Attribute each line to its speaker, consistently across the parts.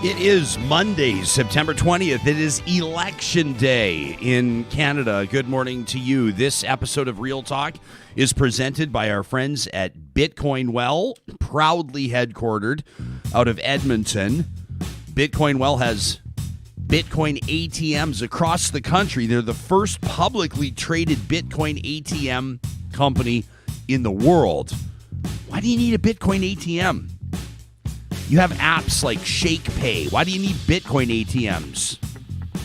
Speaker 1: It is Monday, September 20th. It is Election Day in Canada. Good morning to you. This episode of Real Talk is presented by our friends at Bitcoin Well, proudly headquartered out of Edmonton. Bitcoin Well has Bitcoin ATMs across the country. They're the first publicly traded Bitcoin ATM company in the world. Why do you need a Bitcoin ATM? You have apps like ShakePay. Why do you need Bitcoin ATMs?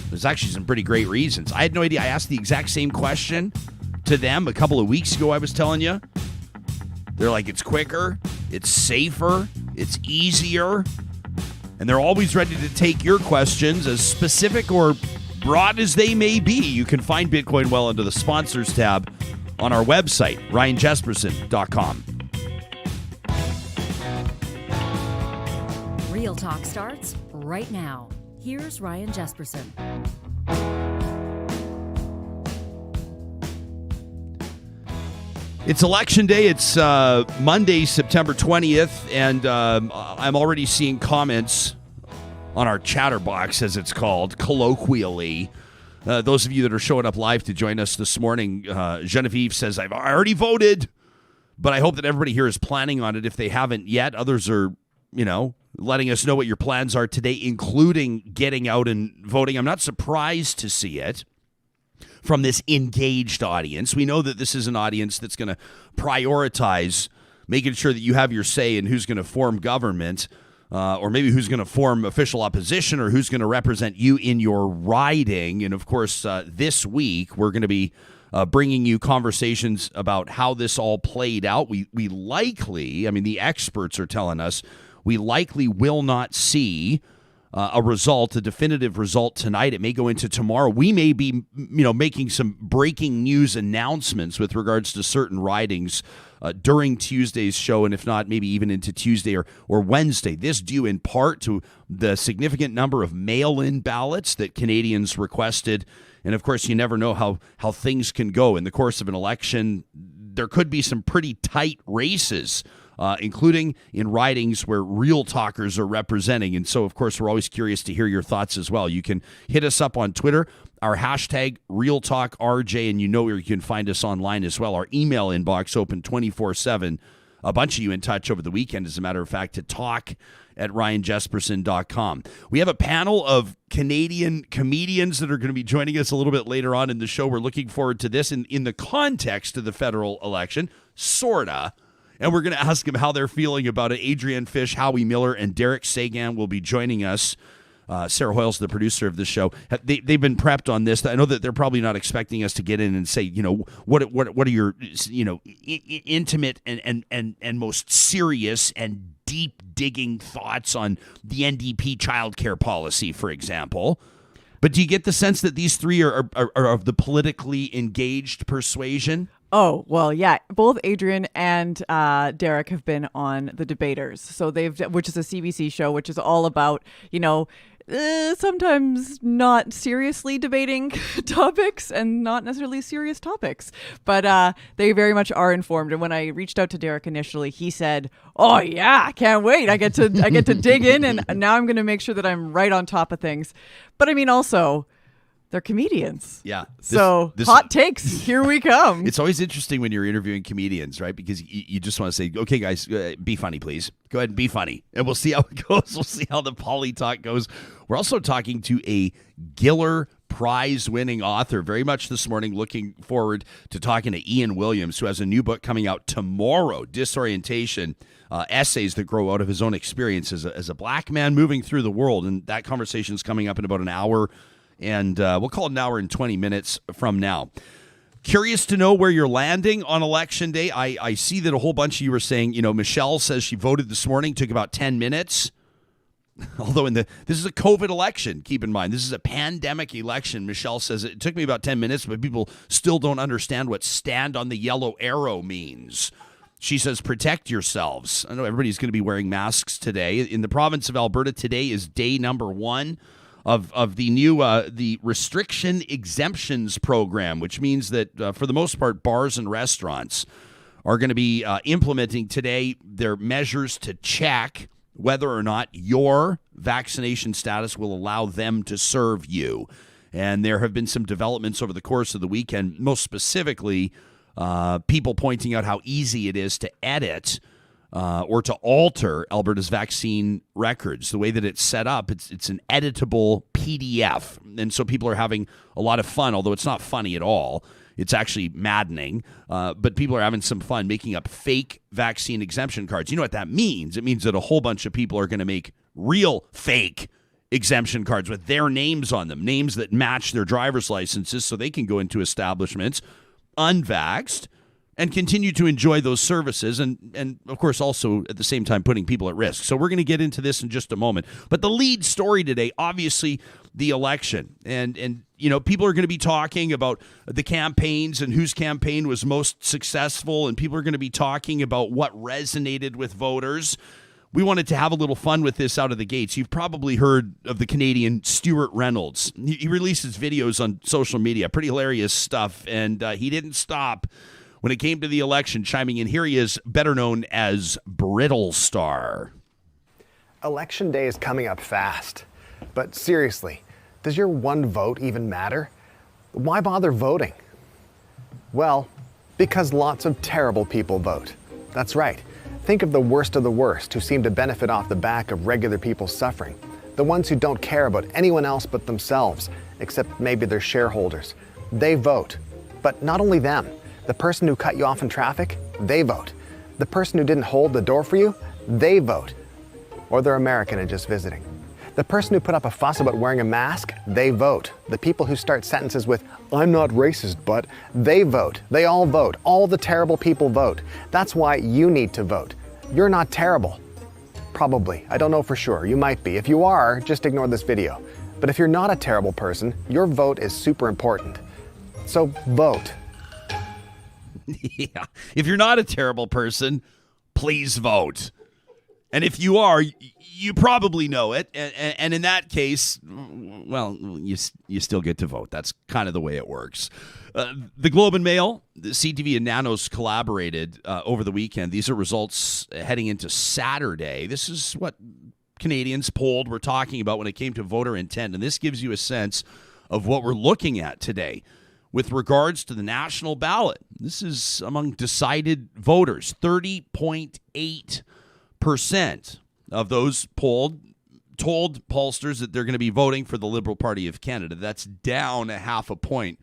Speaker 1: There's actually some pretty great reasons. I had no idea. I asked the exact same question to them a couple of weeks ago, I was telling you. They're like, it's quicker, it's safer, it's easier, and they're always ready to take your questions, as specific or broad as they may be. You can find Bitcoin Well under the sponsors tab on our website, ryanjesperson.com.
Speaker 2: Real Talk starts right now. Here's Ryan Jesperson.
Speaker 1: It's Election Day. It's Monday, September 20th, and I'm already seeing comments on our chatterbox, as it's called, colloquially. Those of you that are showing up live to join us this morning, Genevieve says, I've already voted, but I hope that everybody here is planning on it if they haven't yet. Others are, letting us know what your plans are today, including getting out and voting. I'm not surprised to see it from this engaged audience. We know that this is an audience that's going to prioritize making sure that you have your say in who's going to form government, or maybe who's going to form official opposition, or who's going to represent you in your riding. And, of course, this week we're going to be bringing you conversations about how this all played out. We likely, the experts are telling us, we likely will not see a definitive result tonight. It may go into tomorrow. We may be, making some breaking news announcements with regards to certain ridings during Tuesday's show, and if not, maybe even into Tuesday or Wednesday. This due in part to the significant number of mail-in ballots that Canadians requested. And, of course, you never know how things can go in the course of an election. There could be some pretty tight races, including in ridings where real talkers are representing. And so, of course, we're always curious to hear your thoughts as well. You can hit us up on Twitter, our hashtag RealTalkRJ, and you know where you can find us online as well. Our email inbox open 24/7. A bunch of you in touch over the weekend, as a matter of fact, to talk at ryanjesperson.com. We have a panel of Canadian comedians that are going to be joining us a little bit later on in the show. We're looking forward to this in the context of the federal election, sorta. And we're going to ask them how they're feeling about it. Adrienne Fish, Howie Miller, and Derek Seguin will be joining us. Sarah Hoyle's the producer of this show. They've been prepped on this. I know that they're probably not expecting us to get in and say, what are your, intimate and most serious and deep digging thoughts on the NDP childcare policy, for example. But do you get the sense that these three are of the politically engaged persuasion?
Speaker 3: Oh, well, yeah. Both Adrienne and Derek have been on The Debaters, which is a CBC show, which is all about, sometimes not seriously debating topics and not necessarily serious topics, but they very much are informed. And when I reached out to Derek initially, he said, "Oh yeah, can't wait! I get to dig in, and now I'm going to make sure that I'm right on top of things." But also, they're comedians.
Speaker 1: Yeah.
Speaker 3: Hot takes, here we come.
Speaker 1: It's always interesting when you're interviewing comedians, right? Because you just want to say, okay, guys, be funny, please. Go ahead and be funny. And we'll see how it goes. We'll see how the poly talk goes. We're also talking to a Giller Prize-winning author. Very much this morning looking forward to talking to Ian Williams, who has a new book coming out tomorrow, Disorientation, essays that grow out of his own experience as a black man moving through the world. And that conversation is coming up in about an hour. And we'll call it an hour and 20 minutes from now. Curious to know where you're landing on Election Day. I see that a whole bunch of you were saying, Michelle says she voted this morning, took about 10 minutes. Although this is a COVID election, keep in mind. This is a pandemic election. Michelle says it took me about 10 minutes, but people still don't understand what stand on the yellow arrow means. She says, protect yourselves. I know everybody's going to be wearing masks today. In the province of Alberta, today is day number 1 of the new the Restrictions Exemptions Program, which means that for the most part, bars and restaurants are going to be implementing today their measures to check whether or not you're vaccination status will allow them to serve you. And there have been some developments over the course of the weekend, most specifically people pointing out how easy it is to edit or to alter Alberta's vaccine records. The way that it's set up, it's an editable PDF. And so people are having a lot of fun, although it's not funny at all. It's actually maddening. But people are having some fun making up fake vaccine exemption cards. You know what that means? It means that a whole bunch of people are going to make real fake exemption cards with their names on them, names that match their driver's licenses so they can go into establishments unvaxxed and continue to enjoy those services and of course, also at the same time putting people at risk. So we're going to get into this in just a moment. But the lead story today, obviously, the election. And you know, people are going to be talking about the campaigns and whose campaign was most successful, and people are going to be talking about what resonated with voters. We wanted to have a little fun with this out of the gates. You've probably heard of the Canadian Stuart Reynolds. He releases videos on social media, pretty hilarious stuff, and he didn't stop when it came to the election, chiming in. Here he is, better known as Brittle Star.
Speaker 4: Election day is coming up fast. But seriously, does your one vote even matter? Why bother voting? Well, because lots of terrible people vote. That's right. Think of the worst of the worst who seem to benefit off the back of regular people's suffering. The ones who don't care about anyone else but themselves, except maybe their shareholders. They vote. But not only them. The person who cut you off in traffic, they vote. The person who didn't hold the door for you, they vote. Or they're American and just visiting. The person who put up a fuss about wearing a mask, they vote. The people who start sentences with, "I'm not racist, but," they vote. They all vote. All the terrible people vote. That's why you need to vote. You're not terrible. Probably. I don't know for sure. You might be. If you are, just ignore this video. But if you're not a terrible person, your vote is super important. So vote.
Speaker 1: Yeah. If you're not a terrible person, please vote. And if you are, you probably know it. And in that case, well, you still get to vote. That's kind of the way it works. The Globe and Mail, the CTV and Nanos collaborated over the weekend. These are results heading into Saturday. This is what Canadians polled were talking about when it came to voter intent. And this gives you a sense of what we're looking at today with regards to the national ballot. This is among decided voters. 30.8% of those polled told pollsters that they're going to be voting for the Liberal Party of Canada. That's down a half a point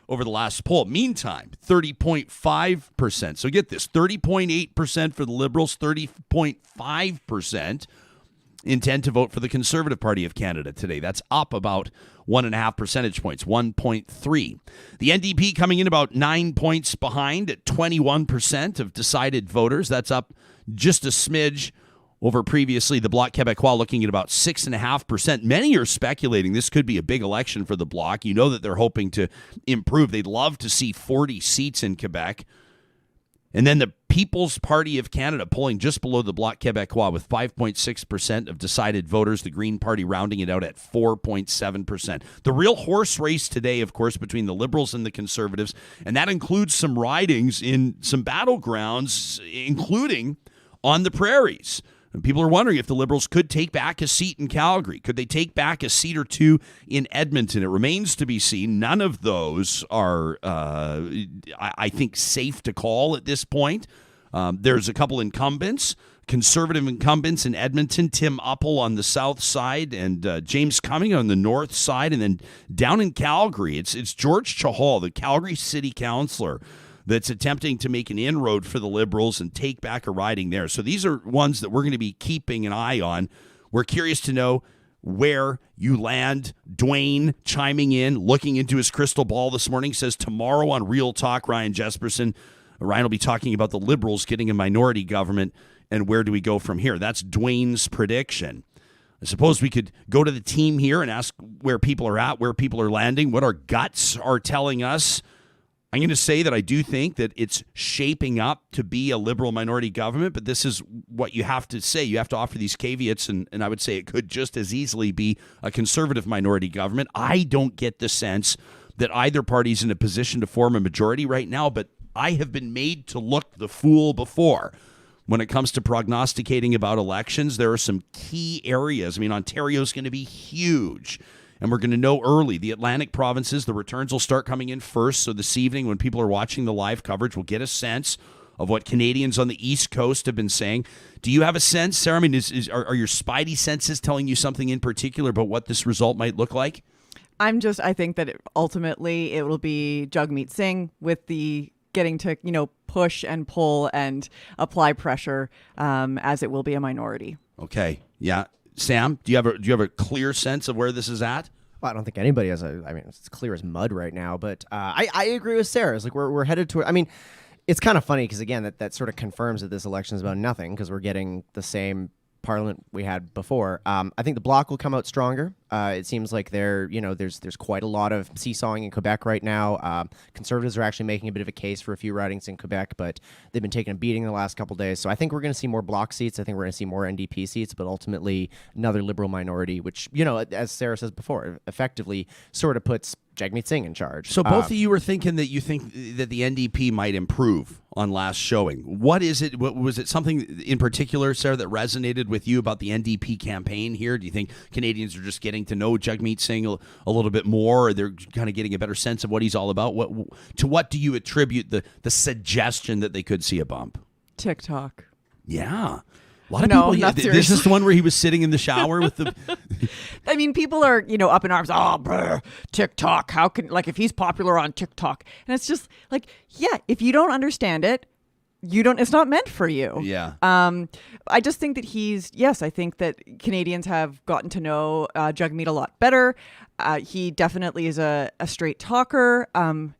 Speaker 1: over the last poll. Meantime, 30.5%. So get this, 30.8% for the Liberals, 30.5% intend to vote for the Conservative Party of Canada today. That's up about 1.5 percentage points, 1.3. The NDP coming in about 9 points behind at 21% of decided voters. That's up just a smidge over previously. The Bloc Québécois looking at about 6.5%. Many are speculating this could be a big election for the Bloc. You know that they're hoping to improve. They'd love to see 40 seats in Quebec. And then the People's Party of Canada polling just below the Bloc Québécois with 5.6% of decided voters. The Green Party rounding it out at 4.7%. The real horse race today, of course, between the Liberals and the Conservatives, and that includes some ridings in some battlegrounds, including on the prairies. And people are wondering if the Liberals could take back a seat in Calgary. Could they take back a seat or two in Edmonton? It remains to be seen. None of those are, I think, safe to call at this point. There's a couple incumbents, Conservative incumbents in Edmonton, Tim Uppal on the south side and James Cumming on the north side. And then down in Calgary, it's George Chahal, the Calgary City Councillor, that's attempting to make an inroad for the Liberals and take back a riding there. So these are ones that we're going to be keeping an eye on. We're curious to know where you land. Dwayne chiming in, looking into his crystal ball this morning, says tomorrow on Real Talk, Ryan Jesperson. Ryan will be talking about the Liberals getting a minority government and where do we go from here. That's Dwayne's prediction. I suppose we could go to the team here and ask where people are at, where people are landing, what our guts are telling us. I'm going to say that I do think that it's shaping up to be a Liberal minority government, but this is what you have to say. You have to offer these caveats, and I would say it could just as easily be a Conservative minority government. I don't get the sense that either party's in a position to form a majority right now, but I have been made to look the fool before. when it comes to prognosticating about elections, there are some key areas. I mean, Ontario's going to be huge, and we're going to know early. The Atlantic provinces, the returns will start coming in first. So this evening, when people are watching the live coverage, we'll get a sense of what Canadians on the East Coast have been saying. Do you have a sense, Sarah? I mean, are your spidey senses telling you something in particular about what this result might look like?
Speaker 3: I think that ultimately it will be Jagmeet Singh with the getting to, push and pull and apply pressure as it will be a minority.
Speaker 1: Okay. Yeah. Sam, do you have a clear sense of where this is at?
Speaker 5: Well, I don't think anybody has it's clear as mud right now, but I agree with Sarah. It's like we're headed toward, it's kind of funny because, again, that sort of confirms that this election is about nothing because we're getting the same parliament we had before. I think the Bloc will come out stronger. It seems like there's quite a lot of seesawing in Quebec right now. Conservatives are actually making a bit of a case for a few ridings in Quebec, but they've been taking a beating the last couple of days. So I think we're going to see more Bloc seats. I think we're going to see more NDP seats, but ultimately another Liberal minority, which, as Sarah says before, effectively sort of puts Jagmeet Singh in charge.
Speaker 1: So both of you were thinking that you think that the NDP might improve on last showing. What is it? Was it something in particular, Sarah, that resonated with you about the NDP campaign here? Do you think Canadians are just getting to know Jagmeet Singh a little bit more, or they're kind of getting a better sense of what he's all about? To what do you attribute the suggestion that they could see a bump?
Speaker 3: TikTok.
Speaker 1: Yeah. A lot of people. This is the one where he was sitting in the shower with the.
Speaker 3: I mean, people are, up in arms. Oh, brr, TikTok. How can, if he's popular on TikTok? And it's just like, yeah, if you don't understand it, it's not meant for you.
Speaker 1: Yeah.
Speaker 3: I just think that I think that Canadians have gotten to know Jagmeet a lot better. He definitely is a straight talker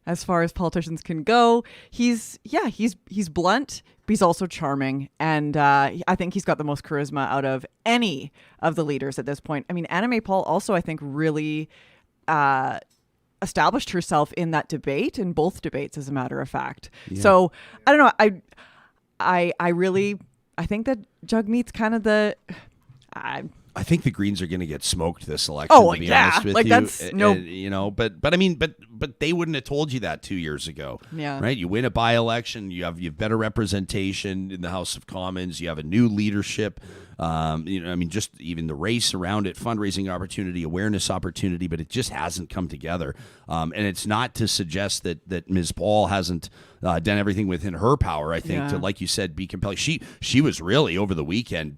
Speaker 3: as far as politicians can go. He's blunt, but he's also charming. And I think he's got the most charisma out of any of the leaders at this point. I mean, Anna May Paul also, I think, really established herself in that debate, in both debates, as a matter of fact. Yeah. So I don't know. I think that Jagmeet's kind of the.
Speaker 1: I think the Greens are going to get smoked this election. To be honest with you,
Speaker 3: that's
Speaker 1: but I mean, but they wouldn't have told you that 2 years ago.
Speaker 3: Yeah,
Speaker 1: right. You win a by-election, you have better representation in the House of Commons. You have a new leadership. Just even the race around it, fundraising opportunity, awareness opportunity, but it just hasn't come together. And it's not to suggest that Ms. Paul hasn't done everything within her power. I think to, like you said, be compelling. She was really over the weekend,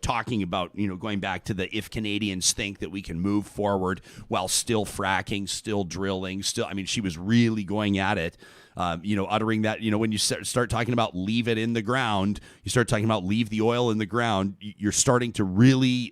Speaker 1: talking about, going back to the if Canadians think that we can move forward while still fracking, still drilling, she was really going at it, uttering that, when you start talking about leave it in the ground, you start talking about leave the oil in the ground, you're starting to really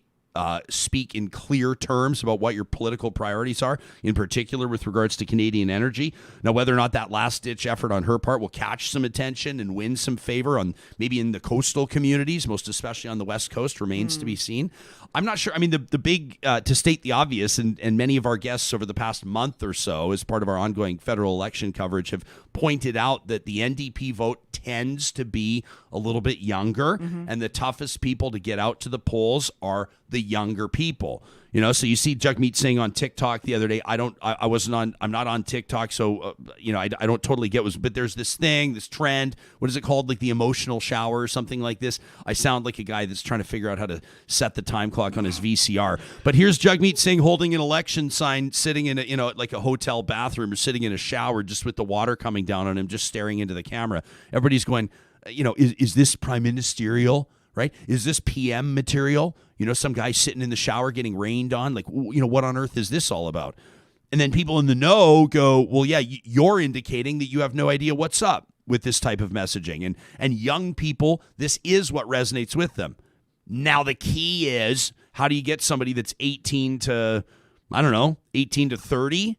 Speaker 1: speak in clear terms about what your political priorities are, in particular with regards to Canadian energy. Now, whether or not that last-ditch effort on her part will catch some attention and win some favor on maybe in the coastal communities, most especially on the West Coast, remains to be seen. I'm not sure. I mean, the big, to state the obvious, and many of our guests over the past month or so, as part of our ongoing federal election coverage, have pointed out that the NDP vote tends to be a little bit younger, and the toughest people to get out to the polls are the younger people. So you see Jagmeet Singh on TikTok the other day. I'm not on TikTok, so I don't totally get but there's this trend. What is it called? Like the emotional shower or something like this. I sound like a guy that's trying to figure out how to set the time clock on his VCR. But here's Jagmeet Singh holding an election sign, sitting in like a hotel bathroom or sitting in a shower, just with the water coming down on him, just staring into the camera. Everybody's going, is this prime ministerial? Right? Is this PM material? Some guy sitting in the shower getting rained on. Like, what on earth is this all about? And then people in the know go, well, yeah, you're indicating that you have no idea what's up with this type of messaging. And young people, this is what resonates with them. Now, the key is, how do you get somebody that's 18 to 30?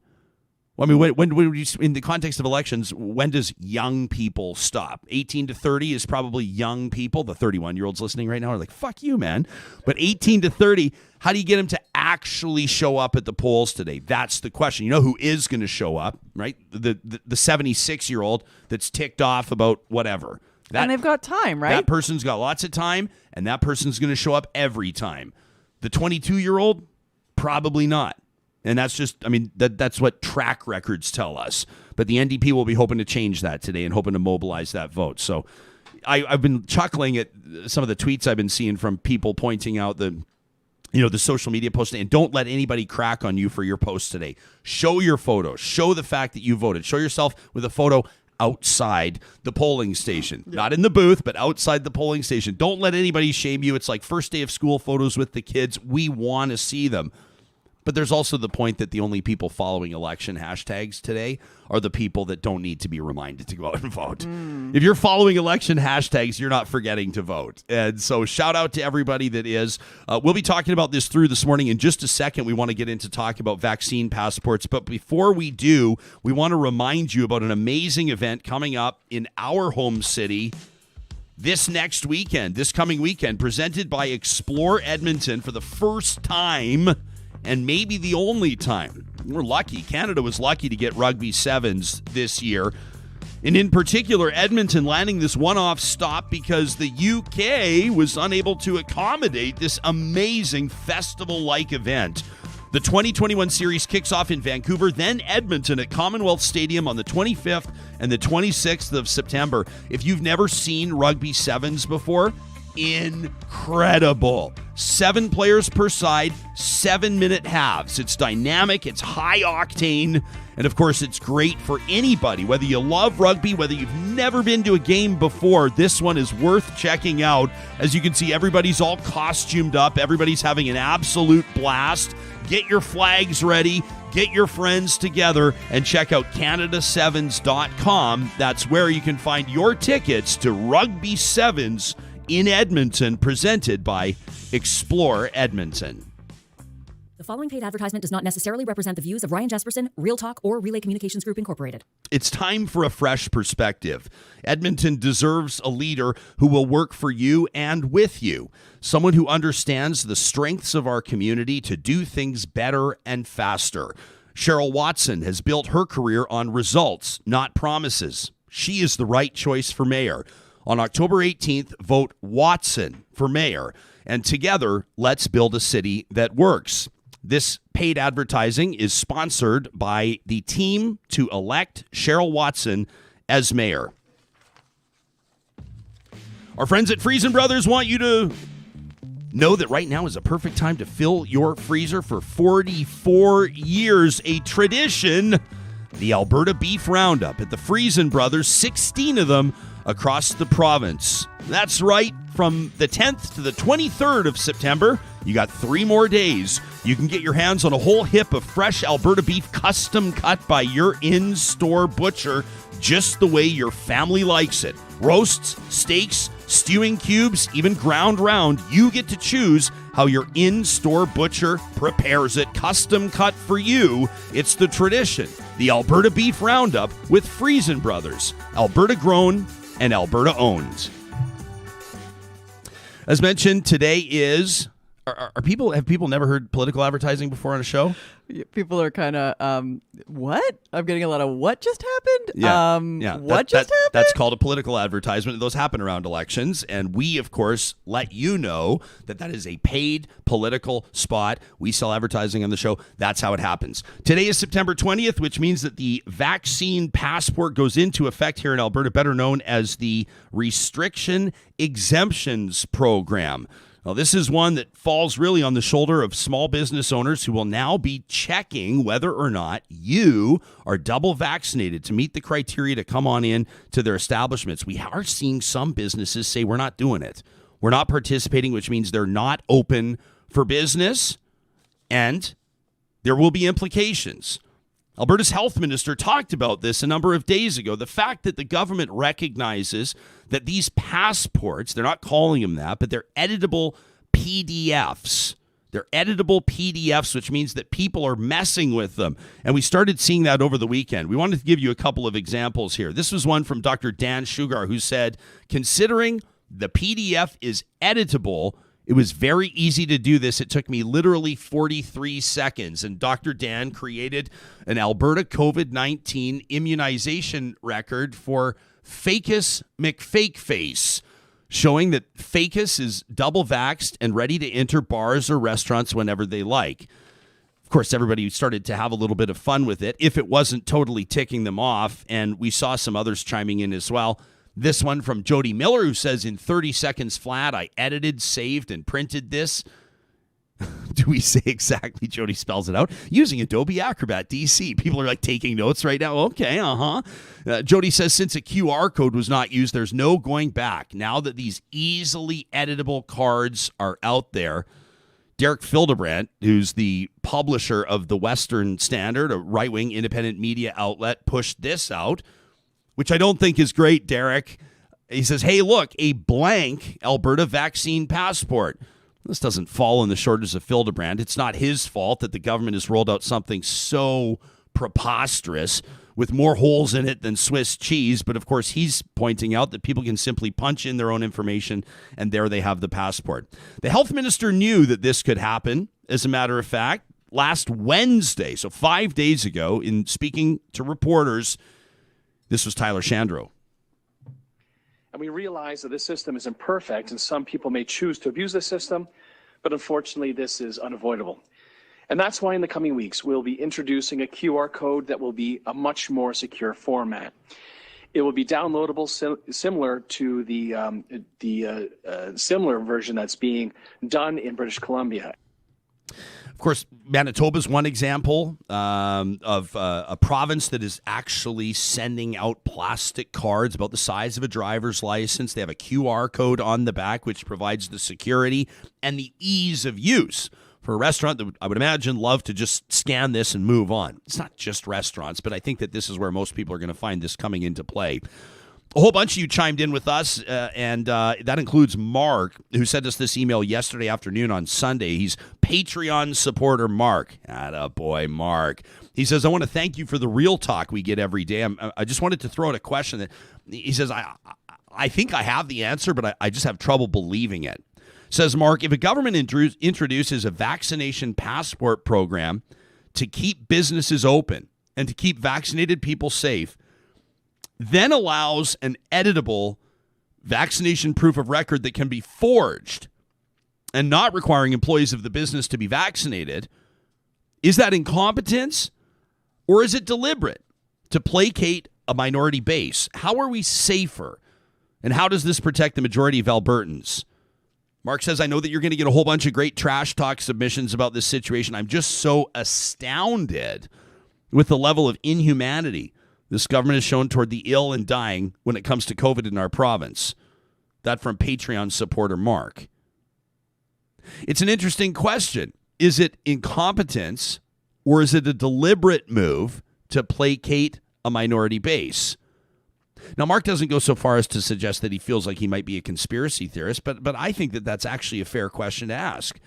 Speaker 1: Well, I mean, when in the context of elections, when does young people stop? 18 to 30 is probably young people. The 31-year-olds listening right now are like, fuck you, man. But 18 to 30, how do you get them to actually show up at the polls today? That's the question. You know who is going to show up, right? The 76-year-old that's ticked off about whatever.
Speaker 3: And they've got time, right?
Speaker 1: That person's got lots of time, and that person's going to show up every time. The 22-year-old, probably not. And that's just, that's what track records tell us. But the NDP will be hoping to change that today and hoping to mobilize that vote. So I've been chuckling at some of the tweets I've been seeing from people pointing out the social media posting, and don't let anybody crack on you for your post today. Show your photo. Show the fact that you voted. Show yourself with a photo outside the polling station. Not in the booth, but outside the polling station. Don't let anybody shame you. It's like first day of school photos with the kids. We want to see them. But there's also the point that the only people following election hashtags today are the people that don't need to be reminded to go out and vote. If you're following election hashtags, you're not forgetting to vote. And so shout out to everybody that is. We'll be talking about this through this morning. In just a second, we want to get into talk about vaccine passports. But before we do, we want to remind you about an amazing event coming up in our home city this coming weekend, presented by Explore Edmonton for the first time. And maybe the only time. We're lucky. Canada was lucky to get rugby sevens this year. And in particular, Edmonton landing this one-off stop because the UK was unable to accommodate this amazing festival-like event. The 2021 series kicks off in Vancouver, then Edmonton at Commonwealth Stadium on the 25th and the 26th of September. If you've never seen rugby sevens before, incredible. 7 players per side, 7-minute halves. It's dynamic, it's high octane, and of course it's great for anybody. Whether you love rugby, whether you've never been to a game before, this one is worth checking out. As you can see, everybody's all costumed up. Everybody's having an absolute blast. Get your flags ready. Get your friends together and check out CanadaSevens.com. That's where you can find your tickets to Rugby Sevens in Edmonton, presented by Explore Edmonton.
Speaker 2: The following paid advertisement does not necessarily represent the views of Ryan Jesperson, Real Talk, or Relay Communications Group Incorporated.
Speaker 1: It's time for a fresh perspective. Edmonton deserves a leader who will work for you and with you. Someone who understands the strengths of our community to do things better and faster. Cheryl Watson has built her career on results, not promises. She is the right choice for mayor. On October 18th, vote Watson for mayor. And together, let's build a city that works. This paid advertising is sponsored by the team to elect Cheryl Watson as mayor. Our friends at Friesen Brothers want you to know that right now is a perfect time to fill your freezer for 44 years. A tradition, the Alberta Beef Roundup at the Friesen Brothers, 16 of them across the province. That's right, from the 10th to the 23rd of September, you got 3 more days. You can get your hands on a whole hip of fresh Alberta beef custom cut by your in-store butcher, just the way your family likes it. Roasts, steaks, stewing cubes, even ground round. You get to choose how your in-store butcher prepares it. Custom cut for you. It's the tradition. The Alberta Beef Roundup with Friesen Brothers. Alberta grown and Alberta owned. As mentioned, today is... Have people never heard political advertising before on a show?
Speaker 3: People are kind of, what? I'm getting a lot of what just happened?
Speaker 1: Yeah.
Speaker 3: What just happened?
Speaker 1: That's called a political advertisement. Those happen around elections. And we, of course, let you know that is a paid political spot. We sell advertising on the show. That's how it happens. Today is September 20th, which means that the vaccine passport goes into effect here in Alberta, better known as the Restrictions Exemptions Program. Now, this is one that falls really on the shoulder of small business owners who will now be checking whether or not you are double vaccinated to meet the criteria to come on in to their establishments. We are seeing some businesses say we're not doing it. We're not participating, which means they're not open for business, and there will be implications. Alberta's health minister talked about this a number of days ago. The fact that the government recognizes that these passports, they're not calling them that, but they're editable PDFs. They're editable PDFs, which means that people are messing with them. And we started seeing that over the weekend. We wanted to give you a couple of examples here. This was one from Dr. Dan Sugar, who said, considering the PDF is editable, it was very easy to do this. It took me literally 43 seconds. And Dr. Dan created an Alberta COVID-19 immunization record for Facus McFakeface, showing that Facus is double vaxxed and ready to enter bars or restaurants whenever they like. Of course, everybody started to have a little bit of fun with it, if it wasn't totally ticking them off. And we saw some others chiming in as well. This one from Jody Miller, who says, in 30 seconds flat, I edited, saved, and printed this. Do we say exactly? Jody spells it out. Using Adobe Acrobat DC. People are like taking notes right now. Okay, Jody says, since a QR code was not used, there's no going back. Now that these easily editable cards are out there, Derek Fildebrandt, who's the publisher of the Western Standard, a right-wing independent media outlet, pushed this out, which I don't think is great, Derek. He says, hey, look, a blank Alberta vaccine passport. This doesn't fall on the shoulders of Fildebrandt. It's not his fault that the government has rolled out something so preposterous with more holes in it than Swiss cheese. But, of course, he's pointing out that people can simply punch in their own information, and there they have the passport. The health minister knew that this could happen, as a matter of fact, last Wednesday, so 5 days ago, in speaking to reporters. This was Tyler Shandro.
Speaker 6: And we realize that this system is imperfect, and some people may choose to abuse the system, but unfortunately, this is unavoidable. And that's why in the coming weeks, we'll be introducing a QR code that will be a much more secure format. It will be downloadable, similar to the similar version that's being done in British Columbia.
Speaker 1: Of course, Manitoba's one example of a province that is actually sending out plastic cards about the size of a driver's license. They have a QR code on the back, which provides the security and the ease of use for a restaurant that I would imagine love to just scan this and move on. It's not just restaurants, but I think that this is where most people are going to find this coming into play. A whole bunch of you chimed in with us, and that includes Mark, who sent us this email yesterday afternoon on Sunday. He's Patreon supporter Mark. Attaboy, Mark. He says, I want to thank you for the real talk we get every day. I just wanted to throw out a question. That he says, I think I have the answer, but I just have trouble believing it. Says Mark, if a government introduces a vaccination passport program to keep businesses open and to keep vaccinated people safe, then allows an editable vaccination proof of record that can be forged and not requiring employees of the business to be vaccinated, is that incompetence or is it deliberate to placate a minority base? How are we safer? And how does this protect the majority of Albertans? Mark says, I know that you're going to get a whole bunch of great trash talk submissions about this situation. I'm just so astounded with the level of inhumanity this government has shown toward the ill and dying when it comes to COVID in our province. That from Patreon supporter Mark. It's an interesting question. Is it incompetence or is it a deliberate move to placate a minority base? Now, Mark doesn't go so far as to suggest that he feels like he might be a conspiracy theorist, but I think that that's actually a fair question to ask.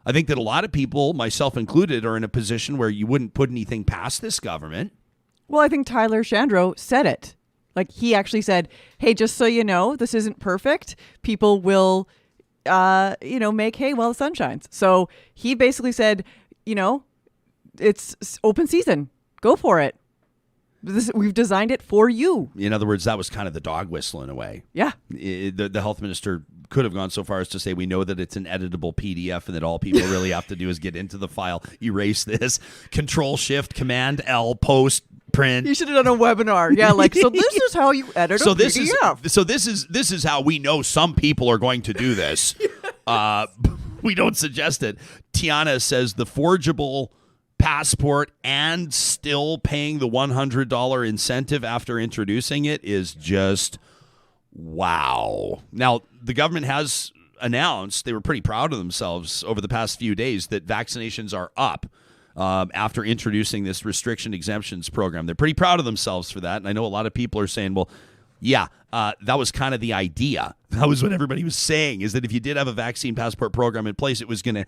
Speaker 1: I think that a lot of people, myself included, are in a position where you wouldn't put anything past this government.
Speaker 3: Well, I think Tyler Shandro said it. Like, he actually said, hey, just so you know, this isn't perfect. People will, make hay while the sun shines. So he basically said, it's open season. Go for it. We've designed it for you.
Speaker 1: In other words, that was kind of the dog whistle in a way.
Speaker 3: Yeah.
Speaker 1: The health minister could have gone so far as to say, we know that it's an editable PDF and that all people really have to do is get into the file, erase this, Control-Shift-Command-L, post, print.
Speaker 3: You should have done a webinar. Yeah, so this is how you edit a PDF.
Speaker 1: This is how we know some people are going to do this. We don't suggest it. Tiana says the forgeable passport and still paying the $100 incentive after introducing it is just wow. Now, the government has announced, they were pretty proud of themselves over the past few days, that vaccinations are up after introducing this restriction exemptions program. They're pretty proud of themselves for that. And I know a lot of people are saying, well, yeah, that was kind of the idea. That was what everybody was saying, is that if you did have a vaccine passport program in place, it was gonna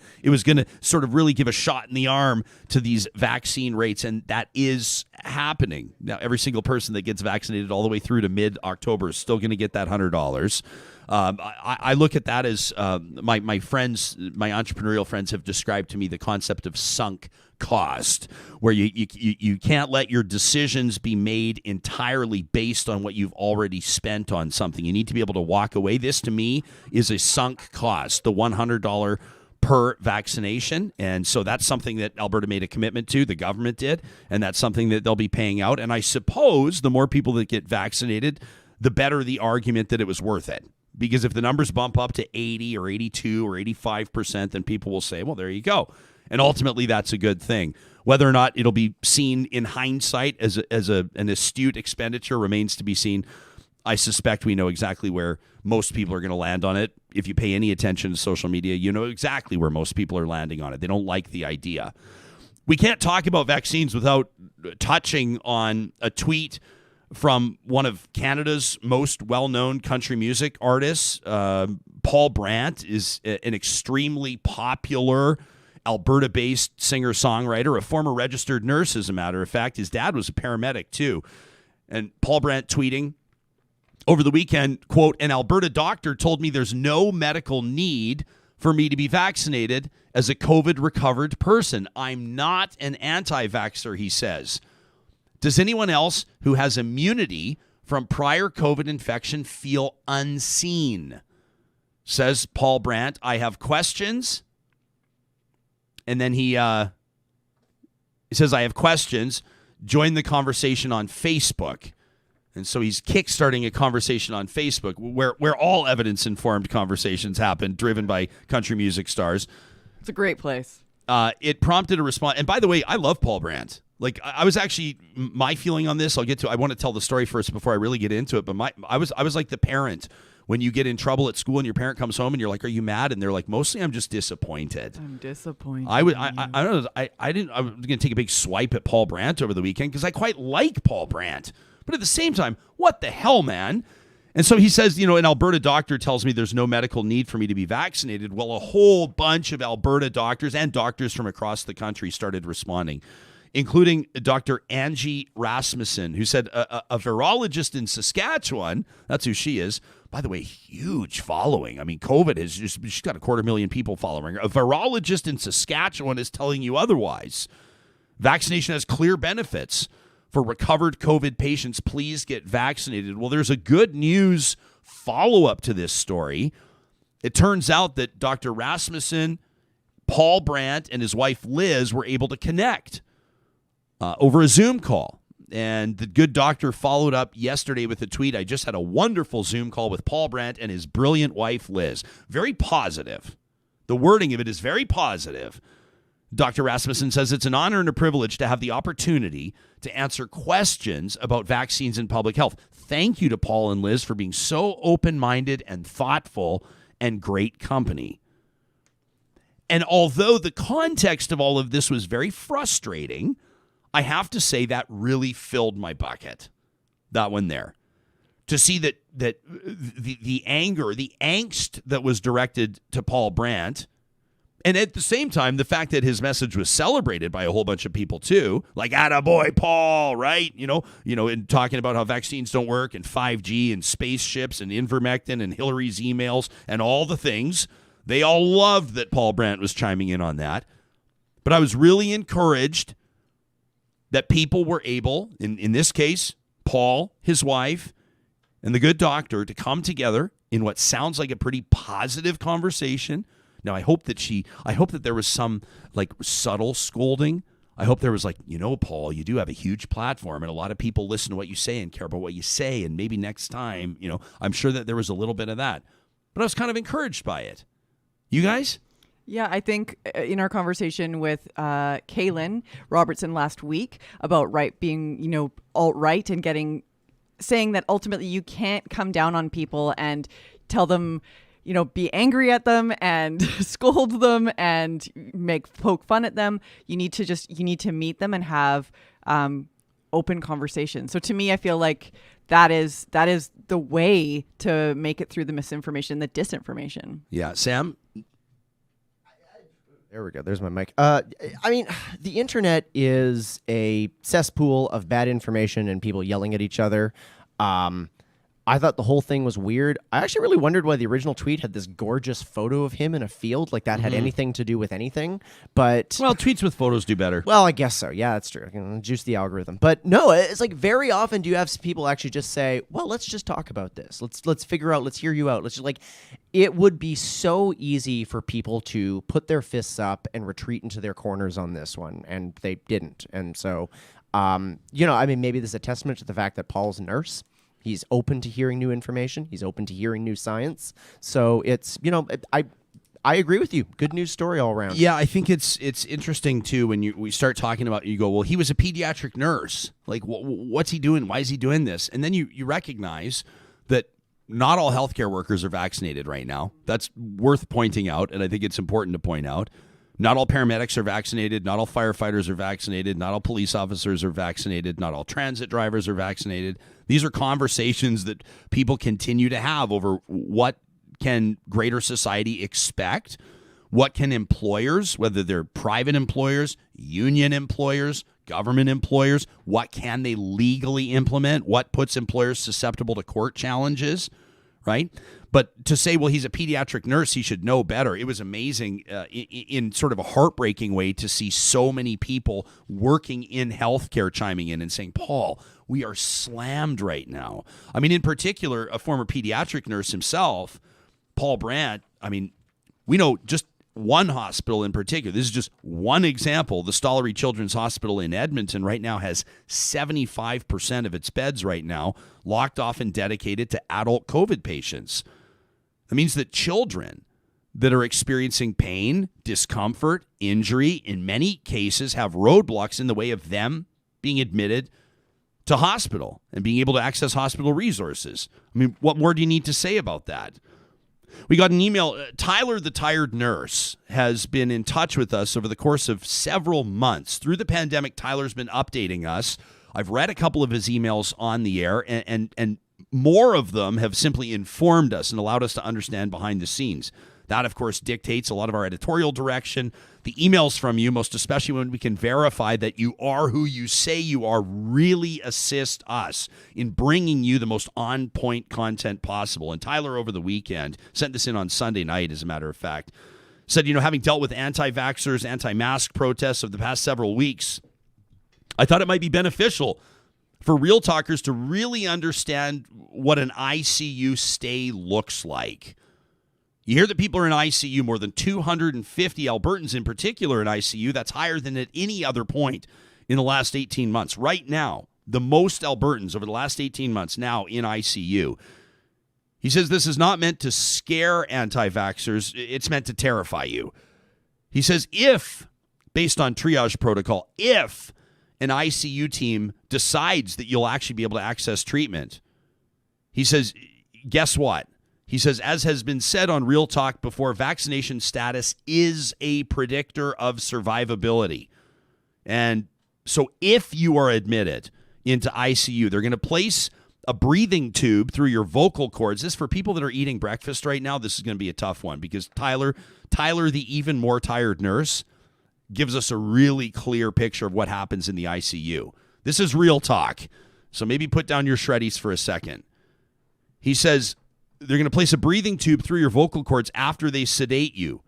Speaker 1: sort of really give a shot in the arm to these vaccine rates, and that is happening. Now, every single person that gets vaccinated all the way through to mid-October is still going to get that $100. I look at that as my friends, my entrepreneurial friends have described to me the concept of sunk cost, where you can't let your decisions be made entirely based on what you've already spent on something. You need to be able to walk away. This, to me, is a sunk cost, the $100 per vaccination. And so that's something that Alberta made a commitment to, the government did, and that's something that they'll be paying out. And I suppose the more people that get vaccinated, the better the argument that it was worth it. Because if the numbers bump up to 80 or 82 or 85%, then people will say, well, there you go. And ultimately, that's a good thing. Whether or not it'll be seen in hindsight as an astute expenditure remains to be seen. I suspect we know exactly where most people are going to land on it. If you pay any attention to social media, you know exactly where most people are landing on it. They don't like the idea. We can't talk about vaccines without touching on a tweet from one of Canada's most well-known country music artists. Paul Brandt is an extremely popular Alberta-based singer-songwriter, a former registered nurse, as a matter of fact. His dad was a paramedic, too. And Paul Brandt tweeting over the weekend, quote, "An Alberta doctor told me there's no medical need for me to be vaccinated as a COVID-recovered person. I'm not an anti-vaxxer," he says. Does anyone else who has immunity from prior COVID infection feel unseen? Says Paul Brandt. I have questions. And then he says, I have questions. Join the conversation on Facebook. And so he's kickstarting a conversation on Facebook where all evidence-informed conversations happen, driven by country music stars.
Speaker 3: It's a great place.
Speaker 1: It prompted a response. And by the way, I love Paul Brandt. Like, I was actually, my feeling on this, I want to tell the story first before I really get into it. But I was like the parent when you get in trouble at school and your parent comes home and you're like, are you mad? And they're like, mostly I'm just disappointed.
Speaker 3: I'm disappointed.
Speaker 1: I don't know. I was going to take a big swipe at Paul Brandt over the weekend because I quite like Paul Brandt. But at the same time, what the hell, man? And so he says, an Alberta doctor tells me there's no medical need for me to be vaccinated. Well, a whole bunch of Alberta doctors and doctors from across the country started responding, including Dr. Angie Rasmussen, who said a virologist in Saskatchewan, that's who she is. By the way, huge following. I mean, COVID has she's got 250,000 people following her. A virologist in Saskatchewan is telling you otherwise. Vaccination has clear benefits. For recovered COVID patients, please get vaccinated. Well, there's a good news follow-up to this story. It turns out that Dr. Rasmussen, Paul Brandt, and his wife Liz were able to connect over a Zoom call. And the good doctor followed up yesterday with a tweet. I just had a wonderful Zoom call with Paul Brandt and his brilliant wife Liz. Very positive. The wording of it is very positive. Dr. Rasmussen says it's an honor and a privilege to have the opportunity to answer questions about vaccines and public health. Thank you to Paul and Liz for being so open-minded and thoughtful and great company. And although the context of all of this was very frustrating, I have to say that really filled my bucket, that one there. To see that the anger, the angst that was directed to Paul Brandt, and at the same time, the fact that his message was celebrated by a whole bunch of people too, like attaboy Paul, right? And talking about how vaccines don't work and 5G and spaceships and ivermectin and Hillary's emails and all the things. They all loved that Paul Brandt was chiming in on that. But I was really encouraged that people were able, in this case, Paul, his wife, and the good doctor, to come together in what sounds like a pretty positive conversation. Now, I hope that there was some like subtle scolding. I hope there was like, Paul, you do have a huge platform and a lot of people listen to what you say and care about what you say. And maybe next time, I'm sure that there was a little bit of that. But I was kind of encouraged by it. You guys?
Speaker 3: Yeah, I think in our conversation with Kaylin Robertson last week about being, alt-right and saying that ultimately you can't come down on people and tell them, be angry at them and scold them and poke fun at them. You need to meet them and have open conversation. So to me, I feel like that is the way to make it through the misinformation, the disinformation.
Speaker 1: Yeah, Sam.
Speaker 5: There we go. There's my mic. I mean, the internet is a cesspool of bad information and people yelling at each other. I thought the whole thing was weird. I actually really wondered why the original tweet had this gorgeous photo of him in a field, like that had anything to do with anything. But
Speaker 1: well, tweets with photos do better.
Speaker 5: Well, I guess so. Yeah, that's true. I can juice the algorithm. But no, it's like very often do you have people actually just say, "Well, let's just talk about this. Let's figure out. Let's hear you out. Let's just like." It would be so easy for people to put their fists up and retreat into their corners on this one, and they didn't. And so, maybe this is a testament to the fact that Paul's a nurse. He's open to hearing new information. He's open to hearing new science. So it's, I agree with you. Good news story all around.
Speaker 1: Yeah, I think it's interesting too when we start talking about, you go, well, he was a pediatric nurse. Like, what's he doing? Why is he doing this? And then you recognize that not all healthcare workers are vaccinated right now. That's worth pointing out, and I think it's important to point out. Not all paramedics are vaccinated. Not all firefighters are vaccinated. Not all police officers are vaccinated. Not all transit drivers are vaccinated. These are conversations that people continue to have over what can greater society expect? What can employers, whether they're private employers, union employers, government employers, what can they legally implement? What puts employers susceptible to court challenges, right? But to say, well, he's a pediatric nurse, he should know better. It was amazing in sort of a heartbreaking way to see so many people working in healthcare chiming in and saying, Paul, we are slammed right now. I mean, in particular, a former pediatric nurse himself, Paul Brandt, I mean, we know just one hospital in particular. This is just one example. The Stollery Children's Hospital in Edmonton right now has 75% of its beds right now locked off and dedicated to adult COVID patients. That means that children that are experiencing pain, discomfort, injury, in many cases have roadblocks in the way of them being admitted to hospital and being able to access hospital resources. I mean, what more do you need to say about that? We got an email. Tyler, the tired nurse, has been in touch with us over the course of several months. Through the pandemic, Tyler's been updating us. I've read a couple of his emails on the air, and more of them have simply informed us and allowed us to understand behind the scenes. That, of course, dictates a lot of our editorial direction. The emails from you, most especially when we can verify that you are who you say you are, really assist us in bringing you the most on-point content possible. And Tyler, over the weekend, sent this in on Sunday night, as a matter of fact, said, having dealt with anti-vaxxers, anti-mask protests of the past several weeks, I thought it might be beneficial for Real Talkers to really understand what an ICU stay looks like. You hear that people are in ICU, more than 250 Albertans in particular in ICU. That's higher than at any other point in the last 18 months. Right now, the most Albertans over the last 18 months now in ICU. He says this is not meant to scare anti-vaxxers. It's meant to terrify you. He says if, based on triage protocol, if an ICU team decides that you'll actually be able to access treatment, he says, guess what? He says, as has been said on Real Talk before, vaccination status is a predictor of survivability. And so if you are admitted into ICU, they're going to place a breathing tube through your vocal cords. This, for people that are eating breakfast right now, this is going to be a tough one because Tyler, the even more tired nurse, gives us a really clear picture of what happens in the ICU. This is Real Talk. So maybe put down your shreddies for a second. He says, they're going to place a breathing tube through your vocal cords after they sedate you.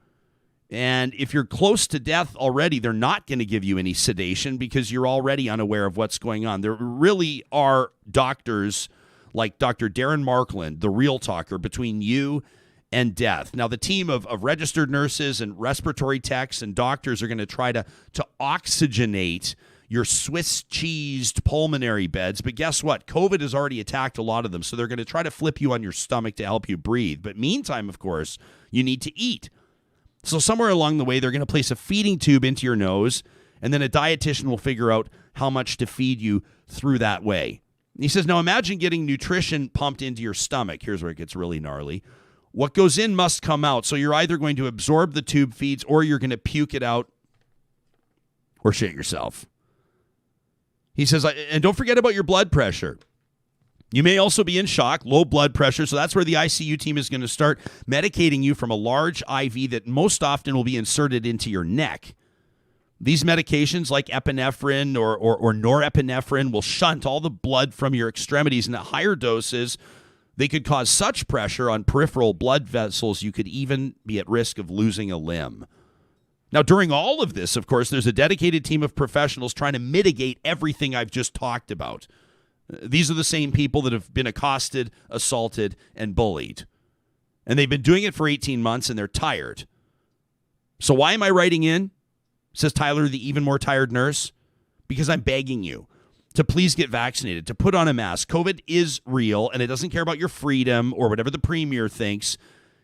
Speaker 1: And if you're close to death already, they're not going to give you any sedation because you're already unaware of what's going on. There really are doctors like Dr. Darren Markland, the Real Talker, between you and death. Now, the team of registered nurses and respiratory techs and doctors are going to try to oxygenate your Swiss cheesed pulmonary beds. But guess what? COVID has already attacked a lot of them. So they're going to try to flip you on your stomach to help you breathe. But meantime, of course, you need to eat. So somewhere along the way, they're going to place a feeding tube into your nose, and then a dietitian will figure out how much to feed you through that way. And he says, now imagine getting nutrition pumped into your stomach. Here's where it gets really gnarly. What goes in must come out. So you're either going to absorb the tube feeds or you're going to puke it out or shit yourself. He says, and don't forget about your blood pressure. You may also be in shock, low blood pressure. So that's where the ICU team is going to start medicating you from a large IV that most often will be inserted into your neck. These medications like epinephrine or norepinephrine will shunt all the blood from your extremities, and at higher doses, they could cause such pressure on peripheral blood vessels you could even be at risk of losing a limb. Now, during all of this, of course, there's a dedicated team of professionals trying to mitigate everything I've just talked about. These are the same people that have been accosted, assaulted, and bullied. And they've been doing it for 18 months, and they're tired. So why am I writing in? Says Tyler, the even more tired nurse. Because I'm begging you. to please get vaccinated, to put on a mask. COVID is real, and it doesn't care about your freedom or whatever the premier thinks,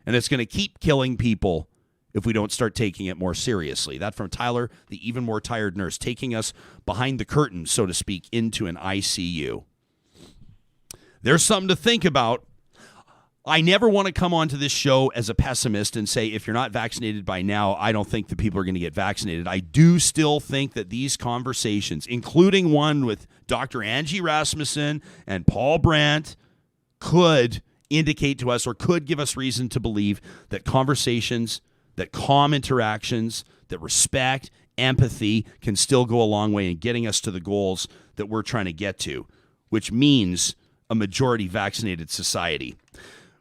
Speaker 1: and it's going to keep killing people if we don't start taking it more seriously. That from Tyler, the even more tired nurse, taking us behind the curtain, so to speak, into an ICU. There's something to think about. I never want to come onto this show as a pessimist and say, if you're not vaccinated by now, I don't think that people are going to get vaccinated. I do still think that these conversations, including one with Dr. Angie Rasmussen and Paul Brandt, could indicate to us or could give us reason to believe that conversations, that calm interactions, that respect, empathy can still go a long way in getting us to the goals that we're trying to get to, which means a majority vaccinated society.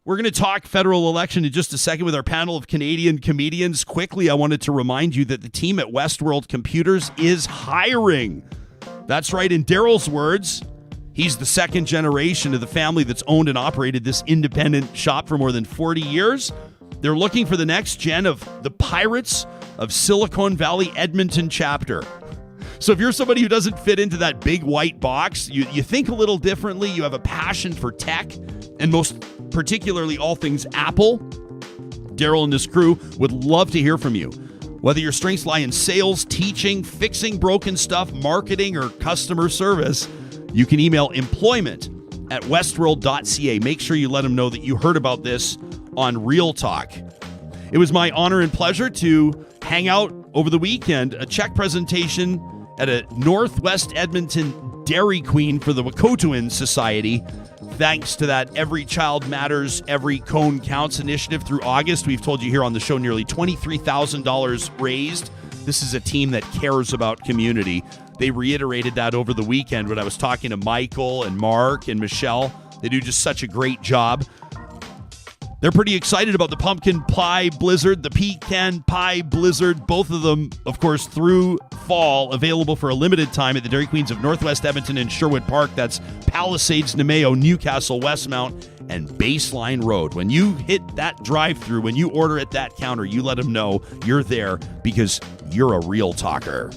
Speaker 1: We're going to talk federal election in just a second with our panel of Canadian comedians. Quickly, I wanted to remind you that the team at Westworld Computers is hiring. That's right. In Daryl's words, he's the second generation of the family that's owned and operated this independent shop for more than 40 years. They're looking for the next gen of the Pirates of Silicon Valley Edmonton chapter. So if you're somebody who doesn't fit into that big white box, you think a little differently, you have a passion for tech, and most particularly all things Apple, Daryl and his crew would love to hear from you. Whether your strengths lie in sales, teaching, fixing broken stuff, marketing, or customer service, you can email employment@westworld.ca. Make sure you let them know that you heard about this on Real Talk. It was my honor and pleasure to hang out over the weekend, a check presentation at a Northwest Edmonton Dairy Queen for the Wekotowin Society. Thanks to that Every Child Matters, Every Cone Counts initiative through August. We've told you here on the show nearly $23,000 raised. This is a team that cares about community. They reiterated that over the weekend when I was talking to Michael and Mark and Michelle. They do just such a great job. They're pretty excited about the pumpkin pie blizzard, the pecan pie blizzard, both of them, of course, through fall, available for a limited time at the Dairy Queens of Northwest Edmonton and Sherwood Park. That's Palisades, Nemeo, Newcastle, Westmount, and Baseline Road. When you hit that drive-thru, when you order at that counter, you let them know you're there because you're a real talker.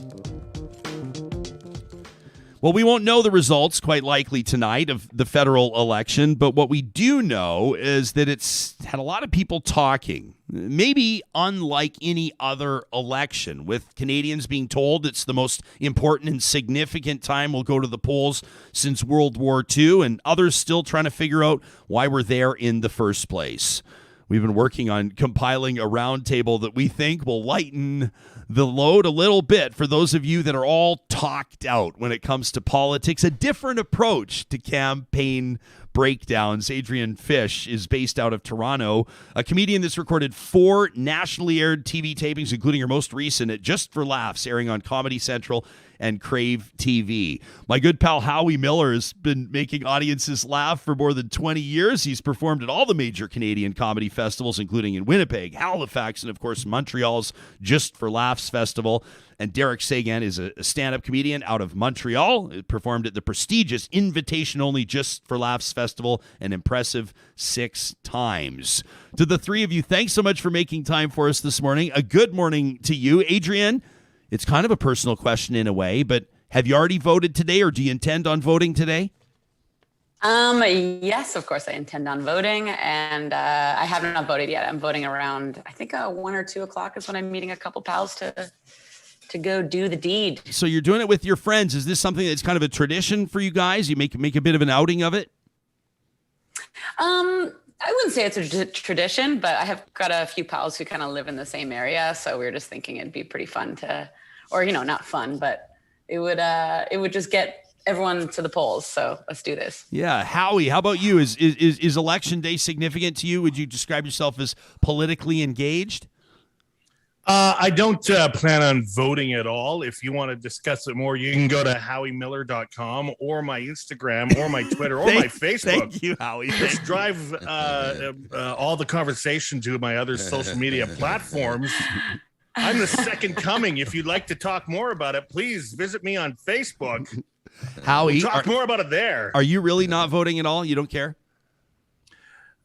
Speaker 1: Well, we won't know the results quite likely tonight of the federal election, but what we do know is that it's had a lot of people talking, maybe unlike any other election, with Canadians being told it's the most important and significant time we'll go to the polls since World War II, and others still trying to figure out why we're there in the first place. We've been working on compiling a roundtable that we think will lighten the load a little bit for those of you that are all talked out when it comes to politics, a different approach to campaign breakdowns. Adrienne Fish is based out of Toronto, a comedian that's recorded 4 nationally aired TV tapings, including her most recent at Just for Laughs, airing on Comedy Central and Crave TV. My good pal Howie Miller has been making audiences laugh for more than 20 years. He's performed at all the major Canadian comedy festivals, including in Winnipeg, Halifax, and of course Montreal's Just for Laughs Festival. And Derek Seguin is a stand-up comedian out of Montreal. He performed at the prestigious invitation-only Just for Laughs Festival an impressive 6 times. To the three of you, thanks so much for making time for us this morning. A good morning to you. Adrienne, it's kind of a personal question in a way, but have you already voted today, or do you intend on voting today?
Speaker 7: Yes, of course I intend on voting, and I have not voted yet. I'm voting around, I think 1 or 2 o'clock is when I'm meeting a couple pals to go do the deed.
Speaker 1: So you're doing it with your friends. Is this something that's kind of a tradition for you guys? You make a bit of an outing of it?
Speaker 7: I wouldn't say it's a tradition, but I have got a few pals who kind of live in the same area, so we were just thinking it'd be pretty fun to, or not fun, but it would just get everyone to the polls. So let's do this.
Speaker 1: Yeah, Howie, how about you? Is Election Day significant to you? Would you describe yourself as politically engaged?
Speaker 8: I don't plan on voting at all. If you want to discuss it more, you can go to howiemiller.com or my Instagram or my Twitter or my Facebook.
Speaker 1: Thank you, Howie.
Speaker 8: Just drive all the conversation to my other social media platforms. I'm the second coming. If you'd like to talk more about it, please visit me on Facebook.
Speaker 1: Howie,
Speaker 8: we'll talk more about it there.
Speaker 1: Are you really not voting at all? You don't care?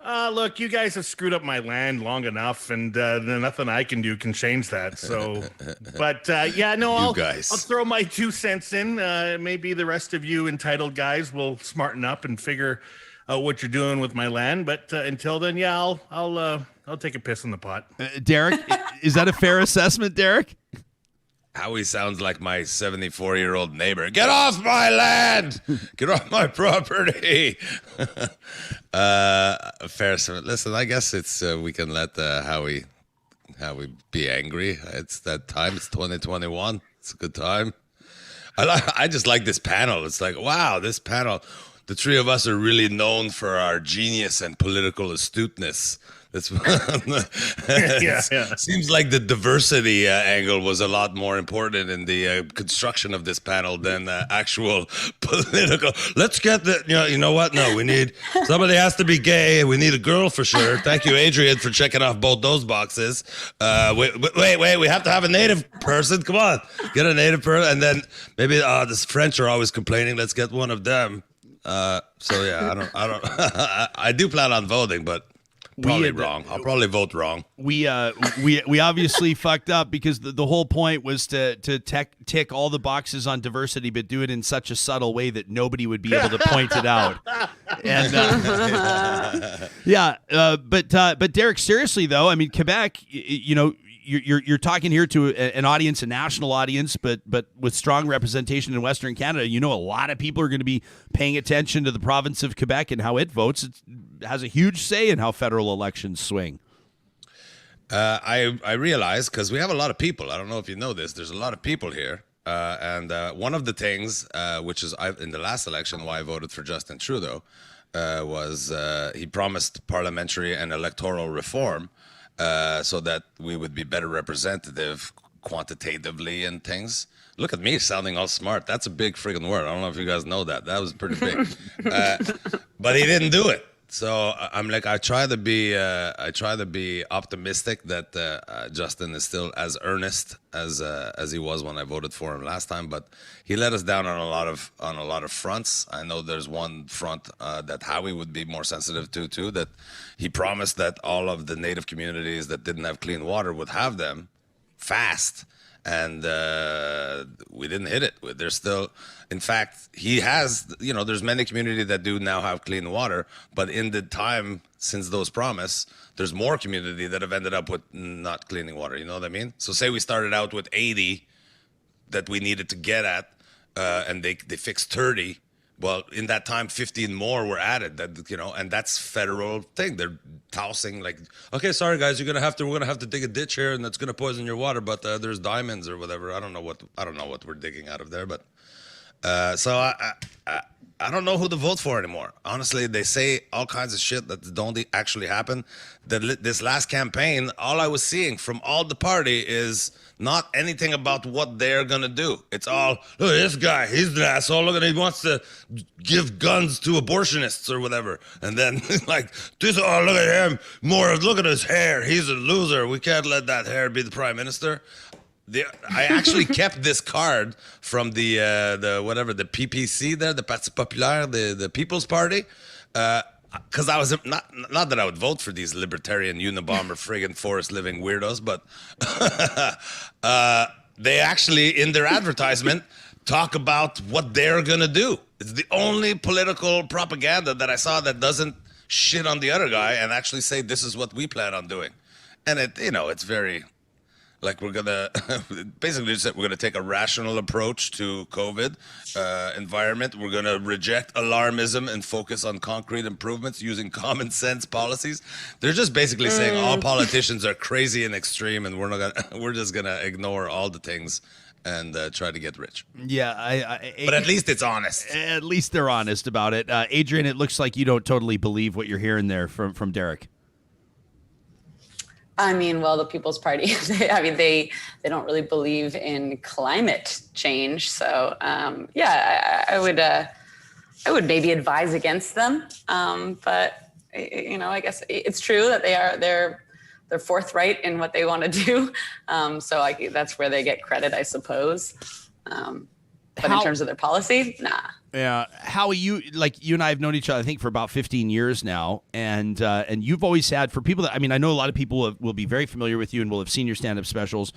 Speaker 8: Look, you guys have screwed up my land long enough, and nothing I can do can change that. So, but yeah, no, I'll throw my 2 cents in. Maybe the rest of you entitled guys will smarten up and figure out what you're doing with my land. But until then, yeah, I'll take a piss in the pot.
Speaker 1: Derek, is that a fair assessment, Derek?
Speaker 9: Howie sounds like my 74-year-old neighbor. Get off my land! Get off my property! Fair. Listen, I guess it's we can let Howie be angry. It's that time. It's 2021. It's a good time. I just like this panel. It's like, wow, this panel. The three of us are really known for our genius and political astuteness. That's
Speaker 8: yeah.
Speaker 9: Seems like the diversity angle was a lot more important in the construction of this panel than actual political. Let's get the you know what? No, we need somebody has to be gay. We need a girl for sure. Thank you, Adrienne, for checking off both those boxes. Wait, we have to have a native person. Come on, get a native person, and then maybe the French are always complaining. Let's get one of them. So yeah, I don't. I do plan on voting, but. Probably wrong. I'll probably vote wrong.
Speaker 1: We obviously fucked up because the whole point was to tick all the boxes on diversity, but do it in such a subtle way that nobody would be able to point it out. And but Derek, seriously though, I mean, Quebec, you're talking here to an audience, a national audience, but with strong representation in Western Canada. A lot of people are going to be paying attention to the province of Quebec and how it votes. It has a huge say in how federal elections swing.
Speaker 9: I realize, because we have a lot of people. I don't know if you know this. There's a lot of people here. And one of the things, which is in the last election, why I voted for Justin Trudeau, was he promised parliamentary and electoral reform. So that we would be better representative quantitatively and things. Look at me sounding all smart. That's a big friggin' word. I don't know if you guys know that. That was pretty big. But he didn't do it. So I'm like, I try to be optimistic that Justin is still as earnest as he was when I voted for him last time. But he let us down on a lot of fronts. I know there's one front that Howie would be more sensitive to too. That he promised that all of the Native communities that didn't have clean water would have them fast. And we didn't hit it. There's still, in fact, he has, there's many communities that do now have clean water, but in the time since those promise, there's more community that have ended up with not cleaning water. You know what I mean? So say we started out with 80 that we needed to get at, and they fixed 30. Well, in that time, 15 more were added. And that's federal thing. They're tossing like, okay, sorry guys, we're gonna have to dig a ditch here, and that's gonna poison your water. But there's diamonds or whatever. I don't know what we're digging out of there. But so I don't know who to vote for anymore. Honestly, they say all kinds of shit that don't actually happen. This last campaign, all I was seeing from all the party is not anything about what they're going to do. It's all, look at this guy, he's an asshole. Look at him, he wants to give guns to abortionists or whatever. And then like, look at him, look at his hair. He's a loser. We can't let that hair be the prime minister. I actually kept this card from the PPC there, the Parti Populaire, the People's Party, because I was not that I would vote for these libertarian Unabomber friggin' forest living weirdos, but they actually in their advertisement talk about what they're gonna do. It's the only political propaganda that I saw that doesn't shit on the other guy and actually say this is what we plan on doing, and it's very. Like we're gonna basically just we're gonna take a rational approach to COVID environment. We're gonna reject alarmism and focus on concrete improvements using common sense policies. They're just basically saying all politicians are crazy and extreme, and we're just gonna ignore all the things and try to get rich.
Speaker 1: Yeah,
Speaker 9: but at least it's honest.
Speaker 1: At least they're honest about it. Adrienne, it looks like you don't totally believe what you're hearing there from Derek.
Speaker 7: I mean, well, the People's Party, they don't really believe in climate change. So, I would maybe advise against them. But, I guess it's true that they're forthright in what they want to do. So that's where they get credit, I suppose. But in terms of their policy, nah.
Speaker 1: Yeah, Howie, you and I have known each other, I think, for about 15 years now, and you've always had, for people that, I mean, I know a lot of people will be very familiar with you and will have seen your stand-up specials.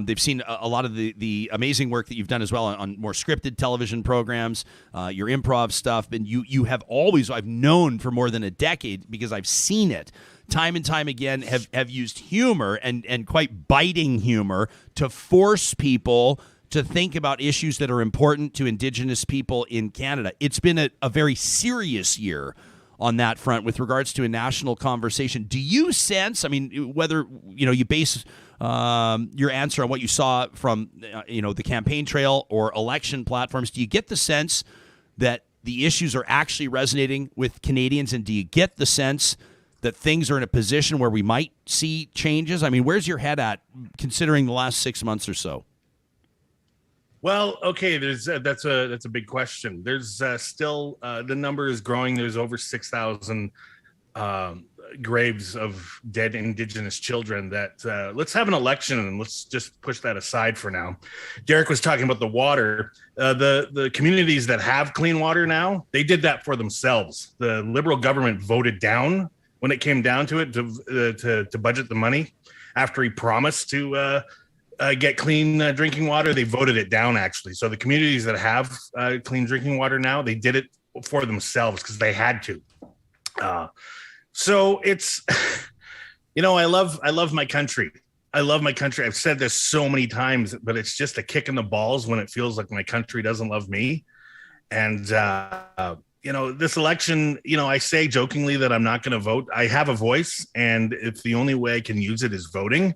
Speaker 1: They've seen a lot of the amazing work that you've done as well on more scripted television programs, your improv stuff, and you have always, I've known for more than a decade, because I've seen it time and time again, have used humor and quite biting humor to force people to think about issues that are important to Indigenous people in Canada. It's been a very serious year on that front with regards to a national conversation. Do you sense, I mean, whether, you base your answer on what you saw from, the campaign trail or election platforms, do you get the sense that the issues are actually resonating with Canadians? And do you get the sense that things are in a position where we might see changes? I mean, where's your head at considering the last 6 months or so?
Speaker 8: Well, okay, that's a big question. There's still the number is growing. There's over 6,000 graves of dead Indigenous children. That let's have an election and let's just push that aside for now. Derek was talking about the water. The communities that have clean water now, they did that for themselves. The Liberal government voted down when it came down to it to budget the money after he promised to. Get clean drinking water. They voted it down, actually. So the communities that have clean drinking water now, they did it for themselves because they had to. So it's, I love my country. I love my country. I've said this so many times, but it's just a kick in the balls when it feels like my country doesn't love me. And, this election, I say jokingly that I'm not going to vote. I have a voice, and if the only way I can use it is voting,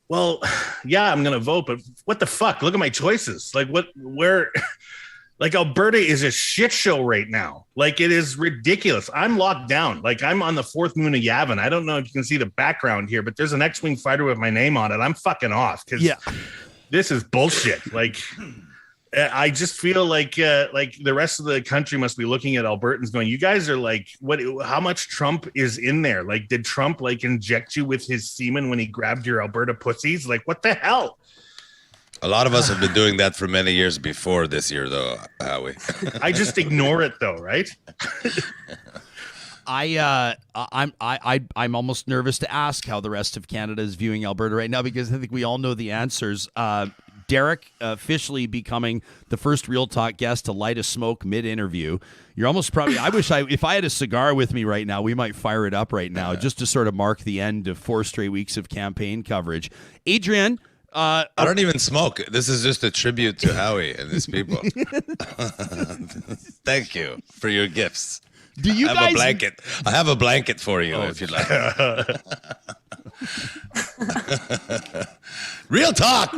Speaker 8: well, yeah, I'm going to vote, but what the fuck? Look at my choices. Alberta is a shit show right now. Like, it is ridiculous. I'm locked down. Like, I'm on the fourth moon of Yavin. I don't know if you can see the background here, but there's an X-Wing fighter with my name on it. I'm fucking off because this is bullshit. Like, I just feel like the rest of the country must be looking at Albertans going, you guys are like, what? How much Trump is in there? Like, did Trump inject you with his semen when he grabbed your Alberta pussies? Like, what the hell?
Speaker 9: A lot of us have been doing that for many years before this year, though, Howie.
Speaker 8: I just ignore it, though, right?
Speaker 1: I'm almost nervous to ask how the rest of Canada is viewing Alberta right now, because I think we all know the answers. Derek officially becoming the first Real Talk guest to light a smoke mid-interview. You're almost probably, if I had a cigar with me right now, we might fire it up right now just to sort of mark the end of 4 straight weeks of campaign coverage. Adrienne,
Speaker 9: I don't even smoke. This is just a tribute to Howie and his people. Thank you for your gifts.
Speaker 1: Do you
Speaker 9: I have
Speaker 1: guys...
Speaker 9: a blanket. I have a blanket for you if you'd like. Real talk.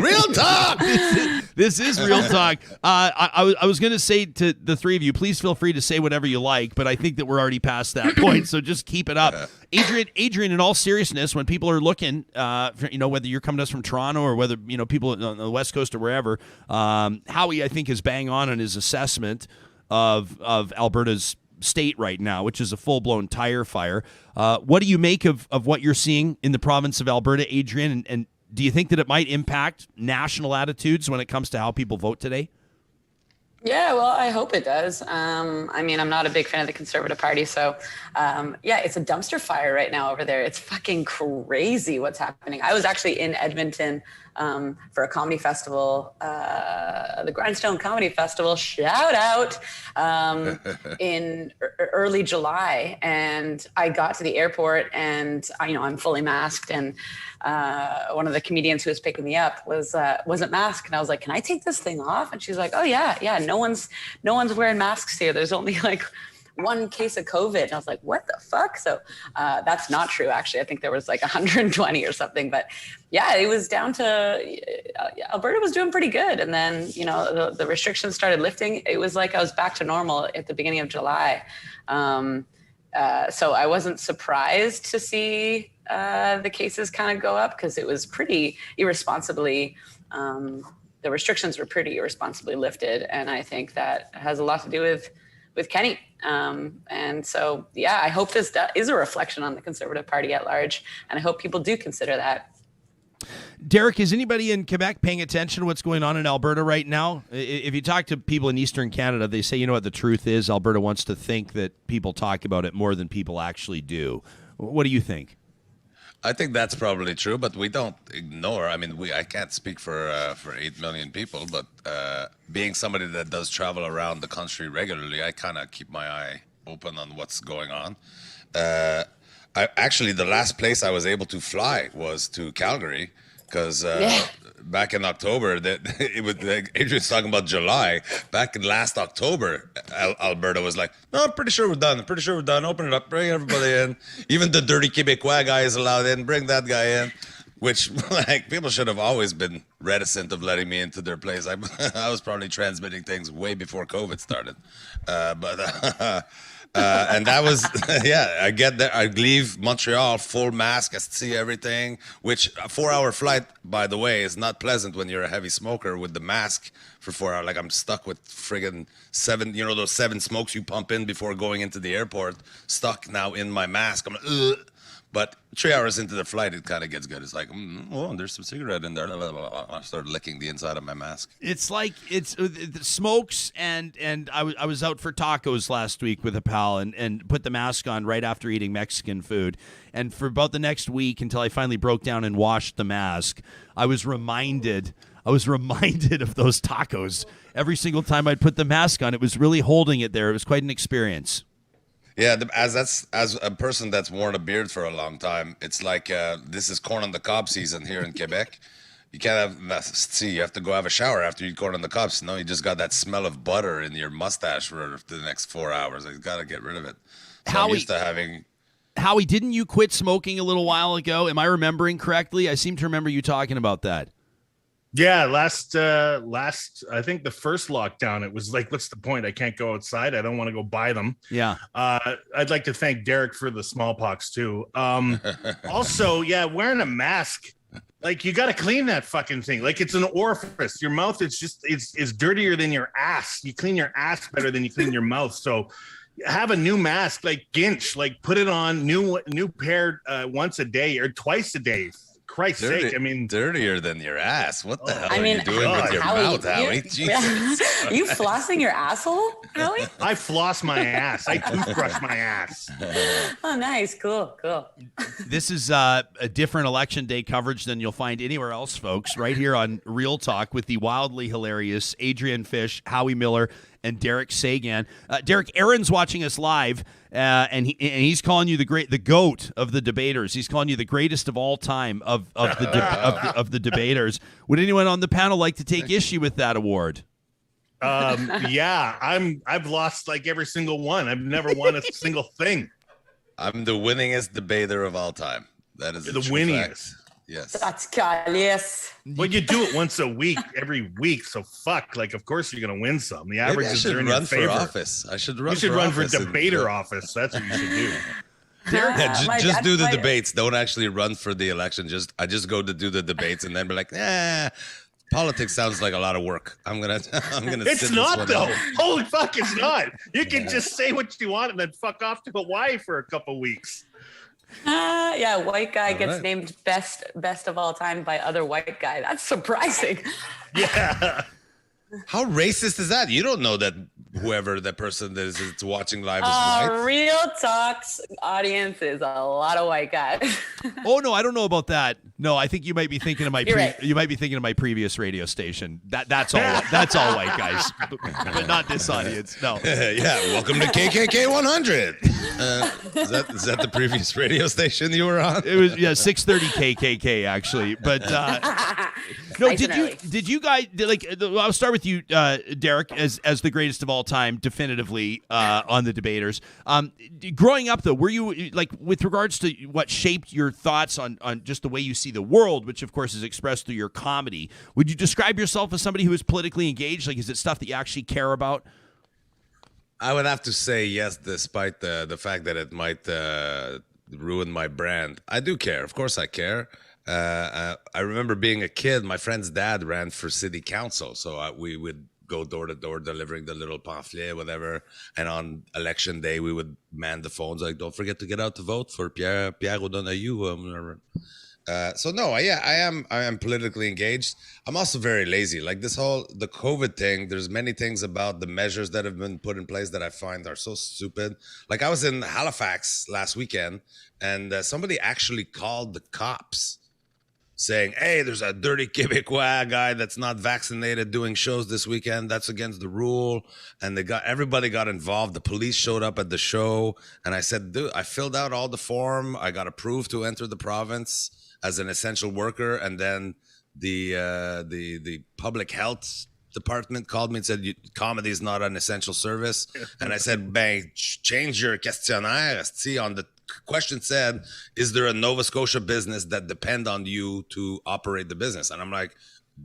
Speaker 1: This is Real Talk. I was going to say to the three of you, please feel free to say whatever you like, but I think that we're already past that point, so just keep it up. Adrienne, in all seriousness, when people are looking, whether you're coming to us from Toronto or whether, people on the West Coast or wherever, Howie, I think, is bang on his assessment of Alberta's state right now, which is a full-blown tire fire. What do you make of what you're seeing in the province of Alberta, Adrienne, and do you think that it might impact national attitudes when it comes to how people vote today?
Speaker 7: Yeah, well, I hope it does. I'm not a big fan of the Conservative Party, so it's a dumpster fire right now over there. It's fucking crazy what's happening. I was actually in Edmonton for a comedy festival, the Grindstone Comedy Festival, shout out, in early July. And I got to the airport and I'm fully masked, and one of the comedians who was picking me up wasn't masked. And I was like, can I take this thing off? And she's like, oh yeah. No one's wearing masks here. There's only one case of COVID. And I was like, what the fuck? So that's not true, actually. I think there was 120 or something. But yeah, it was down to Alberta was doing pretty good. And then, the restrictions started lifting. It was like I was back to normal at the beginning of July. So I wasn't surprised to see the cases kind of go up, because it was pretty irresponsibly, the restrictions were pretty irresponsibly lifted. And I think that has a lot to do with Kenny. And so, yeah, I hope this is a reflection on the Conservative Party at large. And I hope people do consider that.
Speaker 1: Derek, is anybody in Quebec paying attention to what's going on in Alberta right now? If you talk to people in Eastern Canada, they say, you know what the truth is? Alberta wants to think that people talk about it more than people actually do. What do you think?
Speaker 9: I think that's probably true, but we don't ignore. I mean, I can't speak for 8 million people, but being somebody that does travel around the country regularly, I kind of keep my eye open on what's going on. Actually, the last place I was able to fly was to Calgary, because back in October, it was Adrienne's talking about July. Back in last October, Alberta was like, "No, I'm pretty sure we're done. Open it up, bring everybody in. Even the dirty Quebecois guy is allowed in. Bring that guy in." Which, like, people should have always been reticent of letting me into their place. I was probably transmitting things way before COVID started, and that was, I get there. I leave Montreal, full mask, I see everything, which a 4-hour flight, by the way, is not pleasant when you're a heavy smoker with the mask for 4 hours. Like, I'm stuck with friggin' 7, those 7 smokes you pump in before going into the airport, stuck now in my mask. I'm like, ugh. But 3 hours into the flight, it kind of gets good. It's like, there's some cigarette in there. I started licking the inside of my mask.
Speaker 1: It's like it's smokes, and I was out for tacos last week with a pal and put the mask on right after eating Mexican food. And for about the next week, until I finally broke down and washed the mask, I was reminded of those tacos. Every single time I'd put the mask on, it was really holding it there. It was quite an experience.
Speaker 9: Yeah, as a person that's worn a beard for a long time, it's like this is corn on the cob season here in Quebec. You can't you have to go have a shower after you eat corn on the cobs. No, you just got that smell of butter in your mustache for the next 4 hours. You got to get rid of it. So I'm used to having...
Speaker 1: Howie, didn't you quit smoking a little while ago? Am I remembering correctly? I seem to remember you talking about that.
Speaker 8: Yeah, last I think the first lockdown, it was like, what's the point? I can't go outside. I don't want to go buy them.
Speaker 1: Yeah.
Speaker 8: I'd like to thank Derek for the smallpox too. Also, wearing a mask, like, you got to clean that fucking thing. Like, it's an orifice. Your mouth is dirtier than your ass. You clean your ass better than you clean your mouth. So have a new mask, like Ginch, like put it on new pair once a day or twice a day. Christ's sake, I mean,
Speaker 9: dirtier than your ass. What the hell are you doing with your mouth, Howie?
Speaker 7: Are you flossing your asshole, Howie?
Speaker 8: I floss my ass. I toothbrush my ass.
Speaker 7: Oh, nice. Cool.
Speaker 1: This is a different election day coverage than you'll find anywhere else, folks. Right here on Real Talk with the wildly hilarious Adrienne Fish, Howie Miller, and Derek Seguin. Derek, Aaron's watching us live, and he's calling you the GOAT of the debaters. He's calling you the greatest of all time of the debaters. Would anyone on the panel like to take issue with that award?
Speaker 8: I've lost like every single one. I've never won a single thing.
Speaker 9: I'm the winningest debater of all time. That is the winningest. Fact. Yes.
Speaker 7: That's yes.
Speaker 8: Well, you do it once a week, every week. So fuck. Like, of course you're gonna win some. The averages are in your favor.
Speaker 9: Run for office. I should run.
Speaker 8: You should run for debater office. That's what you should do.
Speaker 9: Just do the debates. Don't actually run for the election. I just go to do the debates and then be like, politics sounds like a lot of work. I'm gonna.
Speaker 8: It's not though. Holy fuck, it's not. You can just say what you want and then fuck off to Hawaii for a couple weeks.
Speaker 7: White guy gets named best of all time by other white guy. That's surprising.
Speaker 8: Yeah.
Speaker 9: How racist is that? You don't know that whoever that person that is watching live is white.
Speaker 7: Real Talk's audience is a lot of white guys.
Speaker 1: Oh no, I don't know about that. No, I think you might be thinking of my
Speaker 7: right.
Speaker 1: You might be thinking of my previous radio station. That's all white guys, but not this audience. No.
Speaker 9: Welcome to KKK 100. Is that the previous radio station you were on?
Speaker 1: It was 630 KKK actually, but no. Did you guys like? I'll start with you, Derek, as the greatest of all time, definitively on the debaters. Growing up, though, were you like with regards to what shaped your thoughts on just the way you see the world, which of course is expressed through your comedy? Would you describe yourself as somebody who is politically engaged? Like, is it stuff that you actually care about?
Speaker 9: I would have to say yes, despite the fact that it might ruin my brand. I do care. Of course I care. I remember being a kid, my friend's dad ran for city council. So we would go door to door delivering the little pamphlet, whatever. And on election day, we would man the phones like, don't forget to get out to vote for Pierre O'Donoghue. So no, I am politically engaged. I'm also very lazy. Like the COVID thing, there's many things about the measures that have been put in place that I find are so stupid. Like I was in Halifax last weekend, and somebody actually called the cops saying, hey, there's a dirty Quebecois guy that's not vaccinated doing shows this weekend. That's against the rule. And everybody got involved. The police showed up at the show. And I said, dude, I filled out all the form. I got approved to enter the province as an essential worker. And then the public health department called me and said, comedy is not an essential service. And I said, bang, change your questionnaire. See, on the question said, is there a Nova Scotia business that depend on you to operate the business? And I'm like,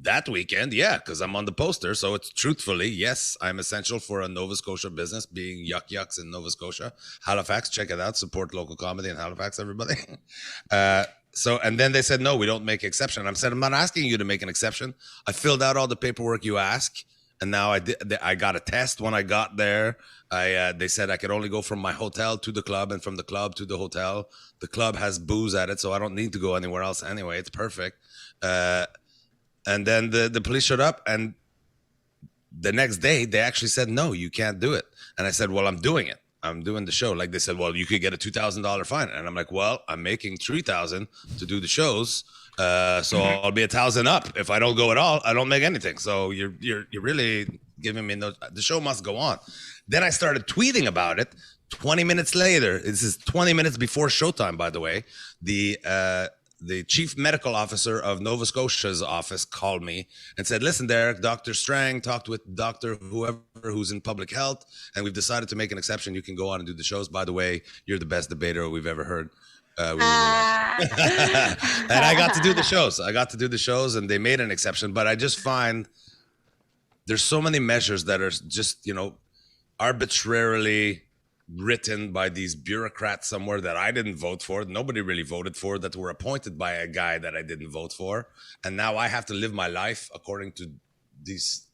Speaker 9: that weekend, yeah, because I'm on the poster. So it's truthfully, yes, I'm essential for a Nova Scotia business, being Yuck Yucks in Nova Scotia. Halifax, check it out. Support local comedy in Halifax, everybody. And then they said, no, we don't make exception. I said, I'm not asking you to make an exception. I filled out all the paperwork you ask. And now I got a test when I got there. They said I could only go from my hotel to the club and from the club to the hotel. The club has booze at it, so I don't need to go anywhere else anyway. It's perfect. And then the police showed up, and the next day they actually said, no, you can't do it. And I said, well, I'm doing it. I'm doing the show. Like they said, well, you could get a $2,000 fine. And I'm like, well, I'm making $3,000 to do the shows. So I'll be $1,000 up. If I don't go at all, I don't make anything. So you're really giving me no. The show must go on. Then I started tweeting about it. 20 minutes later, this is 20 minutes before showtime, by the way. The chief medical officer of Nova Scotia's office called me and said, listen, Derek, Dr. Strang talked with Dr. whoever who's in public health, and we've decided to make an exception. You can go on and do the shows. By the way, you're the best debater we've ever heard. And I got to do the shows. And they made an exception. But I just find there's so many measures that are just, arbitrarily written by these bureaucrats somewhere that I didn't vote for. Nobody really voted for, that were appointed by a guy that I didn't vote for. And now I have to live my life according to these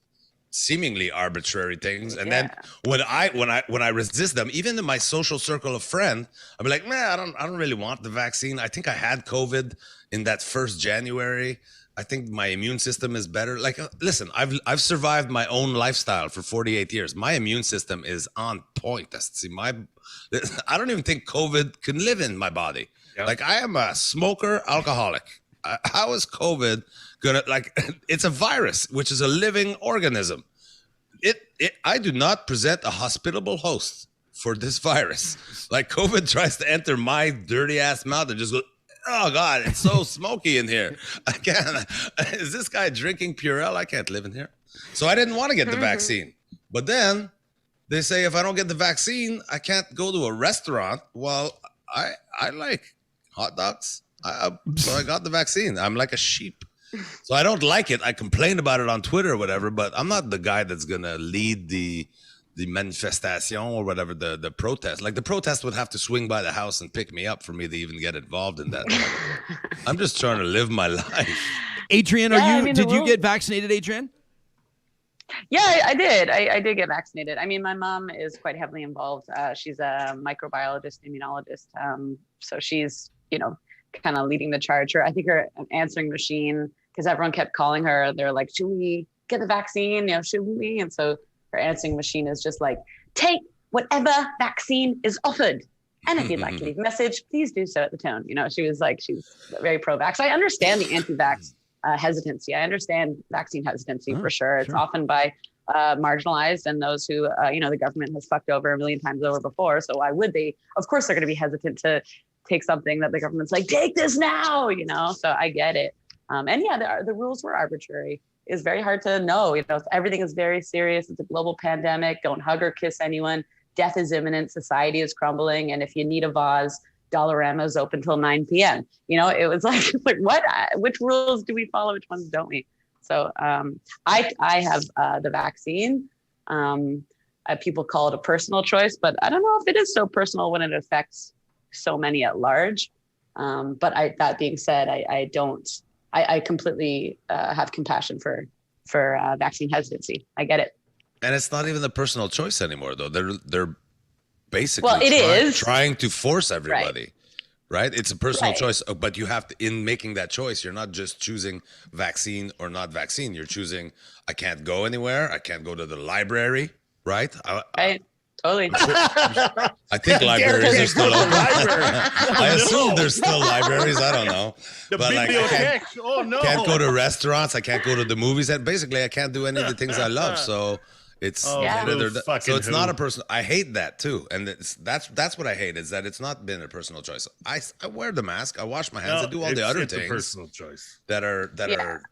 Speaker 9: seemingly arbitrary things. And then when I resist them, even in my social circle of friends, I'll be like, man, I don't really want the vaccine. I think I had COVID in that first January. I think my immune system is better. Like, listen, I've survived my own lifestyle for 48 years. My immune system is on point. I don't even think COVID can live in my body. Yep. Like, I am a smoker, alcoholic. How is COVID gonna, it's a virus, which is a living organism. I do not present a hospitable host for this virus. Like, COVID tries to enter my dirty ass mouth and just go, oh God, it's so smoky in here. I can't. Is this guy drinking Purell? I can't live in here. So I didn't want to get the vaccine. But then they say if I don't get the vaccine, I can't go to a restaurant. Well, I like hot dogs. So I got the vaccine. I'm like a sheep. So I don't like it. I complained about it on Twitter or whatever, but I'm not the guy that's going to lead the manifestation or whatever, the protest. Like, the protest would have to swing by the house and pick me up for me to even get involved in that. I'm just trying to live my life.
Speaker 1: Adrienne, did you get vaccinated, Adrienne?
Speaker 7: Yeah, I did. I did get vaccinated. I mean, my mom is quite heavily involved. She's a microbiologist, immunologist. So she's, kind of leading the charge. I think her answering machine, because everyone kept calling her, they're like, should we get the vaccine? Shouldn't we? And so her answering machine is just like, take whatever vaccine is offered. And if you'd like to leave a message, please do so at the tone. She's very pro-vax. I understand the anti-vax hesitancy. I understand vaccine hesitancy for sure. It's often by marginalized and those who, the government has fucked over a million times over before. So why would they? Of course, they're going to be hesitant to take something that the government's like, take this now, so I get it. And yeah, the rules were arbitrary. It's very hard to know, everything is very serious. It's a global pandemic. Don't hug or kiss anyone. Death is imminent. Society is crumbling. And if you need a vase, Dollarama is open till 9 p.m. It was like what? Which rules do we follow? Which ones don't we? So I have the vaccine. People call it a personal choice, but I don't know if it is so personal when it affects so many at large. But that being said, I completely have compassion for vaccine hesitancy. I get it.
Speaker 9: And it's not even a personal choice anymore, though. They're basically
Speaker 7: it is
Speaker 9: trying to force everybody. right? It's a personal
Speaker 7: Right.
Speaker 9: choice, but you have to, in making that choice, you're not just choosing vaccine or not vaccine. You're choosing, I can't go anywhere. I can't go to the library, right?
Speaker 7: Right. Totally.
Speaker 9: I think libraries are still open. I assume
Speaker 8: no.
Speaker 9: there's still libraries. I don't know.
Speaker 8: The
Speaker 9: But like, I
Speaker 8: bibliothèque. Oh no.
Speaker 9: can't go to restaurants. I can't go to the movies. And basically, I can't do any of the things I love. So it's
Speaker 7: Yeah.
Speaker 9: so it's not a personal. I hate that too, and that's what I hate is that it's not been a personal choice. I wear the mask. I wash my hands. I do all the other
Speaker 8: it's
Speaker 9: things
Speaker 8: a personal choice.
Speaker 9: that are
Speaker 7: Yeah.
Speaker 9: are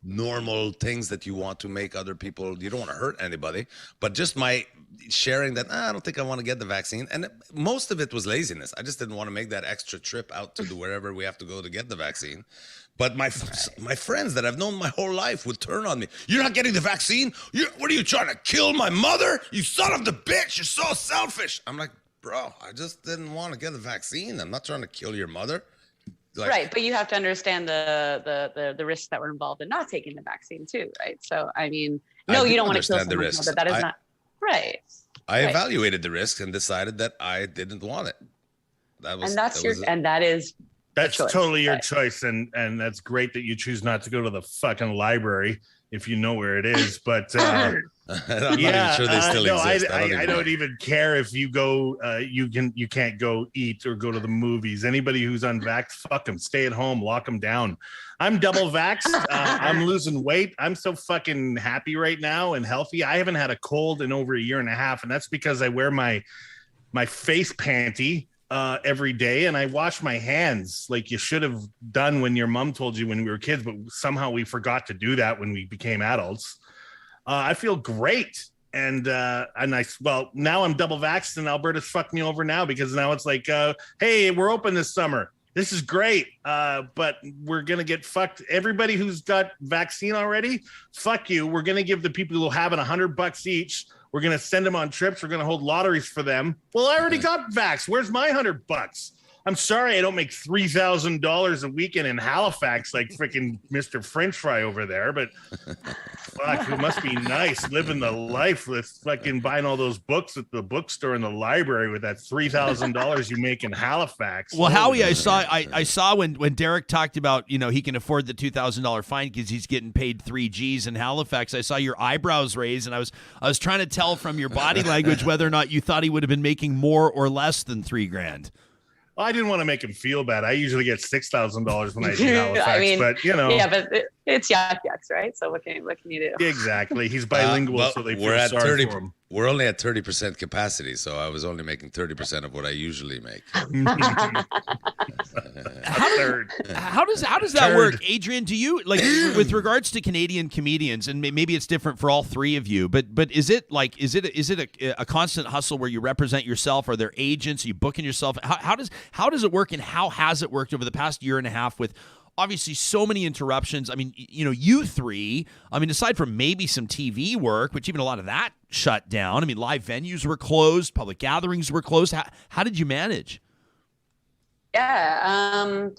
Speaker 9: normal things that you want to make other people. You don't want to hurt anybody, but just my sharing that I don't think I want to get the vaccine, and most of it was laziness. I just didn't want to make that extra trip out to wherever we have to go to get the vaccine. But my friends that I've known my whole life would turn on me. You're not getting the vaccine? What are you trying to kill my mother? You son of the bitch! You're so selfish. I'm like, bro, I just didn't want to get the vaccine. I'm not trying to kill your mother. Like,
Speaker 7: Right, but you have to understand the risks that were involved in not taking the vaccine too, right? So I mean, no, you don't want to kill
Speaker 9: understand the
Speaker 7: someone,
Speaker 9: risks.
Speaker 7: but that is not right.
Speaker 9: I
Speaker 7: Right.
Speaker 9: evaluated the risks and decided that I didn't want it. That was,
Speaker 7: And that's
Speaker 9: that was it.
Speaker 7: and that is
Speaker 8: That's
Speaker 7: choice,
Speaker 8: totally your
Speaker 7: right.
Speaker 8: choice, and that's great that you choose not to go to the fucking library if you know where it is. But
Speaker 9: I'm not even sure they still
Speaker 8: no,
Speaker 9: exist.
Speaker 8: I don't even care if you go. You can't go eat or go to the movies. Anybody who's unvaxxed, fuck them. Stay at home. Lock them down. I'm double vaxxed. I'm losing weight. I'm so fucking happy right now and healthy. I haven't had a cold in over a year and a half, and that's because I wear my face panty every day, and I wash my hands like you should have done when your mom told you when we were kids, but somehow we forgot to do that when we became adults. I feel great. And now I'm double vaxxed, and Alberta's fucked me over now because now it's like, hey, we're open this summer. This is great, but we're going to get fucked. Everybody who's got vaccine already, fuck you. We're going to give the people who have it $100 each. We're going to send them on trips. We're going to hold lotteries for them. Well, I already got vaxxed. Where's my $100? I'm sorry I don't make $3,000 a weekend in Halifax like freaking Mr. French Fry over there, but fuck, it must be nice living the life with fucking buying all those books at the bookstore and the library with that $3,000 you make in Halifax.
Speaker 1: Well, Howie, I saw when Derek talked about, he can afford the $2,000 fine because he's getting paid 3 G's in Halifax. I saw your eyebrows raised, and I was trying to tell from your body language whether or not you thought he would have been making more or less than $3,000.
Speaker 8: Well, I didn't want to make him feel bad. I usually get $6,000 when I do Halifax,
Speaker 7: I mean,
Speaker 8: but
Speaker 7: yeah, but it's yucks, right? So what can you do?
Speaker 8: Exactly. He's bilingual, so they feel sorry for him.
Speaker 9: We're only at 30% capacity, so I was only making 30% of what I usually make.
Speaker 1: How does that work, Adrienne? Do you like with regards to Canadian comedians, and maybe it's different for all three of you, but is it a constant hustle where you represent yourself? Are there agents? Are you booking yourself? How does it work, and how has it worked over the past year and a half with obviously so many interruptions? I mean, you three, aside from maybe some TV work, which even a lot of that shut down. I mean, live venues were closed, public gatherings were closed. How did you manage?
Speaker 7: Yeah.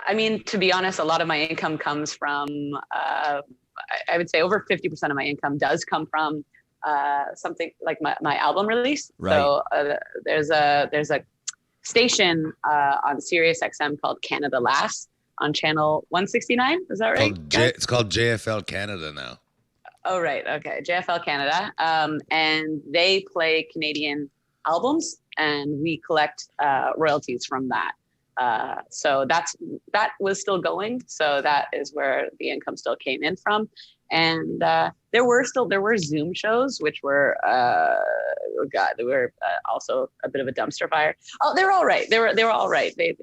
Speaker 7: I mean, to be honest, a lot of my income comes from, I would say over 50% of my income does come from something like my album release.
Speaker 1: Right.
Speaker 7: So there's a station on Sirius XM called Canada Laughs on channel 169. Is that right?
Speaker 9: It's called JFL Canada now.
Speaker 7: Oh, right. Okay. JFL Canada. And they play Canadian albums, and we collect royalties from that. So that was still going. So that is where the income still came in from. And there were Zoom shows, which were they were also a bit of a dumpster fire. Oh, they were all right. They were all right. They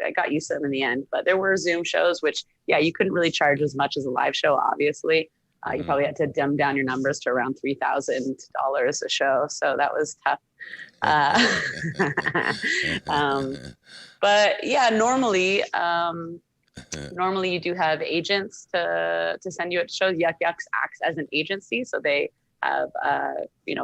Speaker 7: I got used to them in the end. But there were Zoom shows, which you couldn't really charge as much as a live show. Obviously, you probably had to dumb down your numbers to around $3,000 a show. So that was tough. But yeah, normally you do have agents to send you out to shows. Yuck Yucks acts as an agency, so they have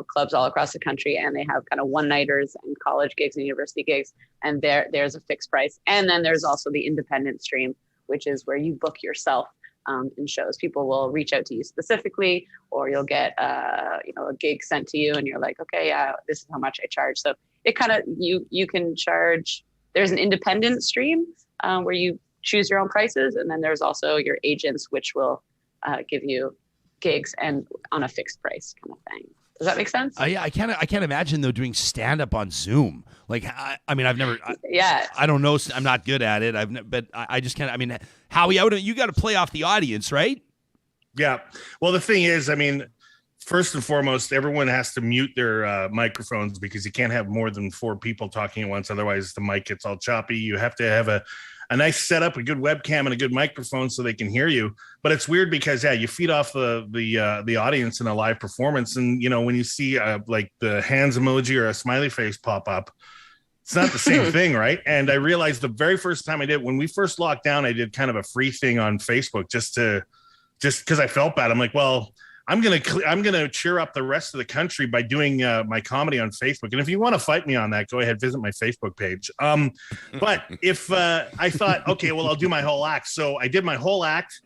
Speaker 7: clubs all across the country, and they have kind of one-nighters and college gigs and university gigs, and there's a fixed price. And then there's also the independent stream, which is where you book yourself in shows. People will reach out to you specifically, or you'll get a gig sent to you, and you're like, okay, yeah, this is how much I charge. So it kind of you can charge. there's an independent stream where you choose your own prices. And then there's also your agents, which will give you gigs and on a fixed price kind of thing. Does that make sense?
Speaker 1: Yeah, I can't imagine though doing stand up on Zoom. Like, I mean, I've never.
Speaker 7: Yeah.
Speaker 1: I don't know. I'm not good at it. But I just can't. I mean, Howie, you got to play off the audience, right?
Speaker 8: Yeah. Well, the thing is, I mean, first and foremost, everyone has to mute their microphones because you can't have more than 4 people talking at once. Otherwise, the mic gets all choppy. You have to have a nice setup, a good webcam, and a good microphone so they can hear you. But it's weird because you feed off the audience in a live performance, and when you see like the hands emoji or a smiley face pop up, it's not the same thing, right? And I realized the very first time I did, when we first locked down, I did kind of a free thing on Facebook just because I felt bad. I'm like, well, I'm gonna cheer up the rest of the country by doing my comedy on Facebook. And if you want to fight me on that, go ahead, visit my Facebook page. But if I thought, okay, well, I'll do my whole act. So I did my whole act,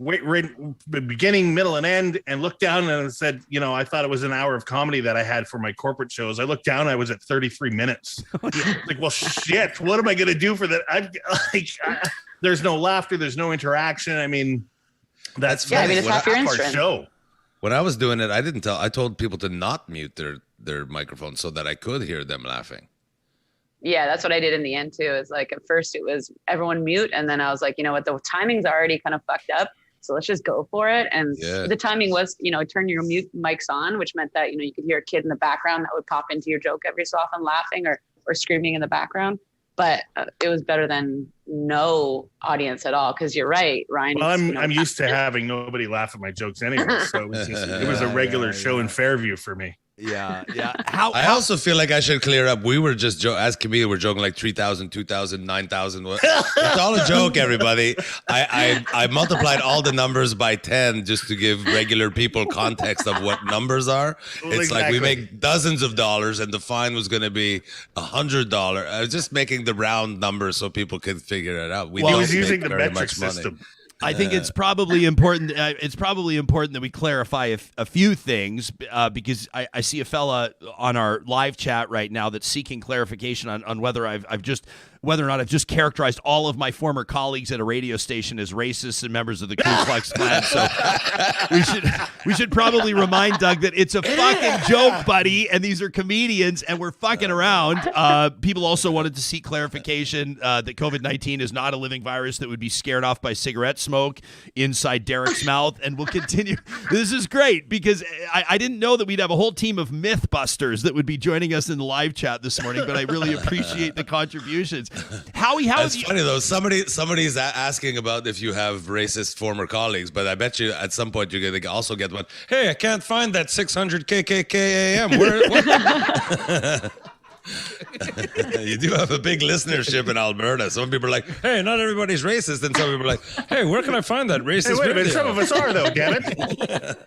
Speaker 8: right, beginning, middle, and end, and looked down and said, I thought it was an hour of comedy that I had for my corporate shows. I looked down, I was at 33 minutes. Like, well, shit, what am I gonna do for that? There's no laughter, there's no interaction. I mean, that's
Speaker 7: I mean, it's half your instrument.
Speaker 8: Show.
Speaker 9: When I was doing it, I told people to not mute their microphones so that I could hear them laughing.
Speaker 7: Yeah, that's what I did in the end too. Is like at first it was everyone mute, and then I was like, you know what, the timing's already kind of fucked up, so let's just go for it. And the timing was, turn your mute mics on, which meant that you could hear a kid in the background that would pop into your joke every so often, laughing or screaming in the background. But it was better than no audience at all, because you're right, Ryan.
Speaker 8: Well, I'm used to having nobody laugh at my jokes anyway, so it was a regular show in Fairview for me.
Speaker 1: Yeah.
Speaker 9: I also feel like I should clear up. We were just as comedians, we're joking like 3,000, 2,000, 9,000. It's all a joke, everybody. I multiplied all the numbers by 10 just to give regular people context of what numbers are.
Speaker 8: Well,
Speaker 9: it's like we make dozens of dollars, and the fine was going to be $100. I was just making the round numbers so people could figure it out.
Speaker 8: He was using the metric system.
Speaker 1: I think it's probably important. It's probably important that we clarify a few things because I see a fella on our live chat right now that's seeking clarification on whether whether or not I've just characterized all of my former colleagues at a radio station as racists and members of the Ku Klux Klan. So we should probably remind Doug that it's a fucking joke, buddy, and these are comedians, and we're fucking around. People also wanted to seek clarification that COVID-19 is not a living virus that would be scared off by cigarette smoke inside Derek's mouth, and we'll continue. This is great because I didn't know that we'd have a whole team of Mythbusters that would be joining us in the live chat this morning, but I really appreciate the contributions. Howie,
Speaker 9: That's funny though. Somebody's asking about if you have racist former colleagues, but I bet you at some point you're going to also get one. Hey, I can't find that 600 KKK AM. Where? You do have a big listenership in Alberta. Some people are like, hey, not everybody's racist. And some people are like, hey, where can I find that racist?
Speaker 8: Hey, wait a minute, some of us are though, damn it.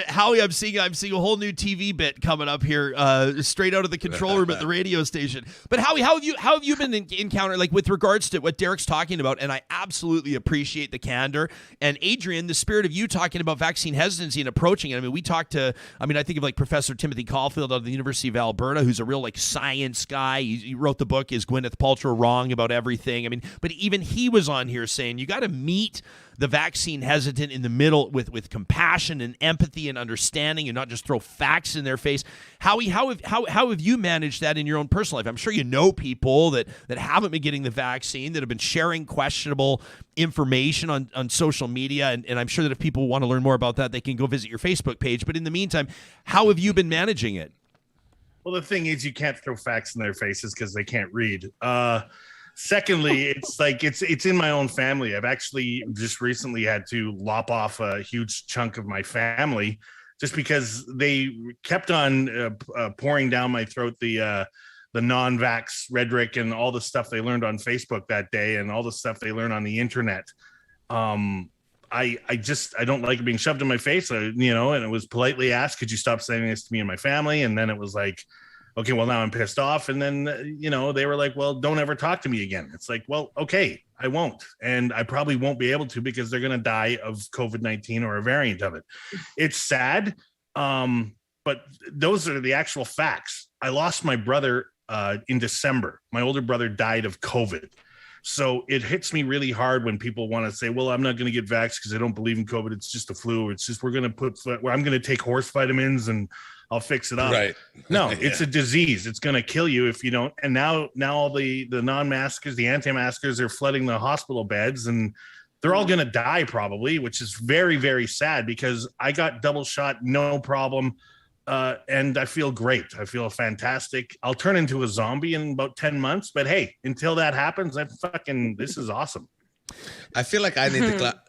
Speaker 1: Howie, I'm seeing a whole new TV bit coming up here, straight out of the control room at the radio station. But Howie, how have you been encountering, like with regards to what Derek's talking about? And I absolutely appreciate the candor. And Adrienne, the spirit of you talking about vaccine hesitancy and approaching it. I mean, I think of like Professor Timothy Caulfield out of the University of Alberta, who's a real like science guy. He wrote the book, Is Gwyneth Paltrow Wrong About Everything? I mean, but even he was on here saying you got to meet the vaccine hesitant in the middle with compassion and empathy and understanding, and not just throw facts in their face. Howie, how have you managed that in your own personal life? I'm sure you know people that haven't been getting the vaccine, that have been sharing questionable information on social media, and I'm sure that if people want to learn more about that, they can go visit your Facebook page. But in the meantime, how have you been managing it?
Speaker 8: Well, the thing is, you can't throw facts in their faces because they can't read. Secondly, it's like it's in my own family. I've actually just recently had to lop off a huge chunk of my family just because they kept on pouring down my throat the non-vax rhetoric and all the stuff they learned on Facebook that day and all the stuff they learned on the internet. I don't like it being shoved in my face, and it was politely asked, could you stop saying this to me and my family? And then it was like, okay, well, now I'm pissed off. And then, they were like, well, don't ever talk to me again. It's like, well, okay, I won't. And I probably won't be able to because they're going to die of COVID-19 or a variant of it. It's sad. But those are the actual facts. I lost my brother in December. My older brother died of COVID. So it hits me really hard when people want to say, well, I'm not going to get vaxxed because I don't believe in COVID. It's just a flu. It's just I'm going to take horse vitamins and I'll fix it up.
Speaker 9: Right.
Speaker 8: No,
Speaker 9: Yeah.
Speaker 8: It's a disease. It's going to kill you if you don't. And now all the non-maskers, the anti-maskers are flooding the hospital beds, and they're all going to die probably, which is very, very sad because I got double shot, no problem. And I feel great. I feel fantastic. I'll turn into a zombie in about 10 months, but hey, until that happens, this is awesome.
Speaker 9: I feel like I need to.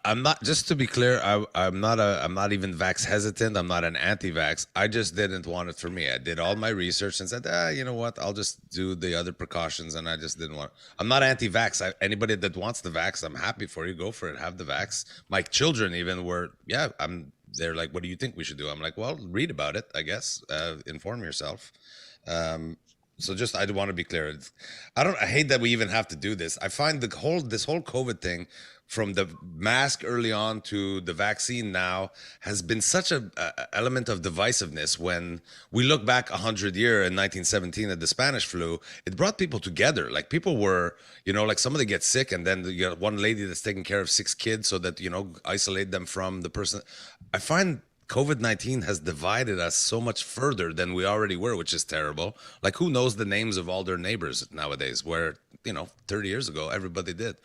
Speaker 9: I'm not. Just to be clear, I'm not even vax hesitant. I'm not an anti-vax. I just didn't want it for me. I did all my research and said, you know what? I'll just do the other precautions, and I just didn't want. I'm not anti-vax. Anybody that wants the vax, I'm happy for you. Go for it. Have the vax. My children even were. Yeah, They're like, what do you think we should do? I'm like, well, read about it, I guess. Inform yourself. So just, I want to be clear. I hate that we even have to do this. I find this whole COVID thing, from the mask early on to the vaccine now, has been such a element of divisiveness. When we look back 100 years in 1917 at the Spanish flu, it brought people together. Like, people were, like somebody gets sick and then you got one lady that's taking care of 6 kids so that, isolate them from the person. I find COVID-19 has divided us so much further than we already were, which is terrible. Like, who knows the names of all their neighbors nowadays, where, 30 years ago, everybody did.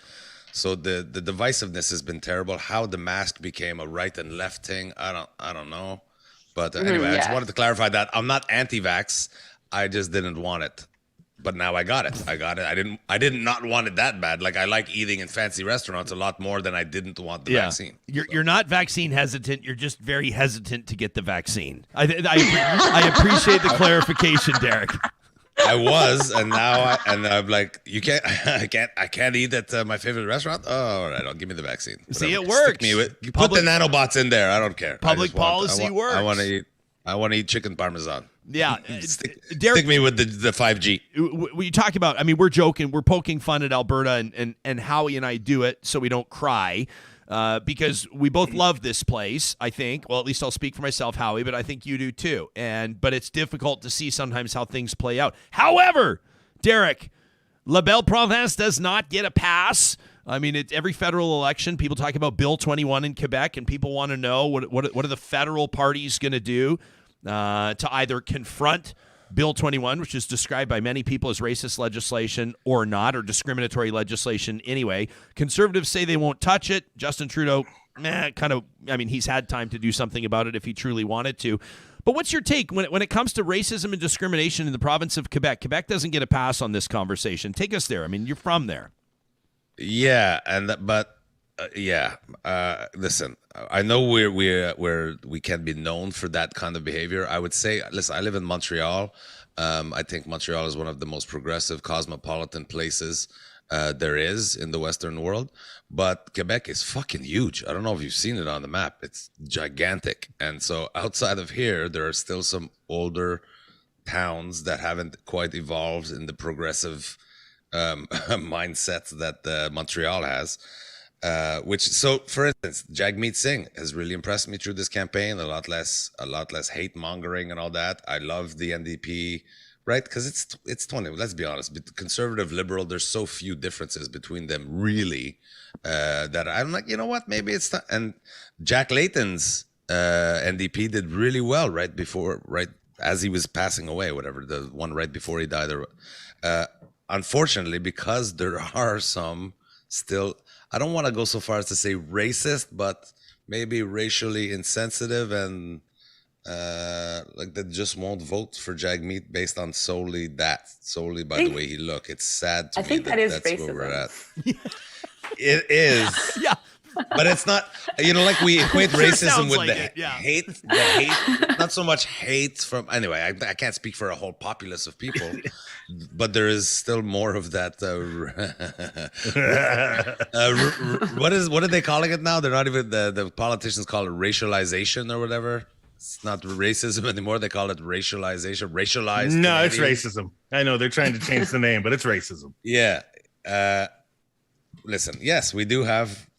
Speaker 9: So the divisiveness has been terrible. How the mask became a right and left thing, I don't know. But anyway, I just wanted to clarify that I'm not anti-vax. I just didn't want it. But now I got it. I did not want it that bad. Like, I like eating in fancy restaurants a lot more than I didn't want the vaccine.
Speaker 1: You're not vaccine hesitant. You're just very hesitant to get the vaccine. I appreciate the clarification, Derek.
Speaker 9: I was, and now I'm like, I can't eat at my favorite restaurant. Oh, all right, I'll give me the vaccine. Whatever.
Speaker 1: See, it works.
Speaker 9: Put the nanobots in there. I don't care.
Speaker 1: Public policy works.
Speaker 9: I want to eat chicken parmesan.
Speaker 1: Yeah,
Speaker 9: Derek, stick me with the 5G.
Speaker 1: We talk about. I mean, we're joking. We're poking fun at Alberta, and Howie and I do it so we don't cry. Because we both love this place, I think. Well, at least I'll speak for myself, Howie, but I think you do too. But it's difficult to see sometimes how things play out. However, Derek, La Belle Province does not get a pass. I mean, every federal election, people talk about Bill 21 in Quebec, and people want to know what are the federal parties going to do to either confront Bill 21, which is described by many people as racist legislation or not, or discriminatory legislation anyway. Conservatives say they won't touch it. Justin Trudeau, he's had time to do something about it if he truly wanted to. But what's your take when it comes to racism and discrimination in the province of Quebec? Quebec doesn't get a pass on this conversation. Take us there. I mean, you're from there.
Speaker 9: Yeah, listen, I know we can be known for that kind of behavior. I would say, listen, I live in Montreal. I think Montreal is one of the most progressive, cosmopolitan places there is in the Western world. But Quebec is fucking huge. I don't know if you've seen it on the map. It's gigantic. And so outside of here, there are still some older towns that haven't quite evolved in the progressive mindsets that Montreal has. So for instance, Jagmeet Singh has really impressed me through this campaign. A lot less hate mongering and all that. I love the NDP, right? Because it's 20. Let's be honest, conservative, liberal. There's so few differences between them, really, that I'm like, you know what? Maybe it's not. And Jack Layton's NDP did really well right as he was passing away, whatever, the one right before he died. Unfortunately, because there are some still, I don't want to go so far as to say racist, but maybe racially insensitive and like that just won't vote for Jagmeet based on solely by the way he look. It's sad to me.
Speaker 7: I think that is
Speaker 9: that's
Speaker 7: racism.
Speaker 9: where we're at. It is.
Speaker 1: Yeah.
Speaker 9: But it's not, like we equate racism with
Speaker 1: like
Speaker 9: hate, the hate, not so much hate from, anyway, I can't speak for a whole populace of people, but there is still more of that, what are they calling it now? They're not even, the politicians call it racialization or whatever. It's not racism anymore. They call it racialization, racialized.
Speaker 8: No,
Speaker 9: Canadians.
Speaker 8: It's racism. I know they're trying to change the name, but it's racism.
Speaker 9: Yeah. Listen, yes, we do have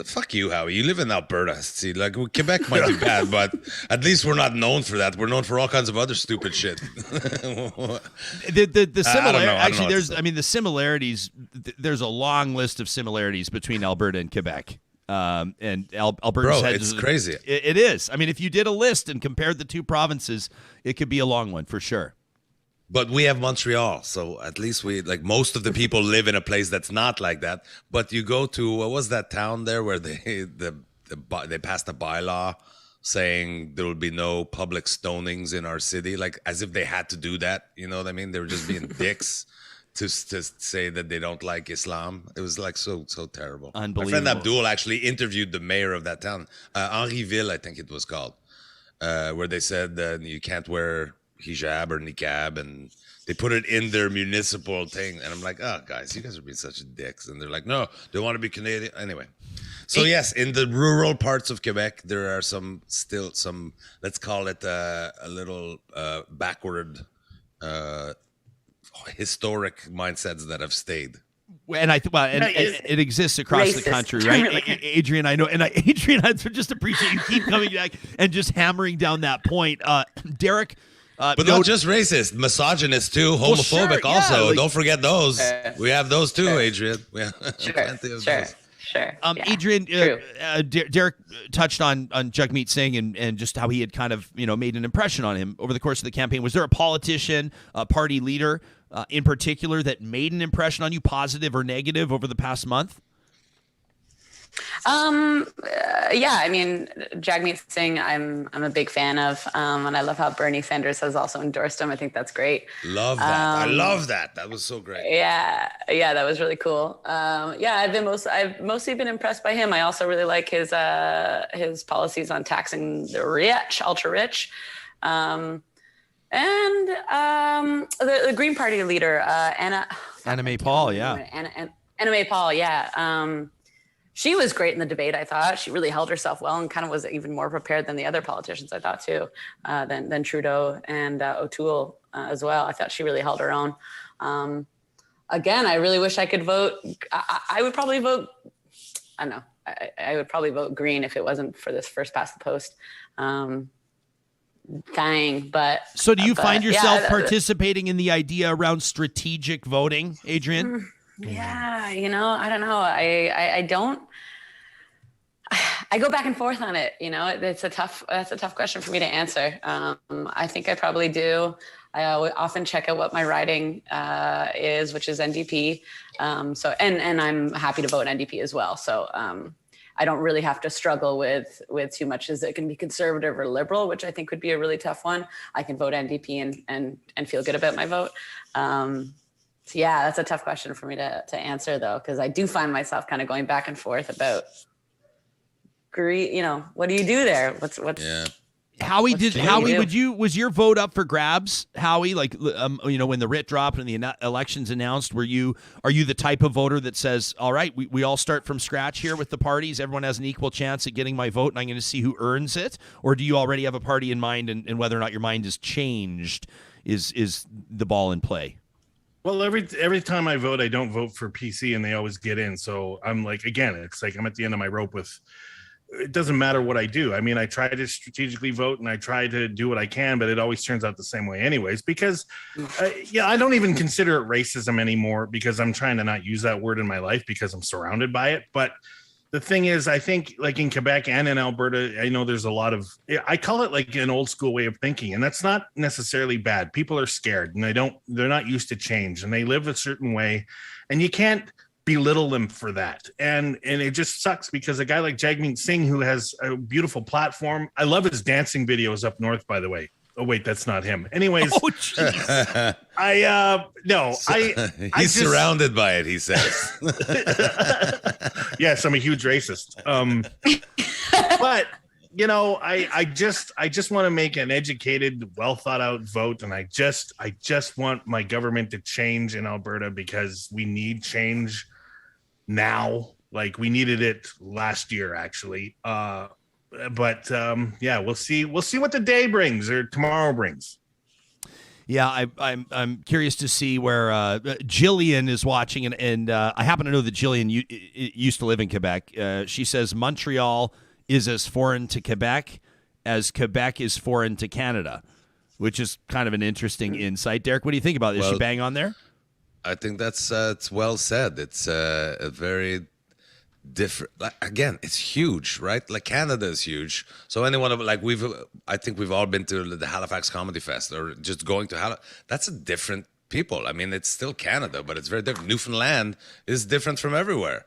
Speaker 9: Fuck you, Howie. You live in Alberta. See, like Quebec might be bad, but at least we're not known for that. We're known for all kinds of other stupid shit.
Speaker 1: The similar actually, the similarities. There's a long list of similarities between Alberta and Quebec. And Alberta.
Speaker 9: It's crazy.
Speaker 1: It is. I mean, if you did a list and compared the two provinces, it could be a long one for sure.
Speaker 9: But we have Montreal, so at least we like most of the people live in a place that's not like that. But you go to what was that town there where they passed a bylaw saying there will be no public stonings in our city, like as if they had to do that. You know what I mean? They were just being dicks to say that they don't like Islam. It was like so terrible.
Speaker 1: Unbelievable.
Speaker 9: My friend Abdul actually interviewed the mayor of that town, Henryville, I think it was called, where they said that you can't wear hijab or niqab, and they put it in their municipal thing. And I'm like, oh, guys, you guys are being such dicks. And they're like, no, they want to be Canadian. Anyway. So, yes, in the rural parts of Quebec, there are still some, let's call it a little backward historic mindsets that have stayed.
Speaker 1: And it exists across the country, right? Adrienne, I know, and Adrienne, I just appreciate you keep coming back and just hammering down that point. Derek,
Speaker 9: but not just racist, misogynist too, homophobic also. Don't forget those. We have those too, Adrienne. We have plenty of those.
Speaker 7: Sure.
Speaker 1: Adrienne, Derek touched on Jagmeet Singh and just how he had kind of made an impression on him over the course of the campaign. Was there a politician, a party leader in particular that made an impression on you, positive or negative, over the past month?
Speaker 7: I mean, Jagmeet Singh, I'm a big fan of, and I love how Bernie Sanders has also endorsed him. I think that's great.
Speaker 9: Love that. I love that. That was so great.
Speaker 7: Yeah, that was really cool. I've mostly been impressed by him. I also really like his policies on taxing the rich, ultra rich, and the Green Party leader, Anna May Paul. Anna May Paul. She was great in the debate, I thought. She really held herself well and kind of was even more prepared than the other politicians, I thought, too, than Trudeau and O'Toole as well. I thought she really held her own. Again, I really wish I could vote. I would probably vote, I don't know, I would probably vote Green if it wasn't for this first past the post thing. But
Speaker 1: so do you find yourself participating in the idea around strategic voting, Adrienne?
Speaker 7: Yeah, I don't know. I don't. I go back and forth on it. That's a tough question for me to answer. I think I probably do. I often check out what my riding is, which is NDP. And I'm happy to vote NDP as well. So I don't really have to struggle with too much as it can be conservative or liberal, which I think would be a really tough one. I can vote NDP and feel good about my vote. So yeah, that's a tough question for me to answer, though, because I do find myself kind of going back and forth about, what do you do there? What's
Speaker 1: Howie, was your vote up for grabs, Howie? Like, when the writ dropped and the elections announced, are you the type of voter that says, all right, we all start from scratch here with the parties, everyone has an equal chance at getting my vote, and I'm going to see who earns it? Or do you already have a party in mind, and whether or not your mind is changed is the ball in play?
Speaker 8: Well, every time I vote, I don't vote for PC, and they always get in. So I'm like, again, it's like I'm at the end of my rope with. It doesn't matter what I do. I mean, I try to strategically vote and I try to do what I can, but it always turns out the same way anyways, because I don't even consider it racism anymore because I'm trying to not use that word in my life because I'm surrounded by it. But the thing is, I think like in Quebec and in Alberta, I know there's a lot of, I call it like an old school way of thinking, and that's not necessarily bad. People are scared and they're not used to change, and they live a certain way, and you can't belittle them for that. And it just sucks because a guy like Jagmeet Singh, who has a beautiful platform, I love his dancing videos up north, by the way. Oh wait, that's not him. Anyways,
Speaker 9: he's surrounded by it, he says.
Speaker 8: Yes, I'm a huge racist. But I just want to make an educated, well thought out vote, and I just want my government to change in Alberta because we need change now. Like we needed it last year, actually. But we'll see what the day brings or tomorrow brings.
Speaker 1: Yeah, I'm curious to see where Jillian is watching, and I happen to know that Jillian used to live in Quebec. She says Montreal is as foreign to Quebec as Quebec is foreign to Canada, which is kind of an interesting insight. Derek, what do you think about this? Is she bang on there?
Speaker 9: I think that's it's well said. It's a very different. Like, again, it's huge, right? Like Canada is huge. So anyone like I think we've all been to the Halifax Comedy Fest or just going to Halifax. That's a different people. I mean, it's still Canada, but it's very different. Newfoundland is different from everywhere.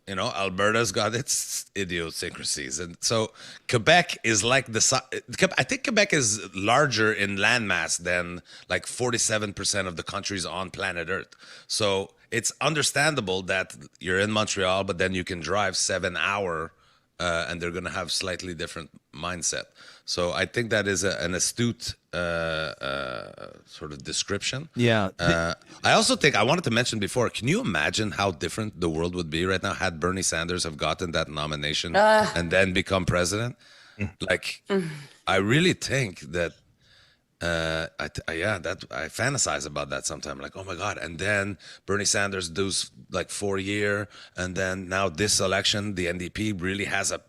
Speaker 9: You know, Alberta's got its idiosyncrasies. And so Quebec is like I think Quebec is larger in landmass than like 47% of the countries on planet Earth. So it's understandable that you're in Montreal, but then you can drive 7 hours and they're going to have slightly different mindset. So I think that is an astute sort of description.
Speaker 1: Yeah.
Speaker 9: I also think I wanted to mention before, can you imagine how different the world would be right now had Bernie Sanders have gotten that nomination and then become president? Like, I really think that I fantasize about that sometimes. Like, oh my God. And then Bernie Sanders does like 4 year. And then now this election, the NDP really has a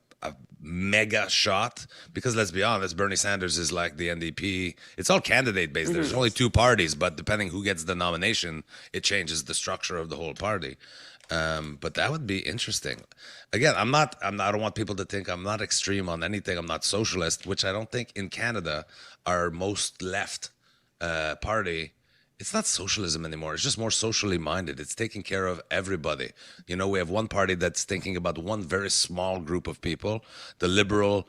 Speaker 9: mega shot, because let's be honest, Bernie Sanders is like the NDP. It's all candidate based. There's only two parties, but depending who gets the nomination, it changes the structure of the whole party. But that would be interesting. Again, I don't want people to think I'm not extreme on anything. I'm not socialist, which I don't think in Canada, our most left party, it's not socialism anymore. It's just more socially minded. It's taking care of everybody. You know, we have one party that's thinking about one very small group of people. The Liberal,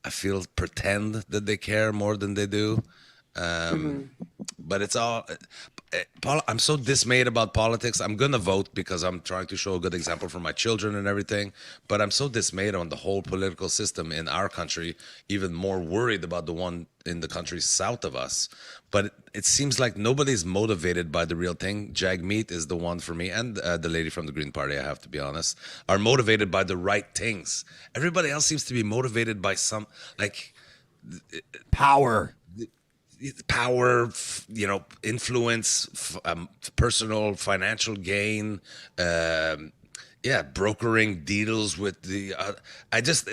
Speaker 9: I feel, pretend that they care more than they do. But it's all, I'm so dismayed about politics. I'm going to vote because I'm trying to show a good example for my children and everything. But I'm so dismayed on the whole political system in our country, even more worried about the one in the countries south of us. But it seems like nobody's motivated by the real thing. Jagmeet is the one for me, and the lady from the Green Party, I have to be honest, are motivated by the right things. Everybody else seems to be motivated by some, like,
Speaker 1: power,
Speaker 9: you know, influence, personal financial gain, brokering deals with the.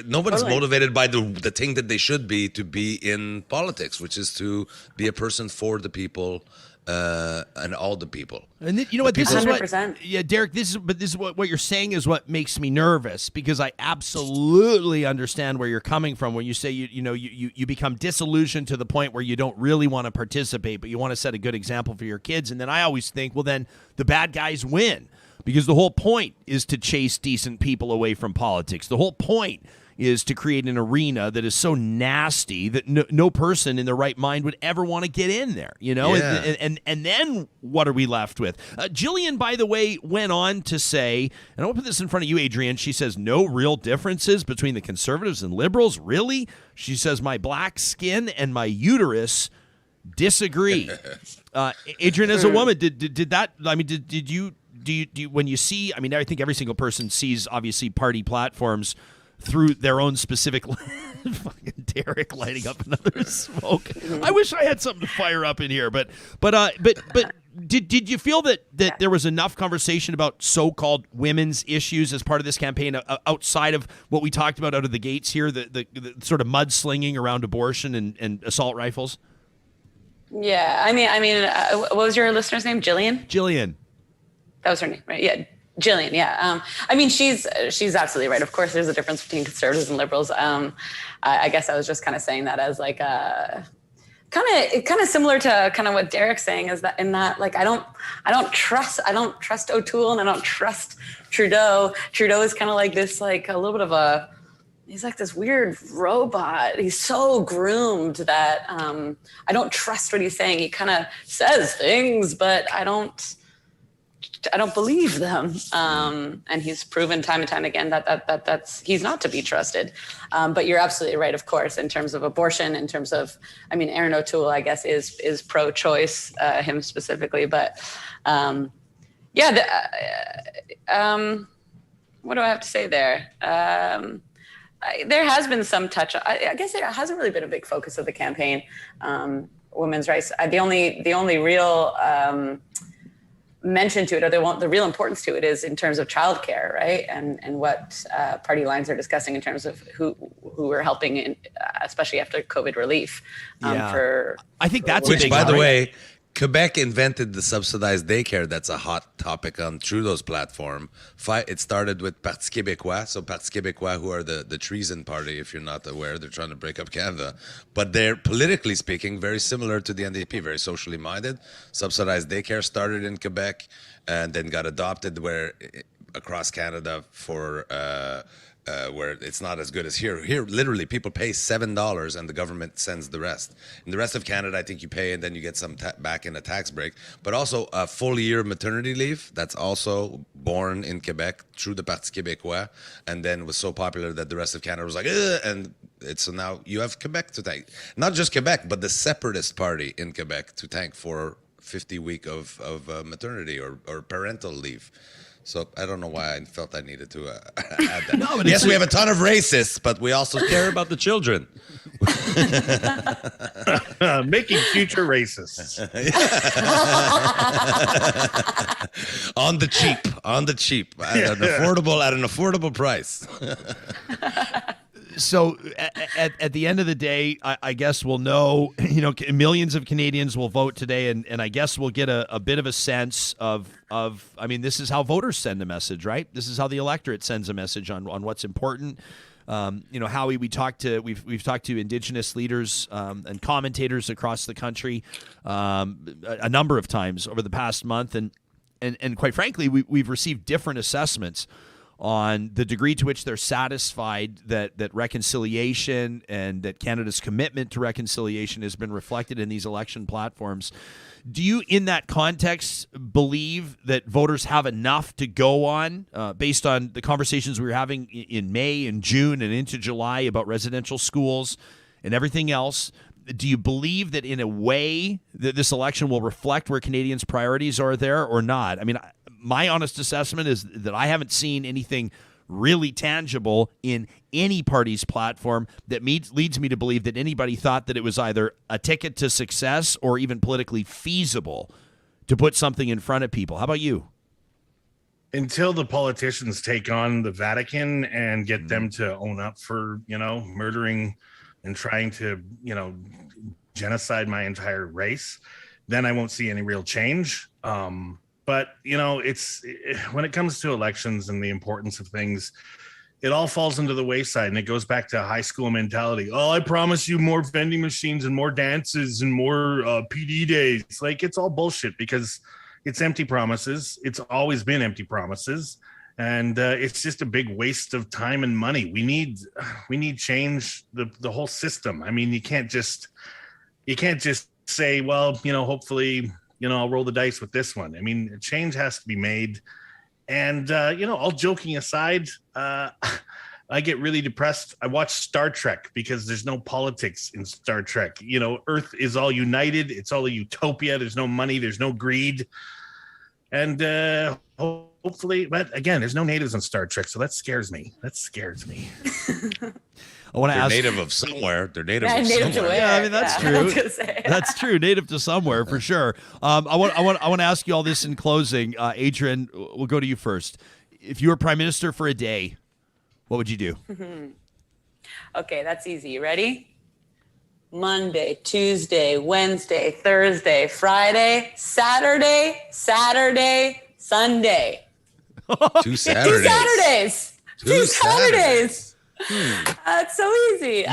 Speaker 9: Nobody's motivated by the thing that they should be to be in politics, which is to be a person for the people. And all the people.
Speaker 1: And you know what? This
Speaker 7: 100%.
Speaker 1: is what, Derek. This is what you're saying is what makes me nervous, because I absolutely understand where you're coming from when you say you become disillusioned to the point where you don't really want to participate, but you want to set a good example for your kids. And then I always think, well, then the bad guys win, because the whole point is to chase decent people away from politics. The whole point is to create an arena that is so nasty that no person in their right mind would ever want to get in there, you know?
Speaker 9: Yeah.
Speaker 1: And then what are we left with? Jillian, by the way, went on to say, and I'll put this in front of you, Adrienne, she says, no real differences between the conservatives and liberals, really? She says, my black skin and my uterus disagree. Adrienne, as a woman, did that, I mean, did you, when you see, I mean, I think every single person sees, obviously, party platforms through their own specific fucking Derek lighting up another smoke. I wish I had something to fire up in here, but did you feel that there was enough conversation about so-called women's issues as part of this campaign outside of what we talked about out of the gates here, the sort of mudslinging around abortion and assault rifles?
Speaker 7: Yeah, I mean, what was your listener's name? Jillian. That was her name, right? Yeah. Jillian, yeah. I mean, she's absolutely right. Of course, there's a difference between conservatives and liberals. I guess I was just kind of saying that as like a kind of similar to kind of what Derek's saying, is that in that, like, I don't trust O'Toole and I don't trust Trudeau. Trudeau is kind of like this, like a little bit of he's like this weird robot. He's so groomed that I don't trust what he's saying. He kind of says things, but I don't believe them. And he's proven time and time again that's he's not to be trusted. But you're absolutely right, of course, in terms of abortion, in terms of, I mean, Aaron O'Toole, I guess, is pro-choice, him specifically. But what do I have to say there? There has been some touch. I guess it hasn't really been a big focus of the campaign. women's rights. The only real mention to it, or the real importance to it, is in terms of childcare, right? And what party lines are discussing in terms of who we're helping, in, especially after COVID relief.
Speaker 1: I think that's
Speaker 9: which,
Speaker 1: a big
Speaker 9: by the
Speaker 1: one.
Speaker 9: way, Quebec invented the subsidized daycare. That's a hot topic on Trudeau's platform. It started with Parti Québécois. So Parti Québécois, who are the treason party, if you're not aware, they're trying to break up Canada. But they're, politically speaking, very similar to the NDP, very socially minded. Subsidized daycare started in Quebec and then got adopted across Canada for... where it's not as good as here. Here, literally, people pay $7 and the government sends the rest. In the rest of Canada, I think you pay and then you get some back in a tax break. But also a full year maternity leave, that's also born in Quebec through the Parti Québécois, and then was so popular that the rest of Canada was like, ugh, and so now you have Quebec to thank. Not just Quebec, but the separatist party in Quebec to thank for 50 week of maternity or parental leave. So I don't know why I felt I needed to add that.
Speaker 1: No,
Speaker 9: yes, we have a ton of racists, but we also care about the children.
Speaker 8: Making future racists.
Speaker 9: on the cheap, at an affordable price.
Speaker 1: So at the end of the day, I guess we'll know, millions of Canadians will vote today, and I guess we'll get a bit of a sense of, I mean, this is how voters send a message, right? This is how the electorate sends a message on what's important. Howie, we've talked to Indigenous leaders and commentators across the country a number of times over the past month, and quite frankly, we've received different assessments on the degree to which they're satisfied that reconciliation and that Canada's commitment to reconciliation has been reflected in these election platforms. Do you, in that context, believe that voters have enough to go on based on the conversations we were having in May and June and into July about residential schools and everything else? Do you believe that in a way that this election will reflect where Canadians' priorities are there or not? I mean, my honest assessment is that I haven't seen anything really tangible in any party's platform that leads me to believe that anybody thought that it was either a ticket to success or even politically feasible to put something in front of people. How about you?
Speaker 8: Until the politicians take on the Vatican and get them to own up for, murdering and trying to, genocide my entire race, then I won't see any real change. But, it's when it comes to elections and the importance of things, it all falls into the wayside, and it goes back to high school mentality. Oh, I promise you more vending machines and more dances and more PD days. Like, it's all bullshit because it's empty promises. It's always been empty promises. And it's just a big waste of time and money. We need change, the whole system. I mean, you can't just say, well, hopefully, I'll roll the dice with this one. I mean, change has to be made. And, all joking aside, I get really depressed. I watch Star Trek because there's no politics in Star Trek. Earth is all united. It's all a utopia. There's no money. There's no greed. And hopefully, but again, there's no natives on Star Trek, so that scares me.
Speaker 1: I want to ask.
Speaker 9: Native of somewhere. They're native of
Speaker 7: native
Speaker 9: somewhere.
Speaker 1: Yeah, I mean that's true. That's true. Native to somewhere for sure. I want to ask you all this in closing. Adrienne, we'll go to you first. If you were prime minister for a day, what would you do?
Speaker 7: Okay, that's easy. You ready? Monday, Tuesday, Wednesday, Thursday, Friday, Saturday, Sunday.
Speaker 9: 2 Saturdays.
Speaker 7: Two Saturdays. It's so easy.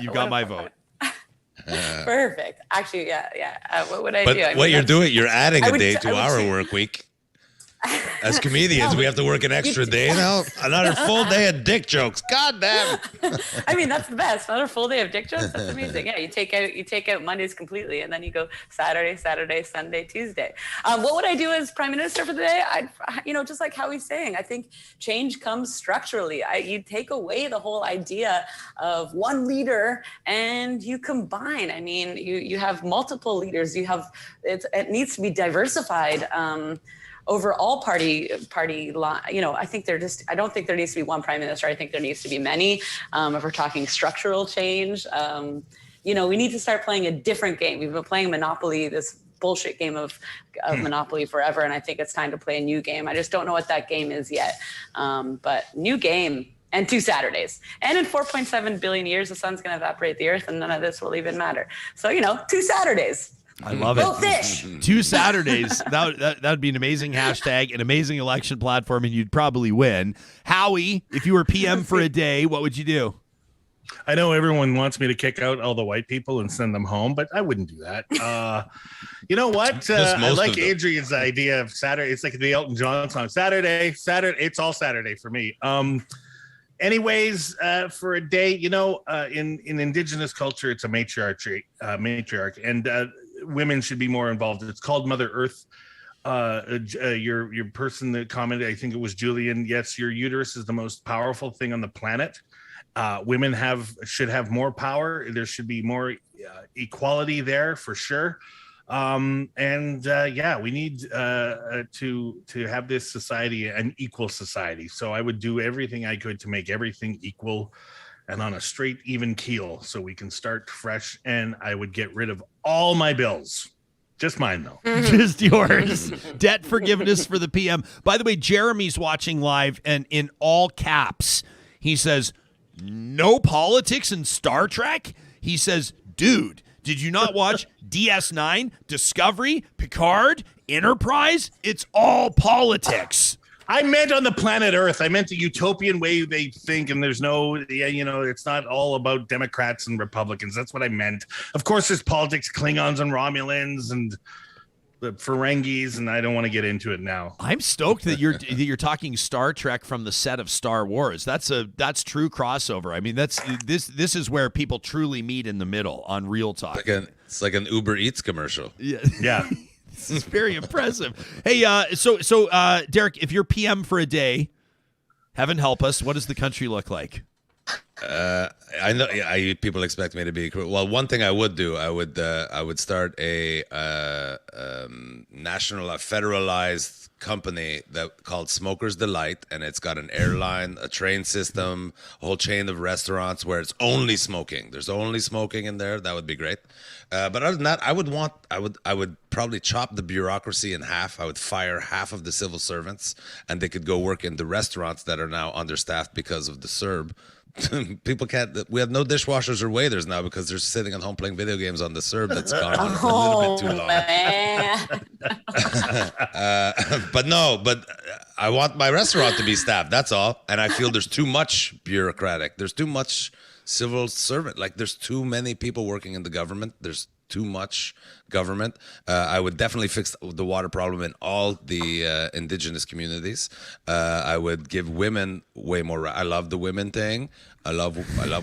Speaker 1: You got my vote.
Speaker 7: Perfect. Actually, yeah. What would I do?
Speaker 9: But what you're doing, you're adding a day to our work week. As comedians, we have to work an extra day now. Another full day of dick jokes. God damn.
Speaker 7: I mean, that's the best. Another full day of dick jokes. That's amazing. Yeah, you take out Mondays completely, and then you go Saturday, Sunday, Tuesday. What would I do as prime minister for the day? Just like Howie's saying, I think change comes structurally. You take away the whole idea of one leader and you combine. I mean, you have multiple leaders. It needs to be diversified. Over all party line, I don't think there needs to be one prime minister. I think there needs to be many. If we're talking structural change, we need to start playing a different game. We've been playing Monopoly, this bullshit game of Monopoly forever, and I think it's time to play a new game. I just don't know what that game is yet. But new game and 2 Saturdays. And in 4.7 billion years, the sun's going to evaporate the earth and none of this will even matter. So, 2 Saturdays.
Speaker 1: I love
Speaker 7: Go
Speaker 1: it.
Speaker 7: fish.
Speaker 1: 2 Saturdays. That would be an amazing hashtag, an amazing election platform, and you'd probably win. Howie, if you were PM for a day, what would you do?
Speaker 8: I know everyone wants me to kick out all the white people and send them home, but I wouldn't do that. You know what? I like Adrienne's idea of Saturday. It's like the Elton John song. Saturday. It's all Saturday for me. Anyways, for a day, in Indigenous culture, it's a matriarch, and women should be more involved. It's called Mother Earth. Your person that commented, I think it was Julian. Yes, your uterus is the most powerful thing on the planet. Women should have more power. There should be more equality there for sure. We need to have this society an equal society. So I would do everything I could to make everything equal and on a straight, even keel, so we can start fresh. And I would get rid of all my bills. Just mine, though.
Speaker 1: Just yours. Debt forgiveness for the PM. By the way, Jeremy's watching live, and in all caps, he says, "No politics in Star Trek?" He says, "Dude, did you not watch DS9, Discovery, Picard, Enterprise? It's all politics."
Speaker 8: I meant on the planet Earth. I meant the utopian way they think, and there's no, it's not all about Democrats and Republicans. That's what I meant. Of course, there's politics, Klingons and Romulans and the Ferengis, and I don't want to get into it now.
Speaker 1: I'm stoked that you're talking Star Trek from the set of Star Wars. That's true crossover. I mean, this is where people truly meet in the middle on Real Talk.
Speaker 9: It's like an Uber Eats commercial.
Speaker 1: Yeah. This is very impressive. Hey, so Derek, if you're PM for a day, heaven help us, what does the country look like?
Speaker 9: I know people expect me to be well. One thing I would do, I would start a federalized company called Smokers Delight, and it's got an airline, a train system, a whole chain of restaurants where it's only smoking. There's only smoking in there. That would be great. But other than that, I would probably chop the bureaucracy in half. I would fire half of the civil servants, and they could go work in the restaurants that are now understaffed because of the CERB. People can't. We have no dishwashers or waiters now because they're sitting at home playing video games on the CERB that's gone on a little bit too long. But I want my restaurant to be staffed. That's all. And I feel there's too much bureaucratic. There's too much civil servant. Like there's too many people working in the government. There's too much government. I would definitely fix the water problem in all the indigenous communities. I would give women way more. I love the women thing. I love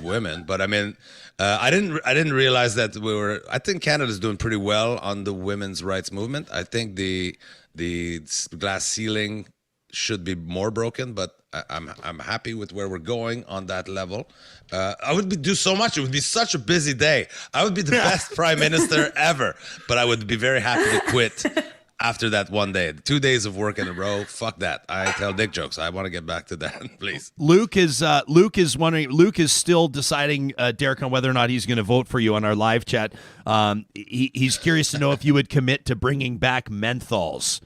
Speaker 9: women, but I mean, I didn't realize that I think Canada's doing pretty well on the women's rights movement. I think the glass ceiling should be more broken, but I'm happy with where we're going on that level. I would do so much. It would be such a busy day. I would be the best prime minister ever, but I would be very happy to quit after that one day. 2 days of work in a row. Fuck that. I tell dick jokes. I want to get back to that, please.
Speaker 1: Luke is wondering. Luke is still deciding, Derek, on whether or not he's going to vote for you on our live chat. He's curious to know if you would commit to bringing back menthols.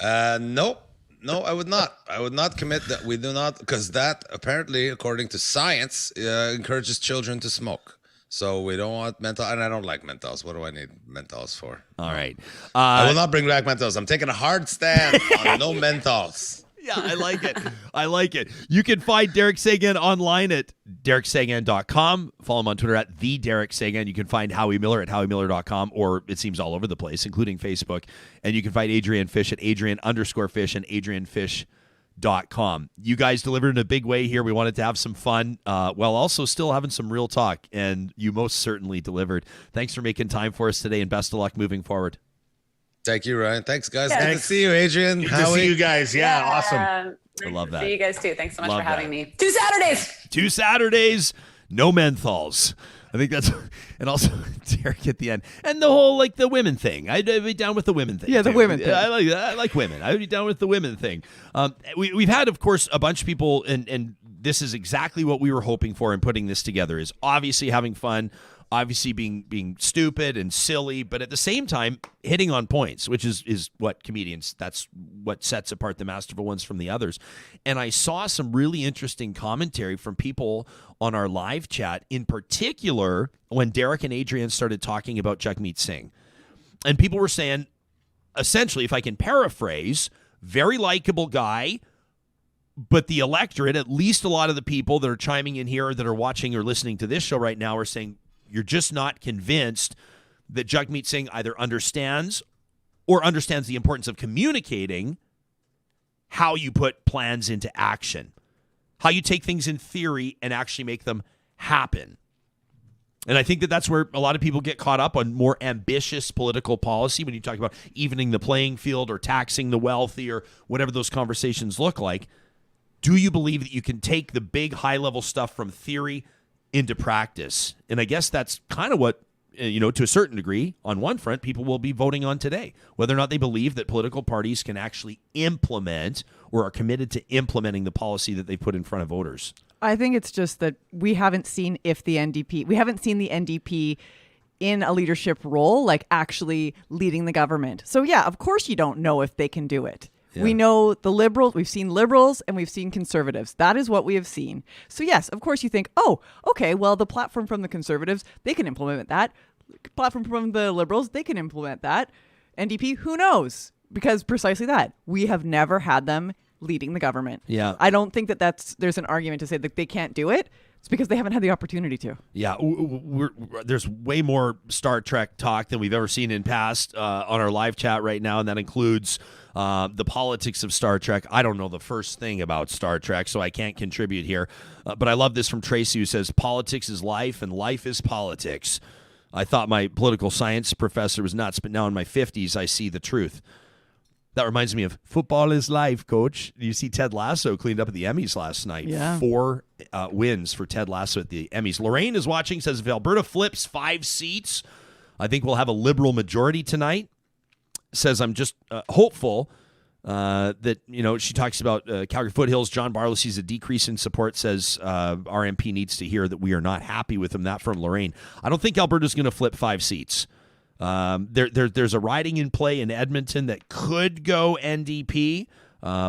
Speaker 9: Nope. No, I would not. I would not commit that. We do not, because that apparently, according to science, encourages children to smoke. So we don't want menthol, and I don't like menthols. What do I need menthols for?
Speaker 1: All right.
Speaker 9: I will not bring back menthols. I'm taking a hard stand on no menthols.
Speaker 1: Yeah, I like it. I like it. You can find Derek Seguin online at derekseguin.com. Follow him on Twitter at @TheDerekSeguin. You can find Howie Miller at howiemiller.com, or it seems all over the place, including Facebook. And you can find Adrienne Fish at Adrienne_Fish and AdrienneFish.com. You guys delivered in a big way here. We wanted to have some fun while also still having some real talk, and you most certainly delivered. Thanks for making time for us today, and best of luck moving forward.
Speaker 9: Thank you, Ryan. Thanks, guys.
Speaker 7: Yeah.
Speaker 9: Good to see you, Adrienne.
Speaker 8: Good to see you guys. Yeah, awesome.
Speaker 1: I love that.
Speaker 7: See you guys too. Thanks so much
Speaker 1: Love
Speaker 7: for having
Speaker 1: that.
Speaker 7: me. 2 Saturdays.
Speaker 1: 2 Saturdays, no menthols. I think that's, and also Derek at the end, and the whole the women thing. I'd be down with the women thing.
Speaker 3: Yeah, the
Speaker 1: too.
Speaker 3: women thing.
Speaker 1: I like women. I would be down with the women thing. We've had, of course, a bunch of people, and this is exactly what we were hoping for in putting this together, is obviously having fun, obviously being stupid and silly, but at the same time hitting on points, which is what comedians, that's what sets apart the masterful ones from the others. And I saw some really interesting commentary from people on our live chat, in particular when Derek and Adrienne started talking about Jagmeet Singh. And people were saying, essentially, if I can paraphrase, very likable guy, but the electorate, at least a lot of the people that are chiming in here that are watching or listening to this show right now, are saying, you're just not convinced that Jagmeet Singh either understands the importance of communicating how you put plans into action, how you take things in theory and actually make them happen. And I think that that's where a lot of people get caught up on more ambitious political policy when you talk about evening the playing field or taxing the wealthy or whatever those conversations look like. Do you believe that you can take the big high-level stuff from theory into practice? And I guess that's kind of what, to a certain degree, on one front, people will be voting on today, whether or not they believe that political parties can actually implement or are committed to implementing the policy that they put in front of voters.
Speaker 3: I think it's just that we haven't seen the NDP in a leadership role, like actually leading the government. So yeah, of course you don't know if they can do it. Yeah. We know the Liberals, we've seen Liberals and we've seen Conservatives. That is what we have seen. So yes, of course you think, oh, okay, well, the platform from the Conservatives, they can implement that. Platform from the Liberals, they can implement that. NDP, who knows? Because precisely that. We have never had them leading the government.
Speaker 1: Yeah.
Speaker 3: I don't think that there's an argument to say that they can't do it. It's because they haven't had the opportunity to.
Speaker 1: Yeah, there's way more Star Trek talk than we've ever seen in past on our live chat right now, and that includes the politics of Star Trek. I don't know the first thing about Star Trek, so I can't contribute here. But I love this from Tracy, who says, politics is life, and life is politics. I thought my political science professor was nuts, but now in my 50s, I see the truth. That reminds me of football is life, coach. You see Ted Lasso cleaned up at the Emmys last night.
Speaker 3: Yeah.
Speaker 1: 4 wins for Ted Lasso at the Emmys. Lorraine is watching, says if Alberta flips 5 seats, I think we'll have a Liberal majority tonight. Says I'm just hopeful that, she talks about Calgary Foothills. John Barlow sees a decrease in support, says our MP needs to hear that we are not happy with him. That from Lorraine. I don't think Alberta's going to flip 5 seats. There's a riding in play in Edmonton that could go NDP.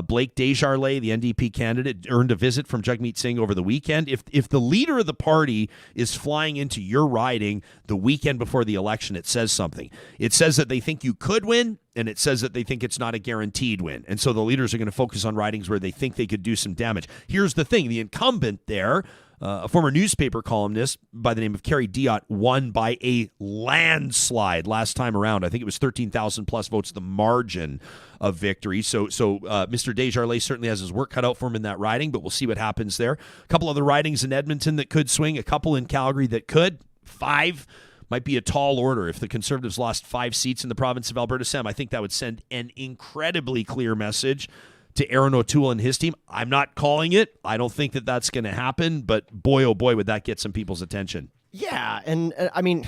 Speaker 1: Blake Desjardins, the NDP candidate, earned a visit from Jagmeet Singh over the weekend. If the leader of the party is flying into your riding the weekend before the election, it says something. It says that they think you could win, and it says that they think it's not a guaranteed win. And so the leaders are going to focus on ridings where they think they could do some damage. Here's the thing. The incumbent there, a former newspaper columnist by the name of Kerry Diot, won by a landslide last time around. I think it was 13,000 plus votes, the margin of victory. So Mr. Desjardins certainly has his work cut out for him in that riding, but we'll see what happens there. A couple other ridings in Edmonton that could swing, a couple in Calgary that could. 5 might be a tall order. If the Conservatives lost 5 seats in the province of Alberta, Sam, I think that would send an incredibly clear message to Aaron O'Toole and his team. I'm not calling it. I don't think that that's going to happen, but boy, oh boy, would that get some people's attention.
Speaker 5: Yeah, and I mean,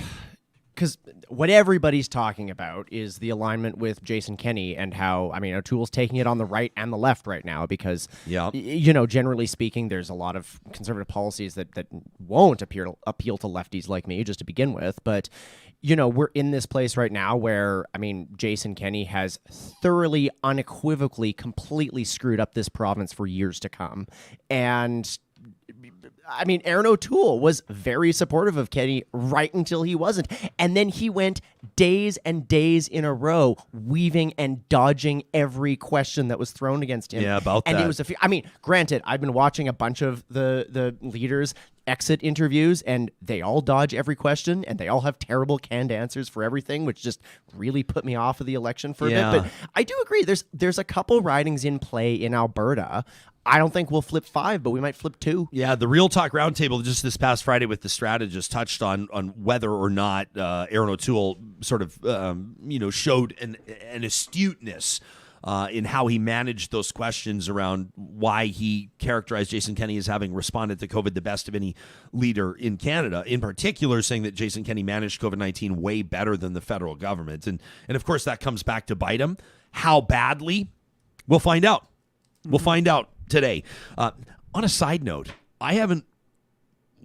Speaker 5: because what everybody's talking about is the alignment with Jason Kenney and how, O'Toole's taking it on the right and the left right now because, generally speaking, there's a lot of conservative policies that won't appeal to lefties like me just to begin with, but we're in this place right now where, Jason Kenney has thoroughly, unequivocally, completely screwed up this province for years to come. And, Aaron O'Toole was very supportive of Kenney right until he wasn't. And then he went days and days in a row weaving and dodging every question that was thrown against him.
Speaker 1: Yeah, about
Speaker 5: and
Speaker 1: that.
Speaker 5: It was granted, I've been watching a bunch of the leaders' exit interviews, and they all dodge every question, and they all have terrible canned answers for everything, which just really put me off of the election for a bit. But I do agree, there's a couple ridings in play in Alberta. I don't think we'll flip 5, but we might flip 2. Yeah,
Speaker 1: the Real Talk Roundtable just this past Friday with the strategist touched on whether or not Aaron O'Toole sort of showed an astuteness in how he managed those questions around why he characterized Jason Kenney as having responded to COVID the best of any leader in Canada, in particular saying that Jason Kenney managed COVID-19 way better than the federal government. And of course, that comes back to bite him. How badly? We'll find out. We'll find out today. On a side note, I haven't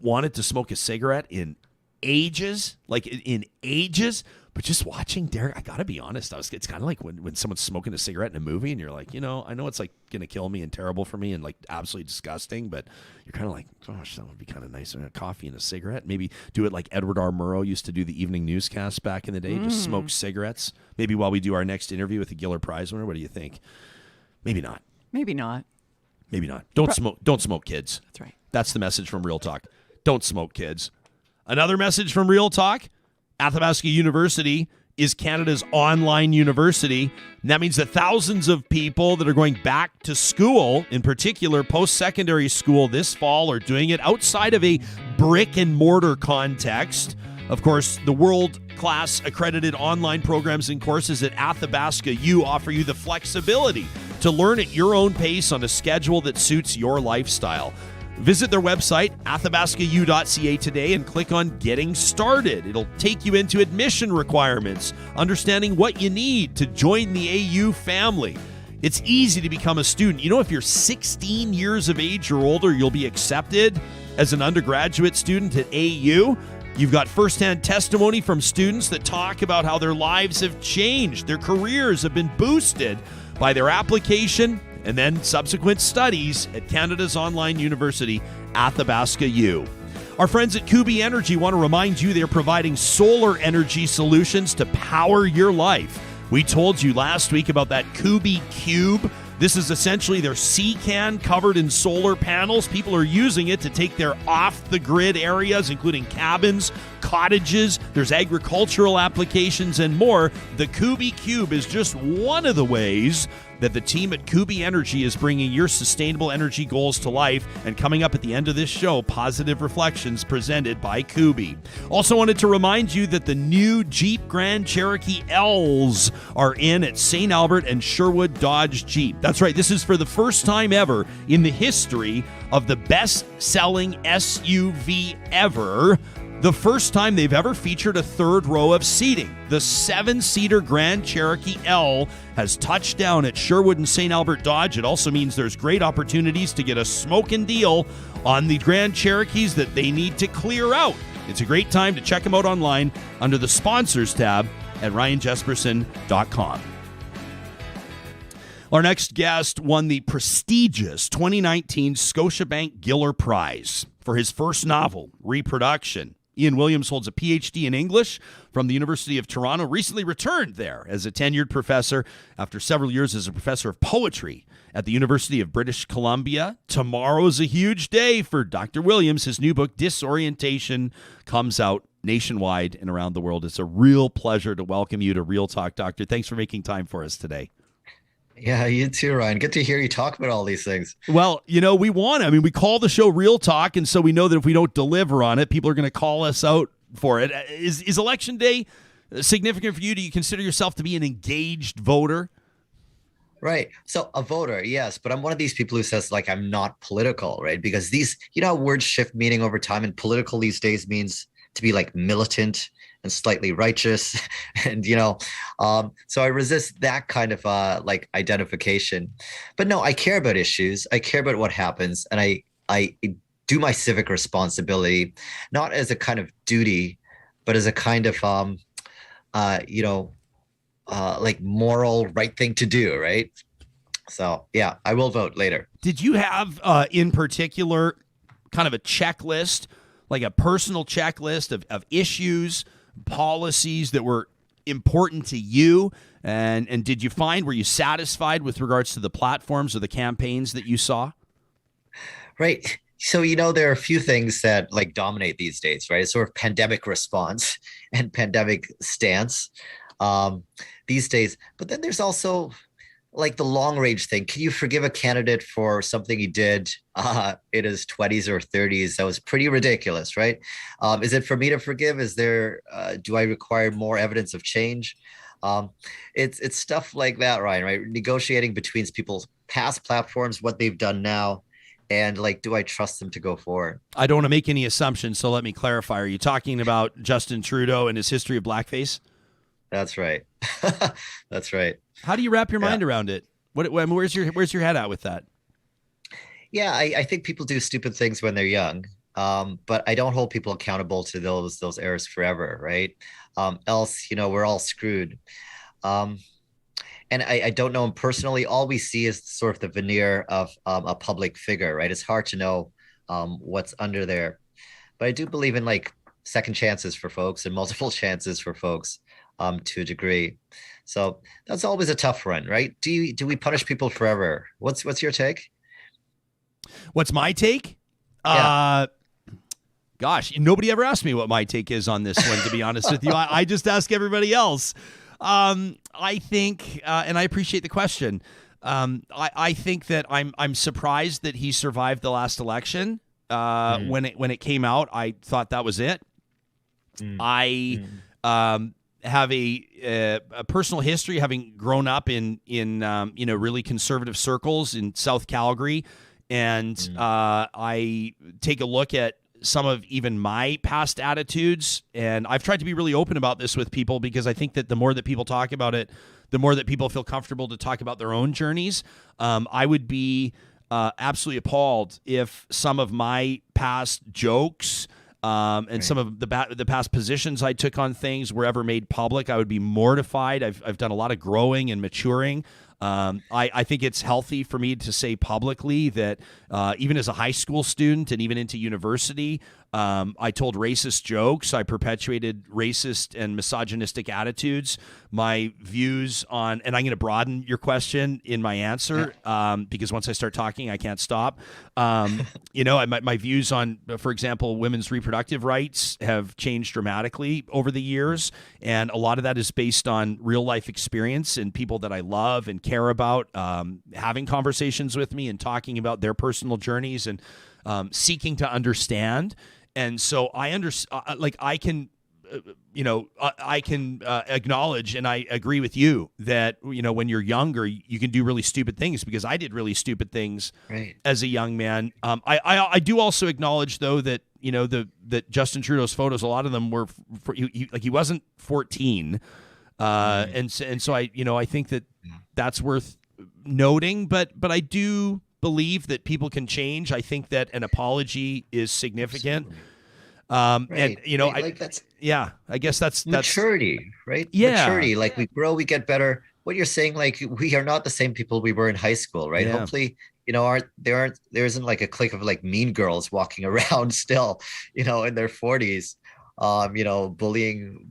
Speaker 1: wanted to smoke a cigarette in ages, but just watching Derek, I gotta be honest, it's kind of like when someone's smoking a cigarette in a movie and you're like, I know it's like gonna kill me and terrible for me and like absolutely disgusting, but you're kind of like, gosh, that would be kind of nice. A coffee and a cigarette. Maybe do it like Edward R. Murrow used to do the evening newscast back in the day, just smoke cigarettes. Maybe while we do our next interview with the Giller Prize winner. What do you think? Maybe not.
Speaker 3: Maybe not.
Speaker 1: Don't smoke, kids.
Speaker 3: That's right.
Speaker 1: That's the message from Real Talk. Don't smoke, kids. Another message from Real Talk. Athabasca University is Canada's online university. And that means that thousands of people that are going back to school, in particular post-secondary school this fall, are doing it outside of a brick and mortar context. Of course, the world-class accredited online programs and courses at Athabasca U offer you the flexibility to learn at your own pace on a schedule that suits your lifestyle. Visit their website, athabascau.ca today, and click on Getting Started. It'll take you into admission requirements, understanding what you need to join the AU family. It's easy to become a student. If you're 16 years of age or older, you'll be accepted as an undergraduate student at AU. You've got firsthand testimony from students that talk about how their lives have changed. Their careers have been boosted by their application and then subsequent studies at Canada's online university, Athabasca U. Our friends at Kuby Energy want to remind you they're providing solar energy solutions to power your life. We told you last week about that Kuby Cube. This is essentially their sea can covered in solar panels. People are using it to take their off-the-grid areas, including cabins, cottages. There's agricultural applications and more. The Kuby Cube is just one of the ways that the team at Kuby Energy is bringing your sustainable energy goals to life. And coming up at the end of this show, Positive Reflections presented by Kuby. Also wanted to remind you that the new Jeep Grand Cherokee L's are in at St. Albert and Sherwood Dodge Jeep. That's right, this is for the first time ever in the history of the best-selling SUV ever. The first time they've ever featured a third row of seating. The 7-seater Grand Cherokee L has touched down at Sherwood and St. Albert Dodge. It also means there's great opportunities to get a smoking deal on the Grand Cherokees that they need to clear out. It's a great time to check them out online under the sponsors tab at ryanjesperson.com. Our next guest won the prestigious 2019 Scotiabank Giller Prize for his first novel, Reproduction. Ian Williams holds a PhD in English from the University of Toronto, recently returned there as a tenured professor after several years as a professor of poetry at the University of British Columbia. Tomorrow's a huge day for Dr. Williams. His new book, Disorientation, comes out nationwide and around the world. It's a real pleasure to welcome you to Real Talk, Doctor. Thanks for making time for us today.
Speaker 10: Yeah, you too, Ryan. Good to hear you talk about all these things.
Speaker 1: Well, we call the show Real Talk, and so we know that if we don't deliver on it, people are going to call us out for it. Is Election Day significant for you? Do you consider yourself to be an engaged voter?
Speaker 10: Right. So a voter, yes, but I'm one of these people who says, I'm not political, right? Because how words shift meaning over time, and political these days means to be militant and slightly righteous. And, so I resist that kind of identification. But no, I care about issues. I care about what happens. And I do my civic responsibility, not as a kind of duty, but as a kind of, moral right thing to do. Right. So, yeah, I will vote later.
Speaker 1: Did you have in particular kind of a checklist, like a personal checklist of issues, policies that were important to you, and did you were you satisfied with regards to the platforms or the campaigns that you saw?
Speaker 10: Right. So, there are a few things that dominate these days, right? Sort of pandemic response and pandemic stance these days. But then there's also the long range thing. Can you forgive a candidate for something he did in his 20s or 30s? That was pretty ridiculous, right? Is it for me to forgive? Do I require more evidence of change? It's stuff like that, Ryan, right? Negotiating between people's past platforms, what they've done now, and do I trust them to go forward?
Speaker 1: I don't want to make any assumptions, so let me clarify. Are you talking about Justin Trudeau and his history of blackface?
Speaker 10: That's right. That's right.
Speaker 1: How do you wrap your mind around it? Where's your head at with that?
Speaker 10: Yeah, I think people do stupid things when they're young, but I don't hold people accountable to those errors forever, right? Else, we're all screwed. Um, and I don't know him personally. All we see is sort of the veneer of a public figure, right? It's hard to know what's under there. But I do believe in like second chances for folks and multiple chances for folks to a degree. So that's always a tough one, right? Do we punish people forever? What's your take?
Speaker 1: What's my take?
Speaker 10: Yeah.
Speaker 1: Gosh, nobody ever asked me what my take is on this one, to be honest with you. I just ask everybody else. I think, and I appreciate the question. I think that I'm surprised that he survived the last election. When it came out, I thought that was it. I have a personal history, having grown up in really conservative circles in South Calgary, and I take a look at some of even my past attitudes, and I've tried to be really open about this with people, because I think that the more that people talk about it, the more that people feel comfortable to talk about their own journeys. I would be absolutely appalled if some of my past jokes and some of the past positions I took on things were ever made public. I would be mortified. I've done a lot of growing and maturing. I think it's healthy for me to say publicly that even as a high school student and even into university, I told racist jokes. I perpetuated racist and misogynistic attitudes. My views on, and I'm going to broaden your question in my answer because once I start talking, I can't stop. My views on, for example, women's reproductive rights have changed dramatically over the years. And a lot of that is based on real life experience and people that I love and care about having conversations with me and talking about their personal journeys and seeking to understand. And so I can acknowledge, and I agree with you that, when you're younger, you can do really stupid things, because I did really stupid things as a young man. I do also acknowledge, though, that, that Justin Trudeau's photos, a lot of them were he wasn't 14. And so I think that that's worth noting, but I do believe that people can change. I think that an apology is significant. And I guess that's
Speaker 10: maturity, right?
Speaker 1: Yeah.
Speaker 10: Maturity. Like we grow, we get better. What you're saying, like we are not the same people we were in high school, right?
Speaker 1: Yeah.
Speaker 10: Hopefully, there isn't like a clique of like mean girls walking around still, in their 40s,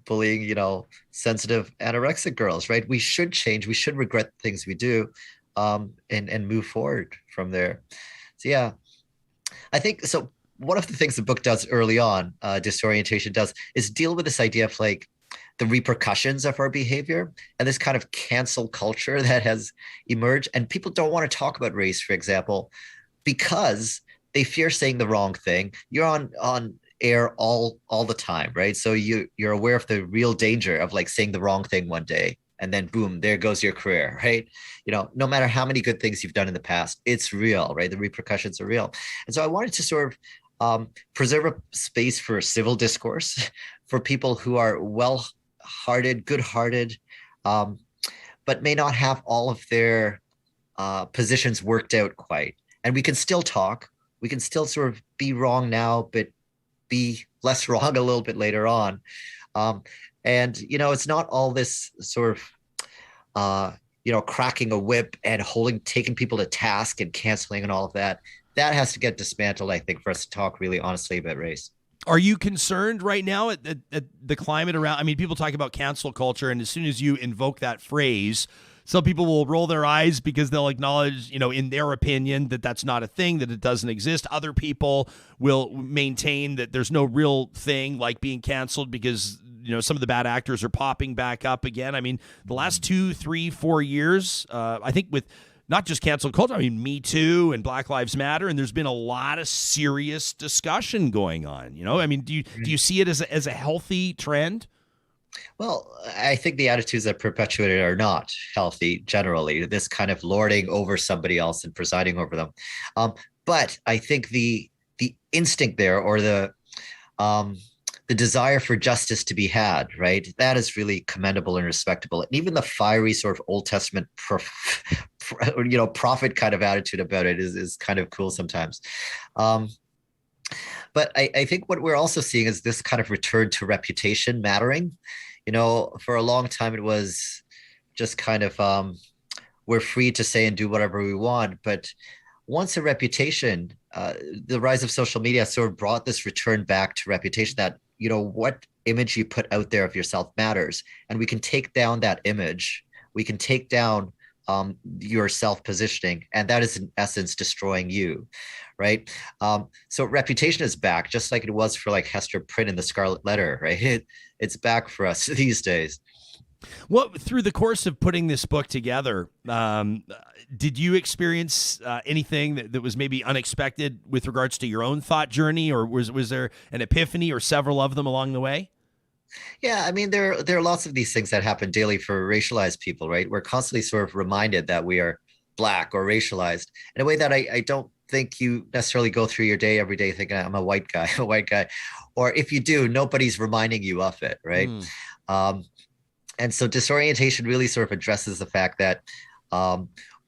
Speaker 10: bullying, sensitive anorexic girls, right? We should change. We should regret the things we do, and move forward from there. So yeah, I think so. One of the things the book does early on, Disorientation does, is deal with this idea of like the repercussions of our behavior and this kind of cancel culture that has emerged. And people don't want to talk about race, for example, because they fear saying the wrong thing. You're on air all the time, right? So you're aware of the real danger of like saying the wrong thing one day, and then boom, there goes your career, right? No matter how many good things you've done in the past, it's real, right? The repercussions are real. And so I wanted to sort of preserve a space for civil discourse for people who are well-hearted, good-hearted, but may not have all of their positions worked out quite. And we can still talk. We can still sort of be wrong now, but be less wrong a little bit later on. And, it's not all this sort of, cracking a whip and taking people to task and canceling and all of that. That has to get dismantled, I think, for us to talk really honestly about race.
Speaker 1: Are you concerned right now at the climate around? I mean, people talk about cancel culture, and as soon as you invoke that phrase, some people will roll their eyes because they'll acknowledge, in their opinion, that that's not a thing, that it doesn't exist. Other people will maintain that there's no real thing like being canceled because, some of the bad actors are popping back up again. I mean, the last 2, 3, 4 years, I think with not just cancel culture, I mean, Me Too and Black Lives Matter, and there's been a lot of serious discussion going on. I mean, do you see it as a healthy trend?
Speaker 10: Well, I think the attitudes that perpetuate it are not healthy generally, this kind of lording over somebody else and presiding over them. But I think the instinct there, or the the desire for justice to be had, right? That is really commendable and respectable. And even the fiery sort of Old Testament, prophet kind of attitude about it is kind of cool sometimes. But I think what we're also seeing is this kind of return to reputation mattering. For a long time, it was just kind of, we're free to say and do whatever we want. But once a reputation, the rise of social media sort of brought this return back to reputation that, what image you put out there of yourself matters. And we can take down that image. We can take down your self-positioning, and that is in essence destroying you, right? So reputation is back, just like it was for like Hester Prynne in the Scarlet Letter, right? It's back for us these days.
Speaker 1: Well, through the course of putting this book together, did you experience anything that was maybe unexpected with regards to your own thought journey, or was there an epiphany or several of them along the way?
Speaker 10: Yeah, I mean, there are lots of these things that happen daily for racialized people, right? We're constantly sort of reminded that we are Black or racialized in a way that I don't think you necessarily go through your day every day thinking, I'm a white guy, a white guy. Or if you do, nobody's reminding you of it, right? And so disorientation really sort of addresses the fact that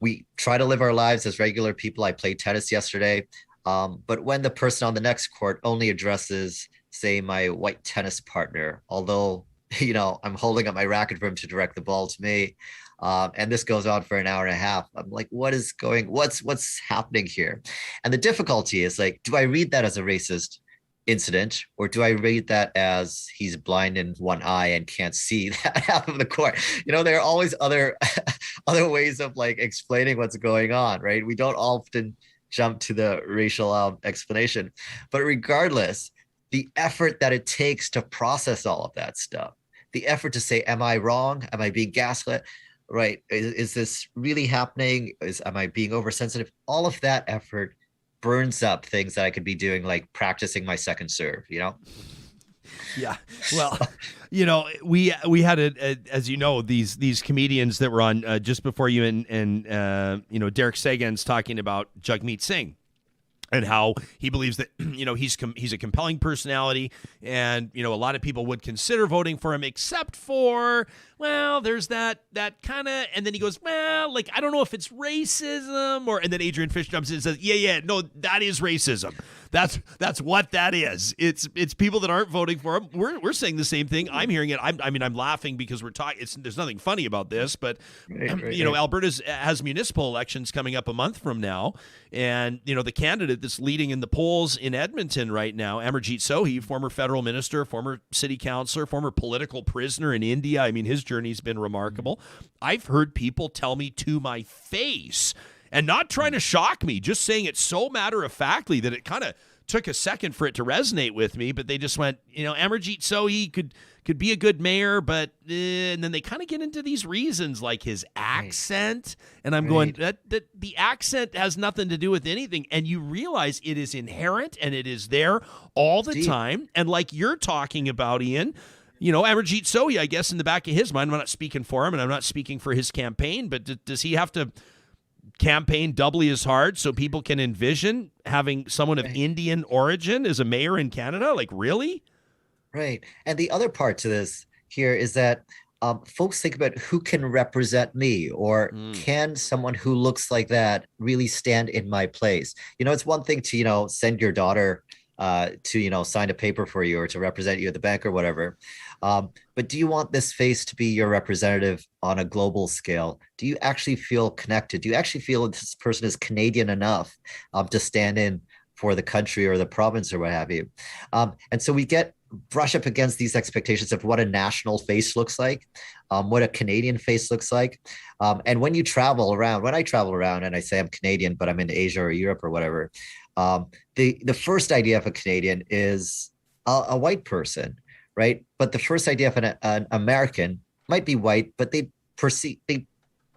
Speaker 10: we try to live our lives as regular people. I played tennis yesterday, but when the person on the next court only addresses, say, my white tennis partner, although, I'm holding up my racket for him to direct the ball to me, and this goes on for an hour and a half, I'm like, what's happening here? And the difficulty is like, do I read that as a racist incident, or do I read that as he's blind in one eye and can't see that half of the court? There are always other ways of like explaining what's going on, right? We don't often jump to the racial explanation, but regardless, the effort that it takes to process all of that stuff, the effort to say, am I wrong? Am I being gaslit? Right? Is this really happening? Am I being oversensitive? All of that effort burns up things that I could be doing, like practicing my second serve,
Speaker 1: Yeah. Well, we had as these comedians that were on just before you and Derek Seguin's talking about Jagmeet Singh and how he believes that, he's a compelling personality, and, a lot of people would consider voting for him, except for, well, there's that kind of, and then he goes, well, like, I don't know if it's racism, and then Adrienne Fish jumps in and says, yeah, no, that is racism. That's what that is. It's people that aren't voting for him. We're saying the same thing. I'm hearing it. I'm laughing because we're talking. There's nothing funny about this, but Alberta has municipal elections coming up a month from now, and the candidate that's leading in the polls in Edmonton right now, Amarjeet Sohi, former federal minister, former city councillor, former political prisoner in India. I mean, his journey's been remarkable. I've heard people tell me to my face, and not trying to shock me, just saying it so matter-of-factly that it kind of took a second for it to resonate with me, but they just went, Amarjeet Sohi could be a good mayor, but and then they kind of get into these reasons like his accent, and I'm going, that the accent has nothing to do with anything, and you realize it is inherent and it is there all the time, and like you're talking about, Ian, Amarjeet Sohi, I guess in the back of his mind, I'm not speaking for him and I'm not speaking for his campaign, but does he have to campaign doubly as hard so people can envision having someone of Indian origin as a mayor in Canada? Like, really?
Speaker 10: Right. And the other part to this here is that folks think about who can represent me, or can someone who looks like that really stand in my place? It's one thing to, send your daughter to, sign a paper for you or to represent you at the bank or whatever. But do you want this face to be your representative on a global scale? Do you actually feel connected? Do you actually feel this person is Canadian enough to stand in for the country or the province or what have you? And so we brush up against these expectations of what a national face looks like, what a Canadian face looks like. And when I travel around and I say I'm Canadian, but I'm in Asia or Europe or whatever, the first idea of a Canadian is a white person, right? But the first idea of an American might be white, but they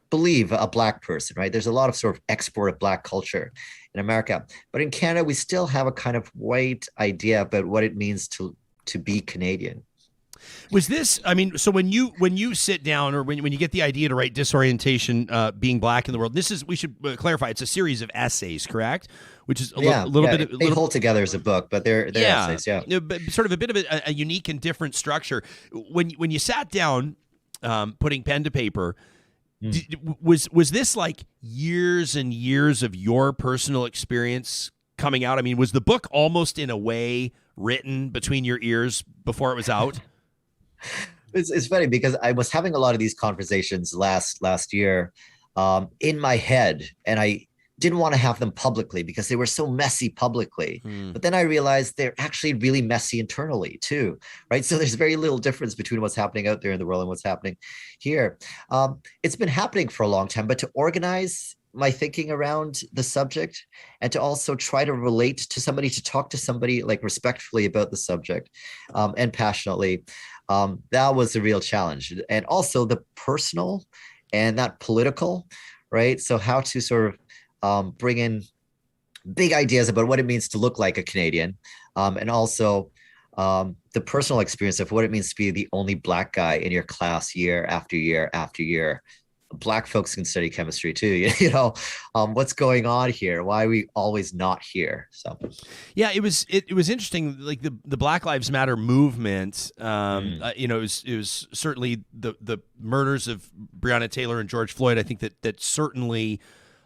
Speaker 10: believe a Black person, right? There's a lot of sort of export of Black culture in America. But in Canada, we still have a kind of white idea about what it means to be Canadian.
Speaker 1: Was this? I mean, so when you sit down, or when you get the idea to write Disorientation, being black in the world, this is, we should clarify, it's a series of essays, correct? Which is a little bit.
Speaker 10: They hold together as a book, but they're essays. Yeah,
Speaker 1: but sort of a bit of a unique and different structure. When you sat down, putting pen to paper. Was this like years and years of your personal experience coming out? I mean, was the book almost in a way written between your ears before it was out?
Speaker 10: It's funny because I was having a lot of these conversations last year in my head, and I didn't want to have them publicly because they were so messy publicly. But then I realized they're actually really messy internally too, right? So there's very little difference between what's happening out there in the world and what's happening here. It's been happening for a long time, but to organize my thinking around the subject and to also try to relate to somebody, to talk to somebody like respectfully about the subject and passionately, that was a real challenge. And also the personal and that political, right? So how to sort of bring in big ideas about what it means to look like a Canadian, and also the personal experience of what it means to be the only black guy in your class year after year after year. Black folks can study chemistry too. What's going on here? Why are we always not here? So,
Speaker 1: yeah, it was interesting. Like the Black Lives Matter movement. It was certainly the murders of Breonna Taylor and George Floyd. I think that certainly.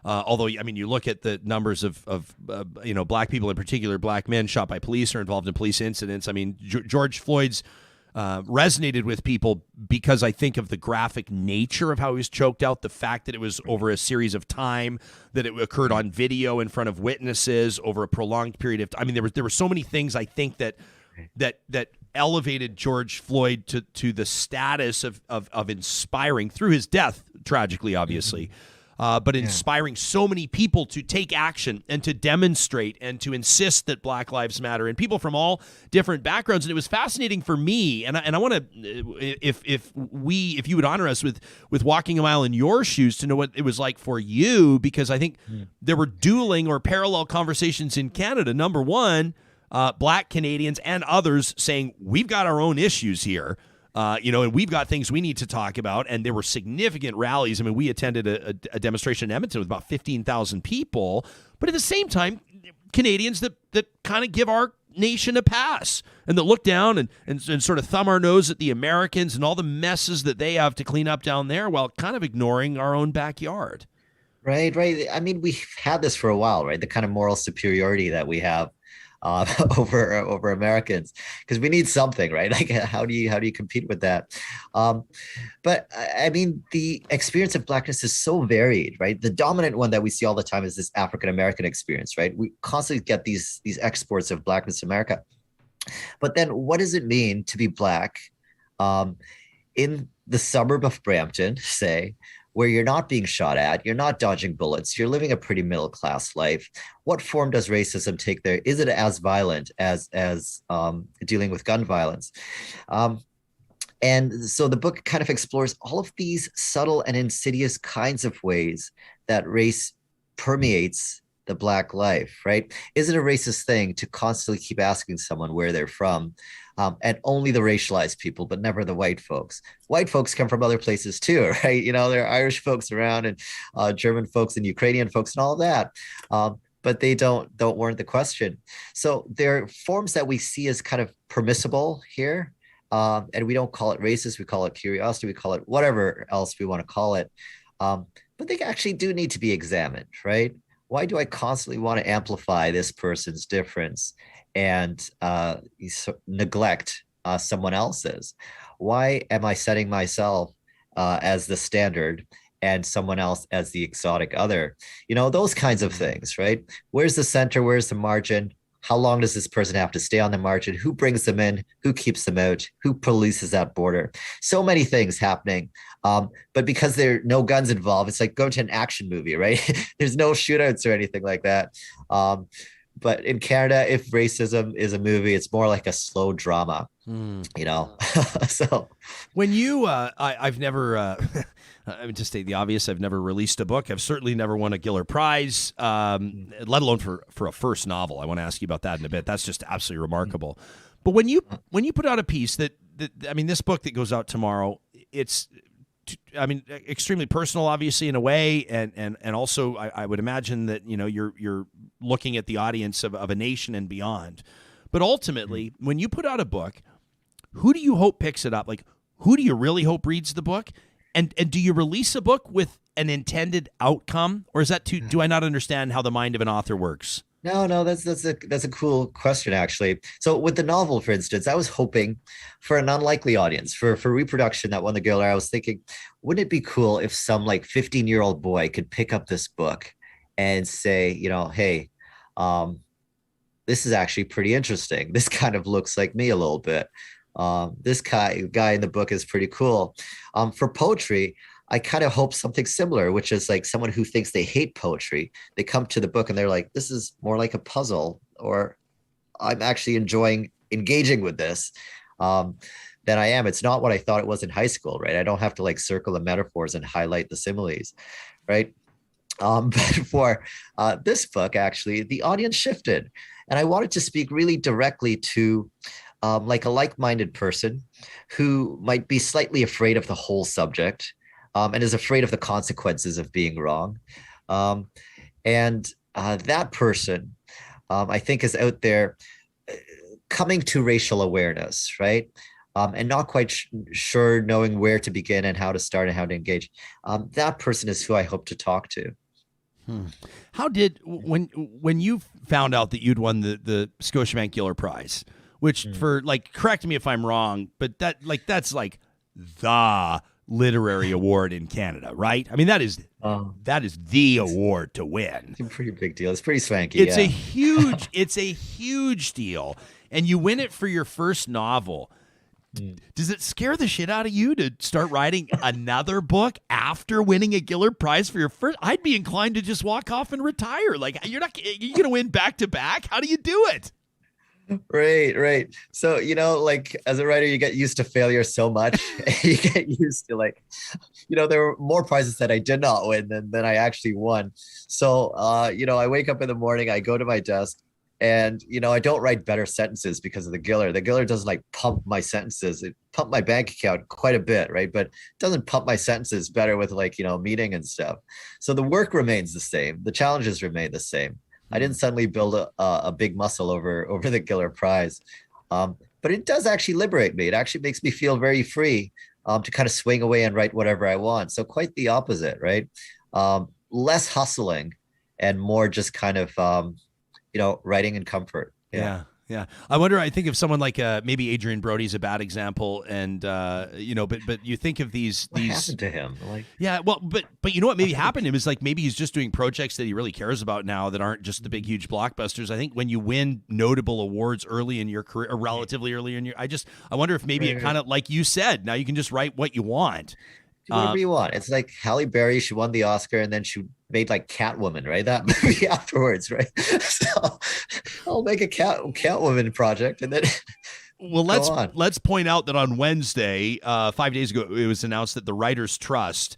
Speaker 1: Although, I mean, you look at the numbers of black people, in particular, black men shot by police or involved in police incidents. I mean, George Floyd's resonated with people because I think of the graphic nature of how he was choked out, the fact that it was over a series of time, that it occurred on video in front of witnesses over a prolonged period of time. I mean, there were so many things I think that elevated George Floyd to the status of inspiring, through his death, tragically, obviously. But inspiring so many people to take action and to demonstrate and to insist that Black Lives Matter, and people from all different backgrounds. And it was fascinating for me. And I want to, if you would honor us with walking a mile in your shoes, to know what it was like for you, because I think there were dueling or parallel conversations in Canada. Number one, black Canadians and others saying, we've got our own issues here. And we've got things we need to talk about. And there were significant rallies. I mean, we attended a demonstration in Edmonton with about 15,000 people. But at the same time, Canadians that kind of give our nation a pass and that look down and sort of thumb our nose at the Americans and all the messes that they have to clean up down there, while kind of ignoring our own backyard.
Speaker 10: Right. I mean, we've had this for a while, right? The kind of moral superiority that we have over Americans, because we need something, right? Like, how do you compete with that? But I mean, the experience of blackness is so varied, right? The dominant one that we see all the time is this African American experience, right? We constantly get these exports of blackness to America. But then, what does it mean to be black in the suburb of Brampton, say, where you're not being shot at, you're not dodging bullets, you're living a pretty middle-class life? What form does racism take there? Is it as violent as dealing with gun violence? And so the book kind of explores all of these subtle and insidious kinds of ways that race permeates the black life, right? Is it a racist thing to constantly keep asking someone where they're from? And only the racialized people, but never the white folks. White folks come from other places too, right? There are Irish folks around, and German folks and Ukrainian folks and all of that. But they don't warrant the question. So there are forms that we see as kind of permissible here. And we don't call it racist, we call it curiosity, we call it whatever else we want to call it. But they actually do need to be examined, right? Why do I constantly want to amplify this person's difference and neglect someone else's? Why am I setting myself as the standard and someone else as the exotic other? Those kinds of things, right? Where's the center? Where's the margin? How long does this person have to stay on the margin? Who brings them in? Who keeps them out? Who polices that border? So many things happening. But because there are no guns involved, it's like going to an action movie, right? There's no shootouts or anything like that. But in Canada, if racism is a movie, it's more like a slow drama, So
Speaker 1: when you, I've never, I would just state the obvious. I've never released a book. I've certainly never won a Giller Prize, let alone for a first novel. I want to ask you about that in a bit. That's just absolutely remarkable. But when you put out a piece that this book that goes out tomorrow, it's, extremely personal, obviously, in a way, and also I would imagine that you're looking at the audience of a nation and beyond. But ultimately, when you put out a book, who do you hope picks it up? Like, who do you really hope reads the book? And do you release a book with an intended outcome, or is that too? Do I not understand how the mind of an author works?
Speaker 10: No, that's a cool question, actually. So with the novel, for instance, I was hoping for an unlikely audience for reproduction that won the Giller. I was thinking, wouldn't it be cool if some like 15-year-old boy could pick up this book and say, hey, this is actually pretty interesting. This kind of looks like me a little bit. This guy in the book is pretty cool. For poetry, I kind of hope something similar, which is like someone who thinks they hate poetry. They come to the book and they're like, this is more like a puzzle, or I'm actually enjoying engaging with this than I am. It's not what I thought it was in high school, right? I don't have to like circle the metaphors and highlight the similes, right? But for this book, actually, the audience shifted. And I wanted to speak really directly to like a like-minded person who might be slightly afraid of the whole subject, and is afraid of the consequences of being wrong. And that person, I think, is out there coming to racial awareness, right? And not quite sure knowing where to begin and how to start and how to engage. That person is who I hope to talk to.
Speaker 1: How did, when you found out that you'd won the Scotiabank Giller Prize, which for, like, correct me if I'm wrong, but that's like the literary award in Canada, right? I mean, that is the award to win.
Speaker 10: It's a pretty big deal. It's pretty swanky.
Speaker 1: It's a huge deal. And you win it for your first novel. Does it scare the shit out of you to start writing another book after winning a Giller Prize for your first? I'd be inclined to just walk off and retire. Like, you're going to win back to back? How do you do it?
Speaker 10: Right. So, like as a writer, you get used to failure so much. You get used to there were more prizes that I did not win than I actually won. So, I wake up in the morning, I go to my desk, and, I don't write better sentences because of the Giller. The Giller doesn't like pump my sentences. It pumped my bank account quite a bit, right? But it doesn't pump my sentences better with meeting and stuff. So the work remains the same. The challenges remain the same. I didn't suddenly build a big muscle over the Giller Prize, but it does actually liberate me. It actually makes me feel very free to kind of swing away and write whatever I want. So quite the opposite, right? Less hustling and more just kind of, writing in comfort.
Speaker 1: Yeah. I think of someone like maybe Adrian Brody's a bad example, and but you think of these.
Speaker 10: What happened to him?
Speaker 1: But you know what maybe happened to him is like maybe he's just doing projects that he really cares about now that aren't just the big huge blockbusters. I think when you win notable awards early in your career, or relatively early in your, I wonder if maybe it kind of, like you said, now you can just write what you want.
Speaker 10: Do whatever you want. It's like Halle Berry, she won the Oscar and then she made like Catwoman, right? That movie afterwards, right? So I'll make a Catwoman project and then
Speaker 1: let's point out that on Wednesday, 5 days ago, it was announced that the Writers Trust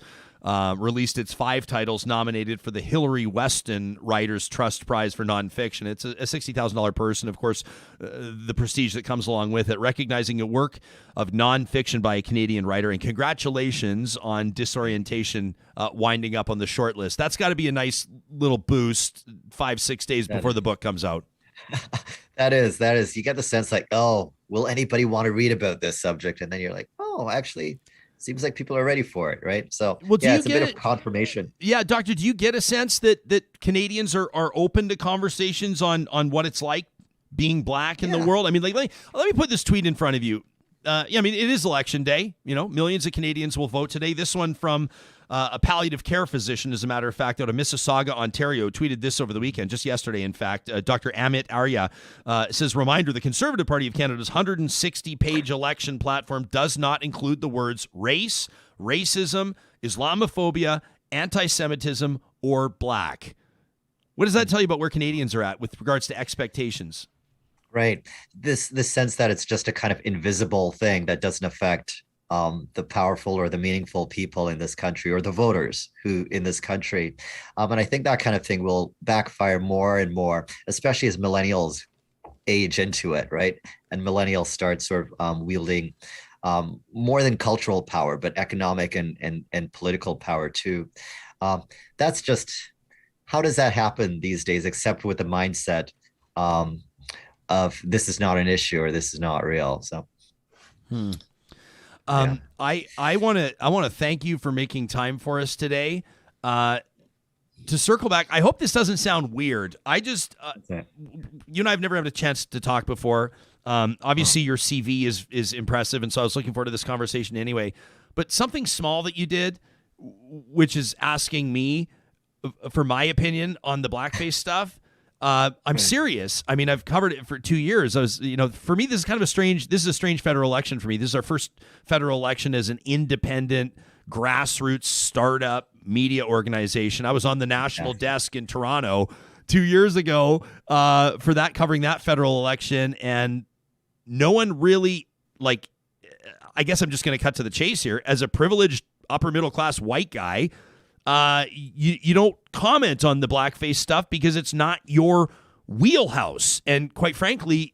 Speaker 1: released its 5 titles nominated for the Hillary Weston Writers Trust Prize for Nonfiction. It's a $60,000 purse, and of course, the prestige that comes along with it, recognizing a work of nonfiction by a Canadian writer. And congratulations on Disorientation winding up on the short list. That's got to be a nice little boost 5-6 days before the book comes out.
Speaker 10: That is. You get the sense like, oh, will anybody want to read about this subject? And then you're like, oh, actually, seems like people are ready for it, right? So, it's a bit of confirmation.
Speaker 1: Yeah, Doctor, do you get a sense that Canadians are open to conversations on what it's like being black in the world? I mean, like, let me put this tweet in front of you. It is election day. Millions of Canadians will vote today. This one from a palliative care physician, as a matter of fact, out of Mississauga, Ontario, tweeted this over the weekend, just yesterday, in fact. Dr. Amit Arya says, reminder, the Conservative Party of Canada's 160-page election platform does not include the words race, racism, Islamophobia, anti-Semitism, or black. What does that tell you about where Canadians are at with regards to expectations?
Speaker 10: Right. This sense that it's just a kind of invisible thing that doesn't affect the powerful or the meaningful people in this country, or the voters who in this country. And I think that kind of thing will backfire more and more, especially as millennials age into it, right? And millennials start sort of wielding more than cultural power, but economic and political power too. That's just, how does that happen these days, except with the mindset of this is not an issue or this is not real. So.
Speaker 1: I want to thank you for making time for us today. To circle back, I hope this doesn't sound weird. I just, you and I have never had a chance to talk before. Obviously, your CV is impressive, and so I was looking forward to this conversation anyway. But something small that you did, which is asking me for my opinion on the blackface stuff. I'm serious. I mean, I've covered it for 2 years. For me, this is a strange federal election for me. This is our first federal election as an independent, grassroots startup media organization. I was on the national desk in Toronto 2 years ago for that, covering that federal election, and no one really, I guess I'm just going to cut to the chase here. As a privileged upper middle class white guy, you don't comment on the blackface stuff because it's not your wheelhouse. And quite frankly,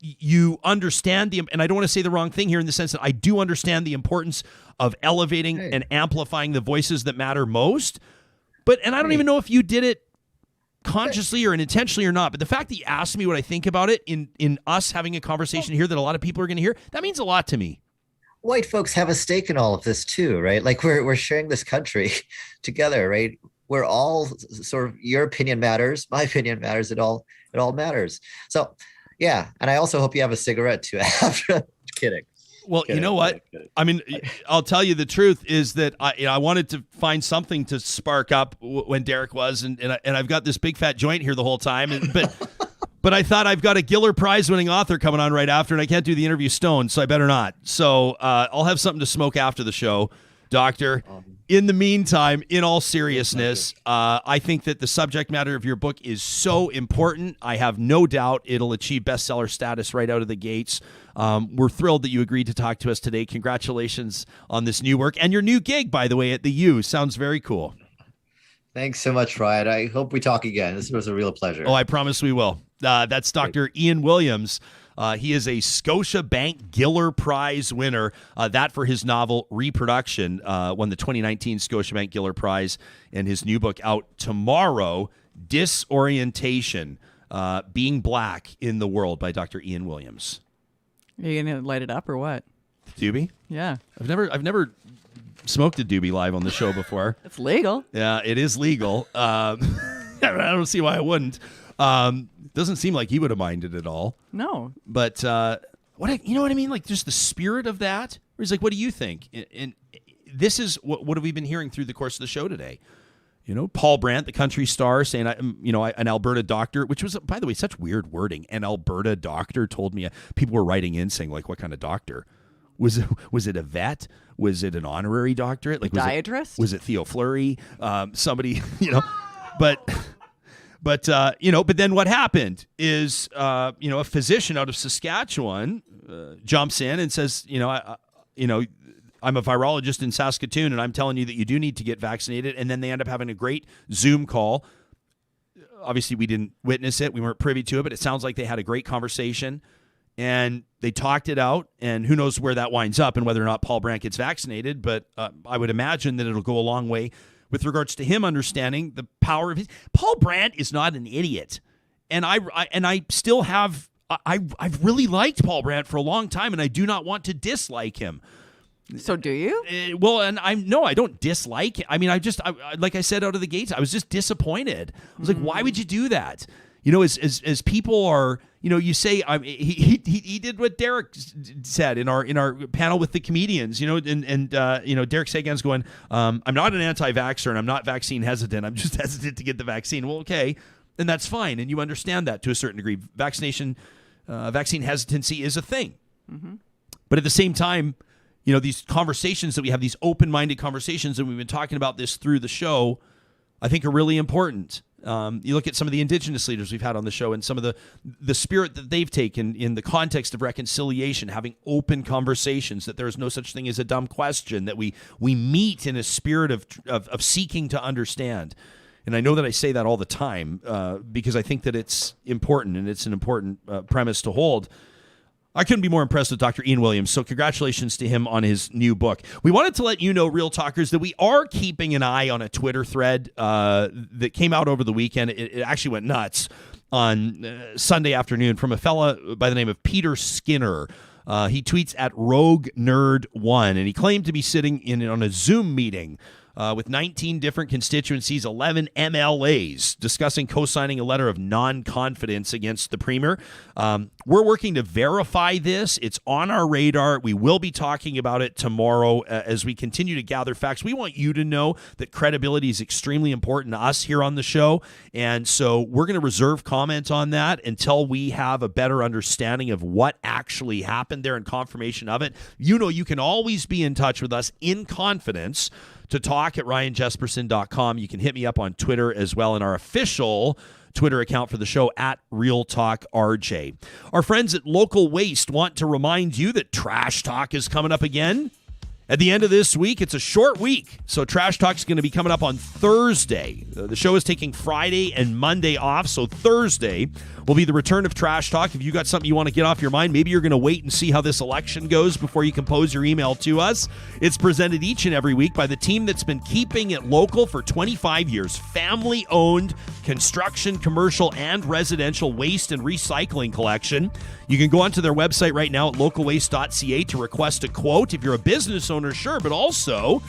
Speaker 1: you understand and I don't want to say the wrong thing here in the sense that I do understand the importance of elevating and amplifying the voices that matter most. And I don't even know if you did it consciously or intentionally or not. But the fact that you asked me what I think about it in us having a conversation here that a lot of people are going to hear, that means a lot to me.
Speaker 10: White folks have a stake in all of this too, right? Like we're sharing this country together, right? We're all sort of, your opinion matters, my opinion matters, it all matters. So yeah, and I also hope you have a cigarette too after. Kidding.
Speaker 1: Well, you know what? I mean, I'll tell you the truth is that I wanted to find something to spark up when Derek was, and I've got this big fat joint here the whole time, but I thought I've got a Giller Prize-winning author coming on right after, and I can't do the interview stoned, so I better not. So I'll have something to smoke after the show, Doctor. In the meantime, in all seriousness, I think that the subject matter of your book is so important. I have no doubt it'll achieve bestseller status right out of the gates. We're thrilled that you agreed to talk to us today. Congratulations on this new work and your new gig, by the way, at the U. Sounds very cool.
Speaker 10: Thanks so much, Ryan. I hope we talk again. This was a real pleasure.
Speaker 1: Oh, I promise we will. That's Dr. Ian Williams. He is a Scotiabank Giller Prize winner. That for his novel Reproduction, won the 2019 Scotiabank Giller Prize, and his new book out tomorrow, Disorientation, Being Black in the World by Dr. Ian Williams.
Speaker 3: Are you going to light it up or what?
Speaker 1: Doobie?
Speaker 3: Yeah.
Speaker 1: I've never smoked a doobie live on the show before.
Speaker 3: It's legal.
Speaker 1: Yeah, it is legal. I don't see why I wouldn't. Doesn't seem like he would have minded at all.
Speaker 3: No.
Speaker 1: But you know what I mean? Like just the spirit of that. Where he's like, what do you think? And this is what have we been hearing through the course of the show today? You know, Paul Brandt, the country star, saying, an Alberta doctor, which was, by the way, such weird wording. An Alberta doctor told me, people were writing in saying, like, what kind of doctor? Was it a vet? Was it an honorary doctorate? Like,
Speaker 3: Podiatrist?
Speaker 1: Was it Theo Fleury? Somebody, but then what happened is, a physician out of Saskatchewan jumps in and says, I'm a virologist in Saskatoon, and I'm telling you that you do need to get vaccinated. And then they end up having a great Zoom call. Obviously, we didn't witness it. We weren't privy to it, but it sounds like they had a great conversation. And they talked it out, and who knows where that winds up and whether or not Paul Brandt gets vaccinated. But I would imagine that it'll go a long way with regards to him understanding the power of his. Paul Brandt is not an idiot. And I still have, I've really liked Paul Brandt for a long time, and I do not want to dislike him.
Speaker 3: So do you?
Speaker 1: I don't dislike him. I mean, like I said out of the gates, I was just disappointed. I was like, why would you do that? As people are, you say, he did what Derek said in our panel with the comedians, and Derek Seguin's going, I'm not an anti-vaxxer and I'm not vaccine hesitant. I'm just hesitant to get the vaccine. Well, okay. And that's fine. And you understand that to a certain degree. Vaccine hesitancy is a thing. Mm-hmm. But at the same time, these conversations that we have, these open-minded conversations, and we've been talking about this through the show, I think are really important. You look at some of the Indigenous leaders we've had on the show and some of the spirit that they've taken in the context of reconciliation, having open conversations, that there is no such thing as a dumb question, that we meet in a spirit of seeking to understand. And I know that I say that all the time because I think that it's important, and it's an important premise to hold. I couldn't be more impressed with Dr. Ian Williams, so congratulations to him on his new book. We wanted to let you know, Real Talkers, that we are keeping an eye on a Twitter thread that came out over the weekend. It actually went nuts on Sunday afternoon from a fella by the name of Peter Skinner. He tweets at Rogue Nerd 1, and he claimed to be sitting on a Zoom meeting with 19 different constituencies, 11 MLAs, discussing co-signing a letter of non-confidence against the premier. We're working to verify this. It's on our radar. We will be talking about it tomorrow as we continue to gather facts. We want you to know that credibility is extremely important to us here on the show, and so we're going to reserve comment on that until we have a better understanding of what actually happened there and confirmation of it. You know, you can always be in touch with us in confidence to talk at ryanjesperson.com. You can hit me up on Twitter as well in our official Twitter account for the show at Real Talk RJ. Our friends at Local Waste want to remind you that Trash Talk is coming up again at the end of this week. It's a short week, so Trash Talk is going to be coming up on Thursday. The show is taking Friday and Monday off, so Thursday will be the return of Trash Talk. If you got something you want to get off your mind, maybe you're going to wait and see how this election goes before you compose your email to us. It's presented each and every week by the team that's been keeping it local for 25 years. Family-owned construction, commercial, and residential waste and recycling collection. You can go onto their website right now at localwaste.ca to request a quote. If you're a business owner, sure, but also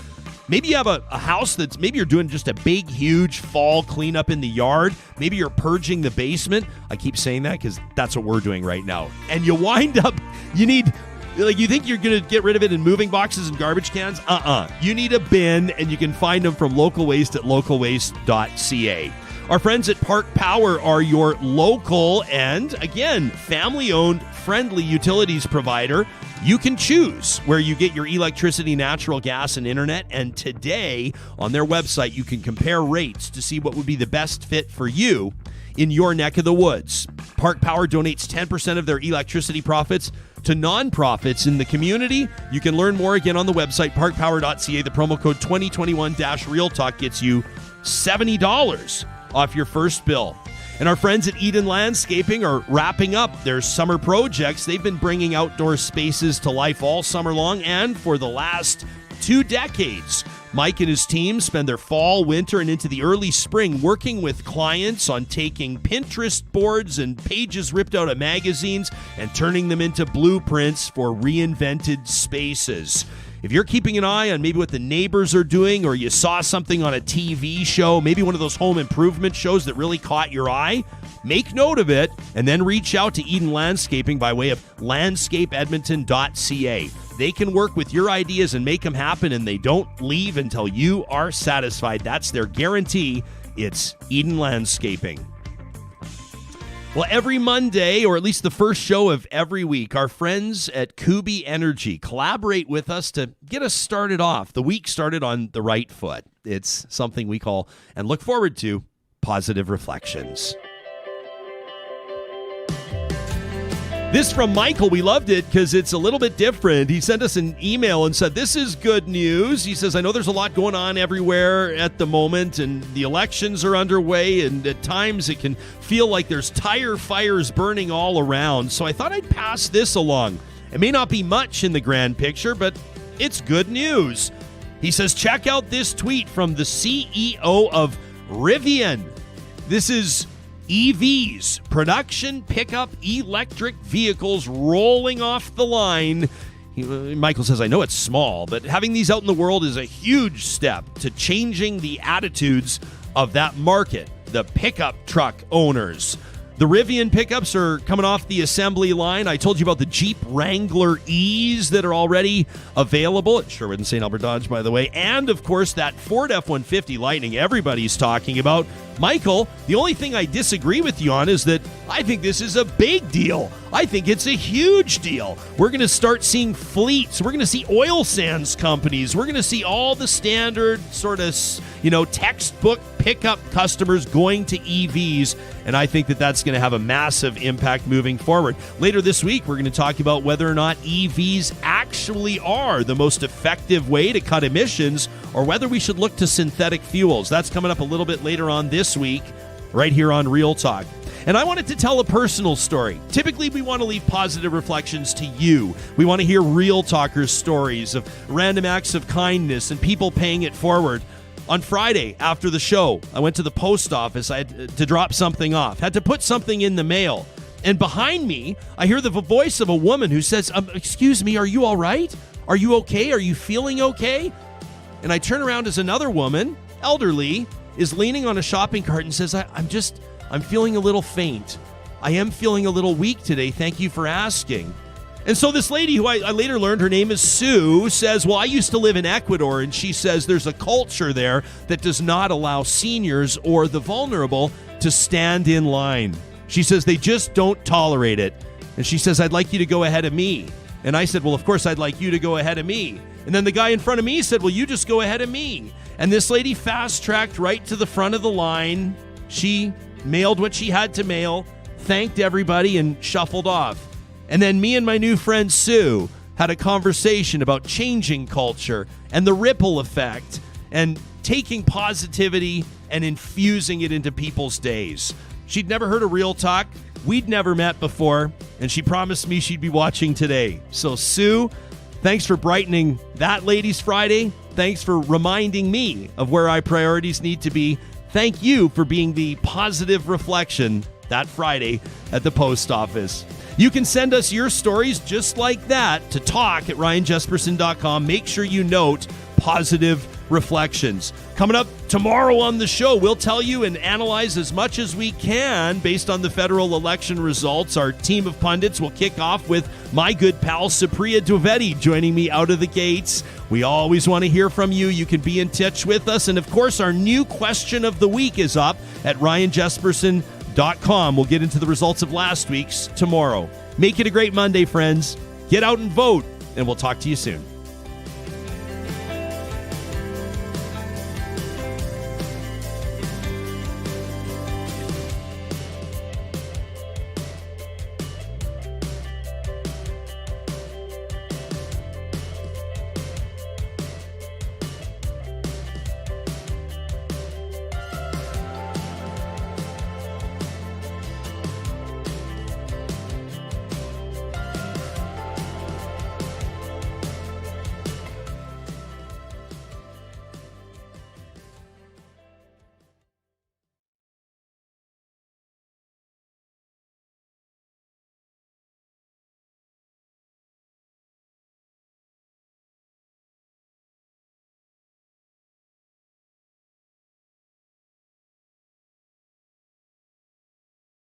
Speaker 1: maybe you have a house that's, maybe you're doing just a big, huge fall cleanup in the yard. Maybe you're purging the basement. I keep saying that because that's what we're doing right now. And you wind up, you need, like, you think you're going to get rid of it in moving boxes and garbage cans? You need a bin, and you can find them from Local Waste at localwaste.ca. Our friends at Park Power are your local and, again, family-owned, friendly utilities provider. You can choose where you get your electricity, natural gas, and internet. And today, on their website, you can compare rates to see what would be the best fit for you in your neck of the woods. Park Power donates 10% of their electricity profits to nonprofits in the community. You can learn more again on the website, parkpower.ca. The promo code 2021-RealTalk gets you $70 off your first bill. And our friends at Eden Landscaping are wrapping up their summer projects. They've been bringing outdoor spaces to life all summer long and for the last 2 decades. Mike and his team spend their fall, winter, and into the early spring working with clients on taking Pinterest boards and pages ripped out of magazines and turning them into blueprints for reinvented spaces. If you're keeping an eye on maybe what the neighbors are doing, or you saw something on a TV show, maybe one of those home improvement shows that really caught your eye, make note of it and then reach out to Eden Landscaping by way of landscapeedmonton.ca. They can work with your ideas and make them happen, and they don't leave until you are satisfied. That's their guarantee. It's Eden Landscaping. Well, every Monday, or at least the first show of every week, our friends at Kuby Energy collaborate with us to get us started off, the week started on the right foot. It's something we call and look forward to Positive Reflections. This from Michael. We loved it because it's a little bit different. He sent us an email and said, this is good news. He says, I know there's a lot going on everywhere at the moment, and the elections are underway, and at times it can feel like there's tire fires burning all around. So I thought I'd pass this along. It may not be much in the grand picture, but it's good news. He says, check out this tweet from the CEO of Rivian. This is EVs, production pickup electric vehicles rolling off the line. Michael says, I know it's small, but having these out in the world is a huge step to changing the attitudes of that market, the pickup truck owners. The Rivian pickups are coming off the assembly line. I told you about the Jeep Wrangler E's that are already available at Sherwood and St. Albert Dodge, by the way. And, of course, that Ford F-150 Lightning everybody's talking about. Michael, the only thing I disagree with you on is that I think this is a big deal. I think it's a huge deal. We're going to start seeing fleets. We're going to see oil sands companies. We're going to see all the standard sort of, textbook pickup customers going to EVs. And I think that that's going to have a massive impact moving forward. Later this week, we're going to talk about whether or not EVs actually are the most effective way to cut emissions, or whether we should look to synthetic fuels. That's coming up a little bit later on this week, right here on Real Talk. And I wanted to tell a personal story. Typically, we want to leave positive reflections to you. We want to hear real talkers' stories of random acts of kindness and people paying it forward. On Friday, after the show, I went to the post office. I had to drop something off, had to put something in the mail. And behind me, I hear the voice of a woman who says, excuse me, are you all right? Are you okay? Are you feeling okay? And I turn around as another woman, elderly, is leaning on a shopping cart and says, I'm feeling a little faint. I am feeling a little weak today. Thank you for asking. And so this lady, who I later learned her name is Sue, says, well, I used to live in Ecuador, and she says there's a culture there that does not allow seniors or the vulnerable to stand in line. She says they just don't tolerate it. And she says, I'd like you to go ahead of me. And I said, well, of course, I'd like you to go ahead of me. And then the guy in front of me said, well, you just go ahead of me. And this lady fast-tracked right to the front of the line. She mailed what she had to mail, thanked everybody, and shuffled off. And then me and my new friend Sue had a conversation about changing culture and the ripple effect and taking positivity and infusing it into people's days. She'd never heard of Real Talk. We'd never met before, and she promised me she'd be watching today. So, Sue, thanks for brightening that Ladies Friday. Thanks for reminding me of where our priorities need to be. Thank you for being the positive reflection that Friday at the post office. You can send us your stories just like that to talk@ryanjesperson.com. Make sure you note positive reflections. Coming up tomorrow on the show, we'll tell you and analyze as much as we can based on the federal election results. Our team of pundits will kick off with my good pal Supriya Dwivedi joining me out of the gates. We always want to hear from you. You can be in touch with us. And of course, our new question of the week is up at ryanjesperson.com. We'll get into the results of last week's tomorrow. Make it a great Monday, friends. Get out and vote, and we'll talk to you soon.